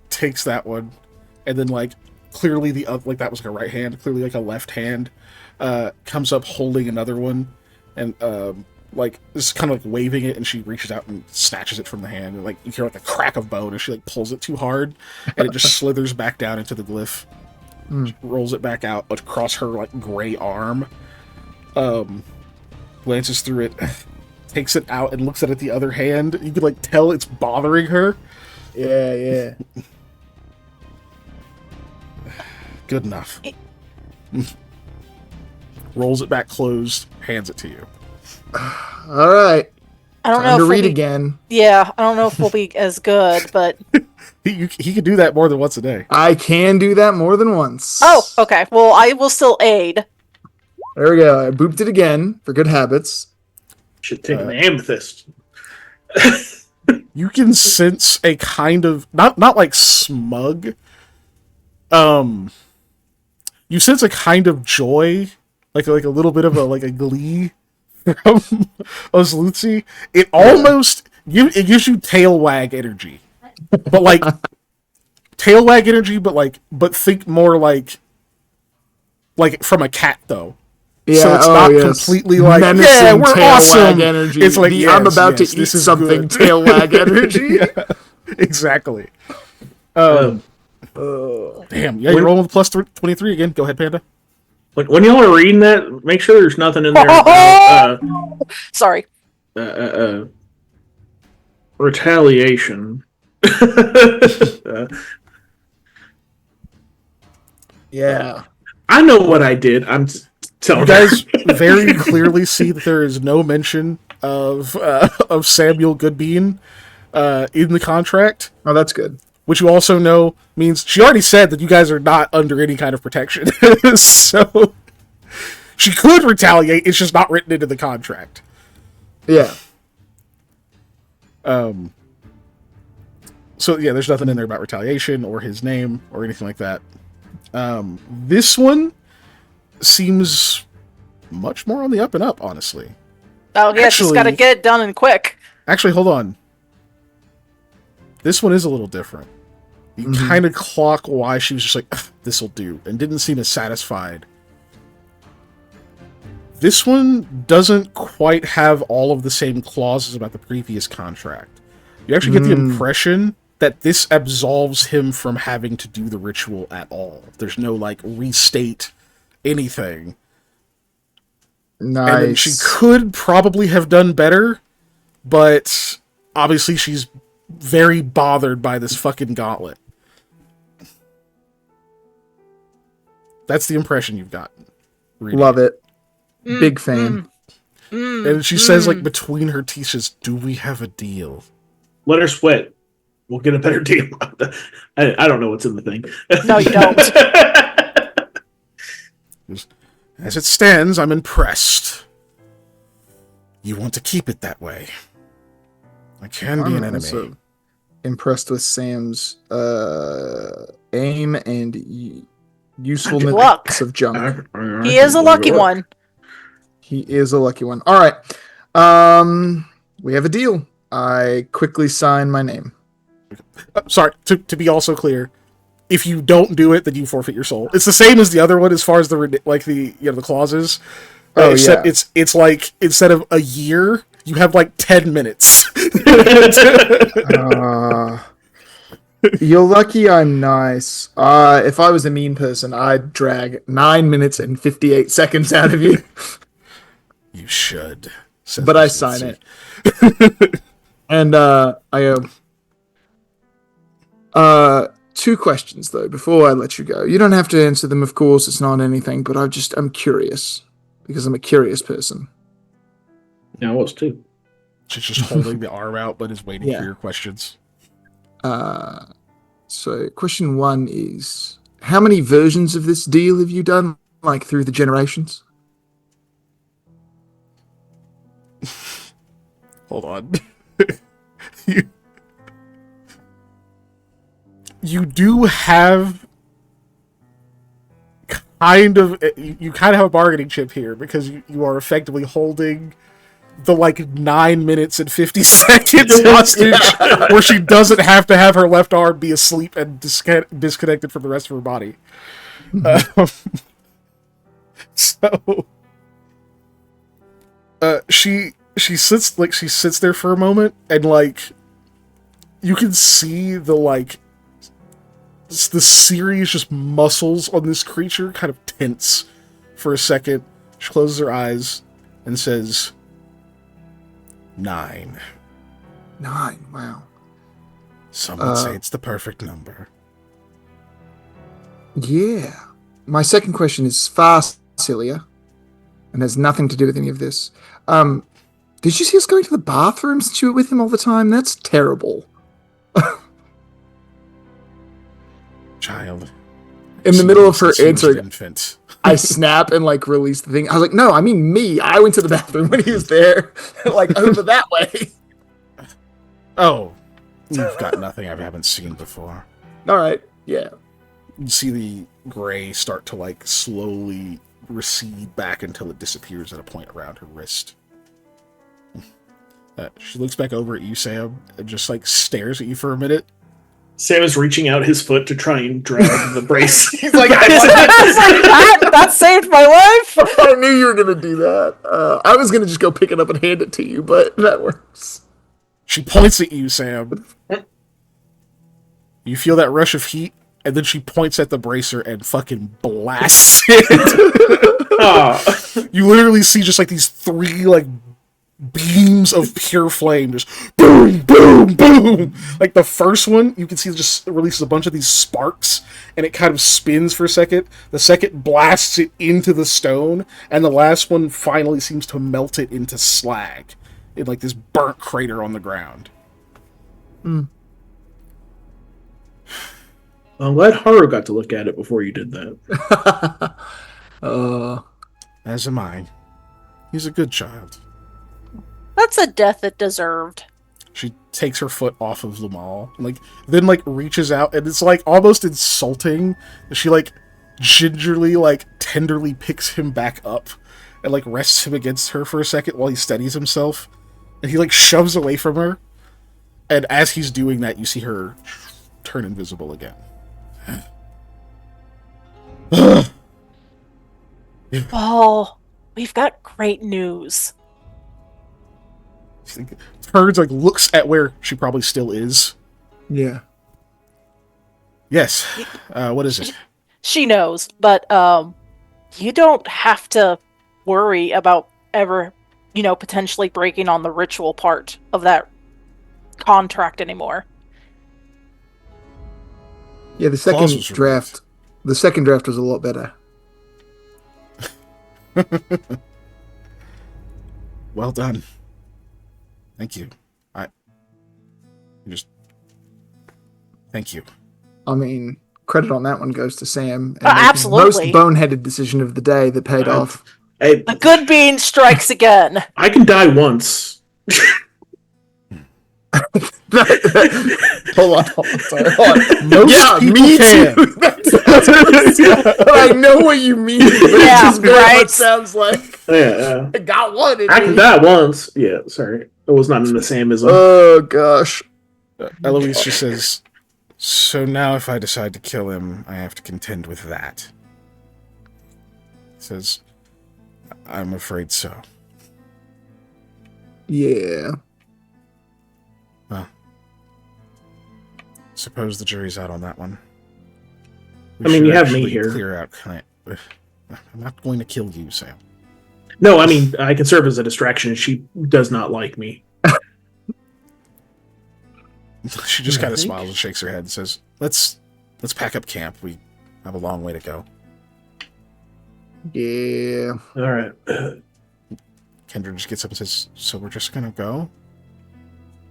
Takes that one. And then, like, clearly the other, like, that was like a right hand. Clearly, like, a left hand comes up holding another one. And, like, just kind of like waving it, and she reaches out and snatches it from the hand. And, like, you hear, like, a crack of bone, and she, like, pulls it too hard, and it just slithers back down into the glyph. She rolls it back out across her, like, gray arm. Glances through it, takes it out, and looks at it the other hand. You could, like, tell it's bothering her. Yeah. Good enough. Rolls it back closed, hands it to you. All right. I don't Time know to if read again. Yeah, I don't know if we'll be as good, but He could do that more than once a day. I can do that more than once. oh, okay. Well, I will still aid. There we go. I booped it again for good habits. Should take an amethyst. You can sense a kind of not like smug. You sense a kind of joy, like a little bit of a glee from Ozlutzi. It almost it gives you tail wag energy, but like tail wag energy, but think more like from a cat though. Yeah, so it's not completely like menacing we're tail awesome. wag energy. It's like I'm about to eat something. Tail wag energy. Yeah, exactly. Damn. Yeah, you're rolling with plus 23 again. Go ahead, Panda. When y'all are reading that, make sure there's nothing in there about Sorry. Retaliation. Yeah. I know what I did. I'm telling you guys very clearly see that there is no mention of Samuel Goodbean in the contract. Oh, that's good. Which you also know means she already said that you guys are not under any kind of protection. So she could retaliate. It's just not written into the contract. Yeah. So yeah, there's nothing in there about retaliation or his name or anything like that. This one seems much more on the up and up, honestly. Oh yeah, just gotta get it done and quick. Actually, hold on. This one is a little different. You kind of clock why she was just like, this'll do, and didn't seem as satisfied. This one doesn't quite have all of the same clauses about the previous contract. You actually get the impression that this absolves him from having to do the ritual at all. There's no, like, restate anything. Nice. And then she could probably have done better, but obviously she's very bothered by this fucking gauntlet. That's the impression you've gotten. Love it. Big fan. And she says, like, between her teeth, says, "Do we have a deal?" Let her sweat. We'll get a better deal. I don't know what's in the thing. No, you don't. As it stands, I'm impressed. You want to keep it that way. I can be an enemy. Also impressed with Sam's aim and usefulness Luck. of junk. He is a lucky one. He is a lucky one. All right. We have a deal. I quickly sign my name. Sorry, to be also clear, if you don't do it, then you forfeit your soul. It's the same as the other one as far as the clauses. Except it's like instead of a year, you have like 10 minutes. You're lucky I'm nice. If I was a mean person, I'd drag 9 minutes and 58 seconds out of you. You should. But I sign it. And I two questions though before I let you go. You don't have to answer them, of course. It's not anything, but I'm curious because I'm a curious person. Yeah, I was too. She's just holding the arm out, but is waiting for your questions. So question 1 is, how many versions of this deal have you done, like through the generations? Hold on. You do have you kind of have a bargaining chip here because you are effectively holding the 9 minutes and 50 seconds hostage where she doesn't have to have her left arm be asleep and disconnected from the rest of her body. So she sits there for a moment and you can see the series just muscles on this creature kind of tense for a second. She closes her eyes and says 9. 9, wow. Some would say it's the perfect number. Yeah. My second question is far sillier and has nothing to do with any of this. Did you see us going to the bathroom since you were with him all the time? That's terrible. Child. In the middle of her answering, infant. I snap and release the thing. I was like, no, I mean me. I went to the bathroom when he was there. Over that way. Oh. You've got nothing I haven't seen before. Alright, yeah. You see the gray start to slowly recede back until it disappears at a point around her wrist. She looks back over at you, Sam, and just stares at you for a minute. Sam is reaching out his foot to try and drag the brace. He's that saved my life. I knew you were going to do that. I was going to just go pick it up and hand it to you, but that works. She points at you, Sam. You feel that rush of heat, and then she points at the bracer and fucking blasts it. You literally see just these 3 beams of pure flame, just boom, boom, boom. The first one, you can see just releases a bunch of these sparks, and it kind of spins for a second. The second blasts it into the stone, and the last one finally seems to melt it into slag in this burnt crater on the ground. I'm glad Haru got to look at it before you did that. As am I. He's a good child. That's a death it deserved. She takes her foot off of Lamal, then reaches out, and it's almost insulting. She gingerly, tenderly picks him back up and rests him against her for a second while he steadies himself, and he shoves away from her. And as he's doing that, you see her turn invisible again. Oh, we've got great news. She turns, looks at where she probably still is. Yeah. Yes. What is it? She knows, but you don't have to worry about ever, potentially breaking on the ritual part of that contract anymore. Yeah, the second draft was a lot better. Well done. Thank you. Thank you. I mean, credit on that one goes to Sam. And absolutely. Most boneheaded decision of the day that paid off. Hey, the good bean strikes again. I can die once. Hold on. Sorry. Hold on. Me can. too. I know what you mean, but it just very much sounds like. Yeah. I got one. I can die once. Yeah, sorry. It was not in the Samism. Oh, gosh. Eloise just says, so now if I decide to kill him, I have to contend with that. Says, I'm afraid so. Yeah. Well, suppose the jury's out on that one. I mean, you have me here. Clear out. I'm not going to kill you, Sam. No, I mean, I can serve as a distraction. She does not like me. She just kind of smiles and shakes her head and says, let's pack up camp. We have a long way to go. Yeah. All right. Kendra just gets up and says, so we're just going to go?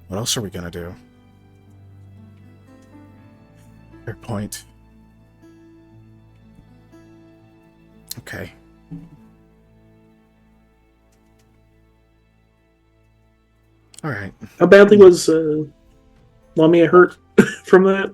What else are we going to do? Fair point. Okay. All right. How badly was Lamia hurt from that?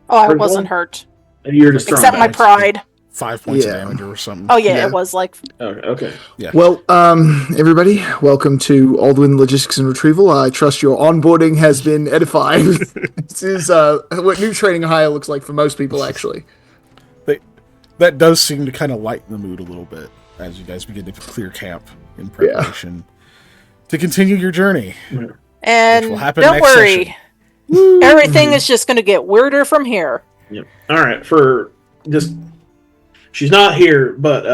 Oh, I wasn't hurt. You're just thrown Except my back. pride. 5 points of damage or something. Oh, yeah, Yeah. it was like... Okay. Yeah. Well, everybody, welcome to Aldwin Logistics and Retrieval. I trust your onboarding has been edifying. This is what new training Ohio looks like for most people, actually. That does seem to kind of lighten the mood a little bit as you guys begin to clear camp in preparation to continue your journey. And Which will happen don't next worry. Everything is just going to get weirder from here. Yep. All right. For just, she's not here, but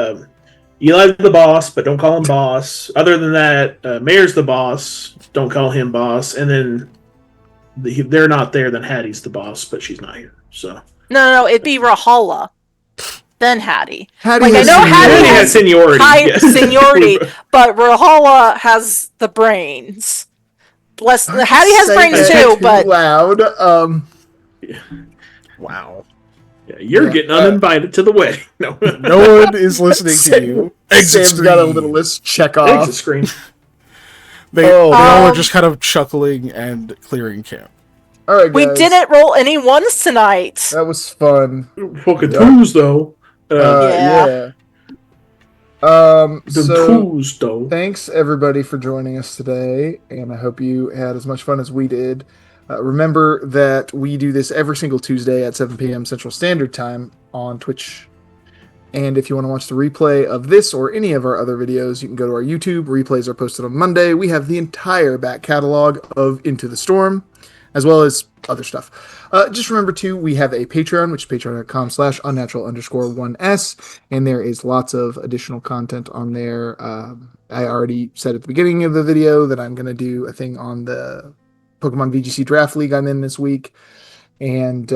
Eli's the boss, but don't call him boss. Other than that, Mayor's the boss. Don't call him boss. And then they're not there. Then Hattie's the boss, but she's not here. So No, it'd be Rahala. Then Hattie. Hattie Like, I has know Hattie has has seniority. high yes. seniority, but Rahala has the brains. Hattie has Say brains that too, but loud. Wow. Yeah, you're getting uninvited to the wedding. No, No one is listening to you. Exit Sam's got a screen. little list check exit off. screen. They all are just kind of chuckling and clearing camp. All right, guys. we didn't roll any ones tonight. That was fun. Fucking twos though. Yeah. The So twos though. thanks everybody for joining us today, and I hope you had as much fun as we did. Remember that we do this every single Tuesday at 7 p.m. Central Standard Time on Twitch. And if you want to watch the replay of this or any of our other videos, you can go to our YouTube. Replays are posted on Monday. We have the entire back catalog of Into the Storm, as well as other stuff. Just remember, too, we have a Patreon, which is patreon.com/unnatural_1s, and there is lots of additional content on there. I already said at the beginning of the video that I'm going to do a thing on the Pokemon VGC Draft League I'm in this week, and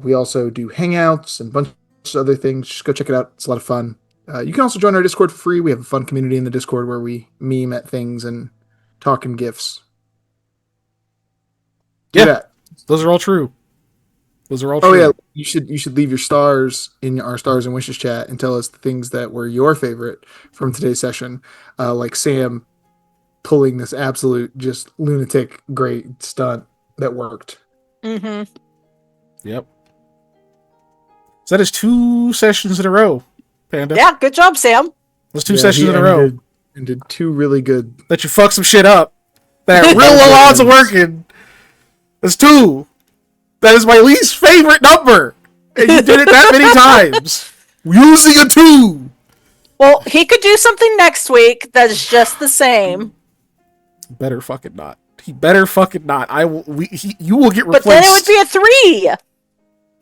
we also do Hangouts and a bunch of other things. Just go check it out. It's a lot of fun. You can also join our Discord for free. We have a fun community in the Discord where we meme at things and talk in GIFs. Yeah, those are all true. Those are all true. Oh yeah, you should leave your stars in our stars and wishes chat and tell us the things that were your favorite from today's session. Like Sam pulling this absolute just lunatic great stunt that worked. Mm-hmm. Yep. So that is 2 sessions in a row, Panda. Yeah, good job, Sam. That's 2 sessions in a row. And did 2 really good. That you fuck some shit up. That had real low odds of working. That's 2. That is my least favorite number. And you did it that many times. Using a 2. Well, he could do something next week that is just the same. Better fucking not. He better fucking not. You will get replaced. But then it would be a 3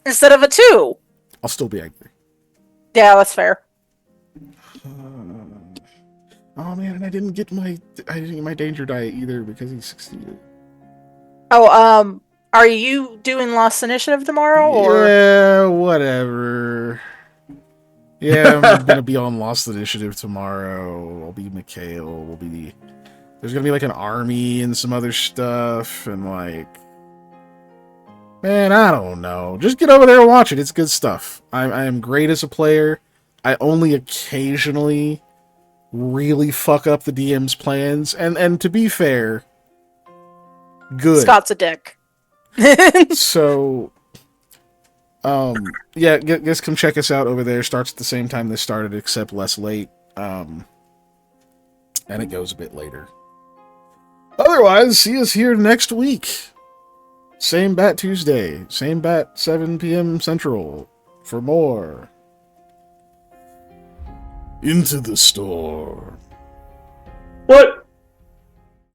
instead of a 2. I'll still be angry. Yeah, that's fair. Oh man, and I didn't get my danger diet either because he succeeded. Oh, are you doing Lost Initiative tomorrow? Or Yeah, whatever. Yeah, I'm gonna be on Lost Initiative tomorrow. I'll be Mikhail. There's gonna be like an army and some other stuff, and like, man, I don't know. Just get over there and watch it. It's good stuff. I am great as a player. I only occasionally really fuck up the DM's plans, and to be fair, good. Scott's a dick. So Yeah, just come check us out over there. Starts at the same time this started, except less late. And it goes a bit later. Otherwise, see us here next week. Same bat Tuesday. Same bat 7 p.m. Central. For more. Into the store. What?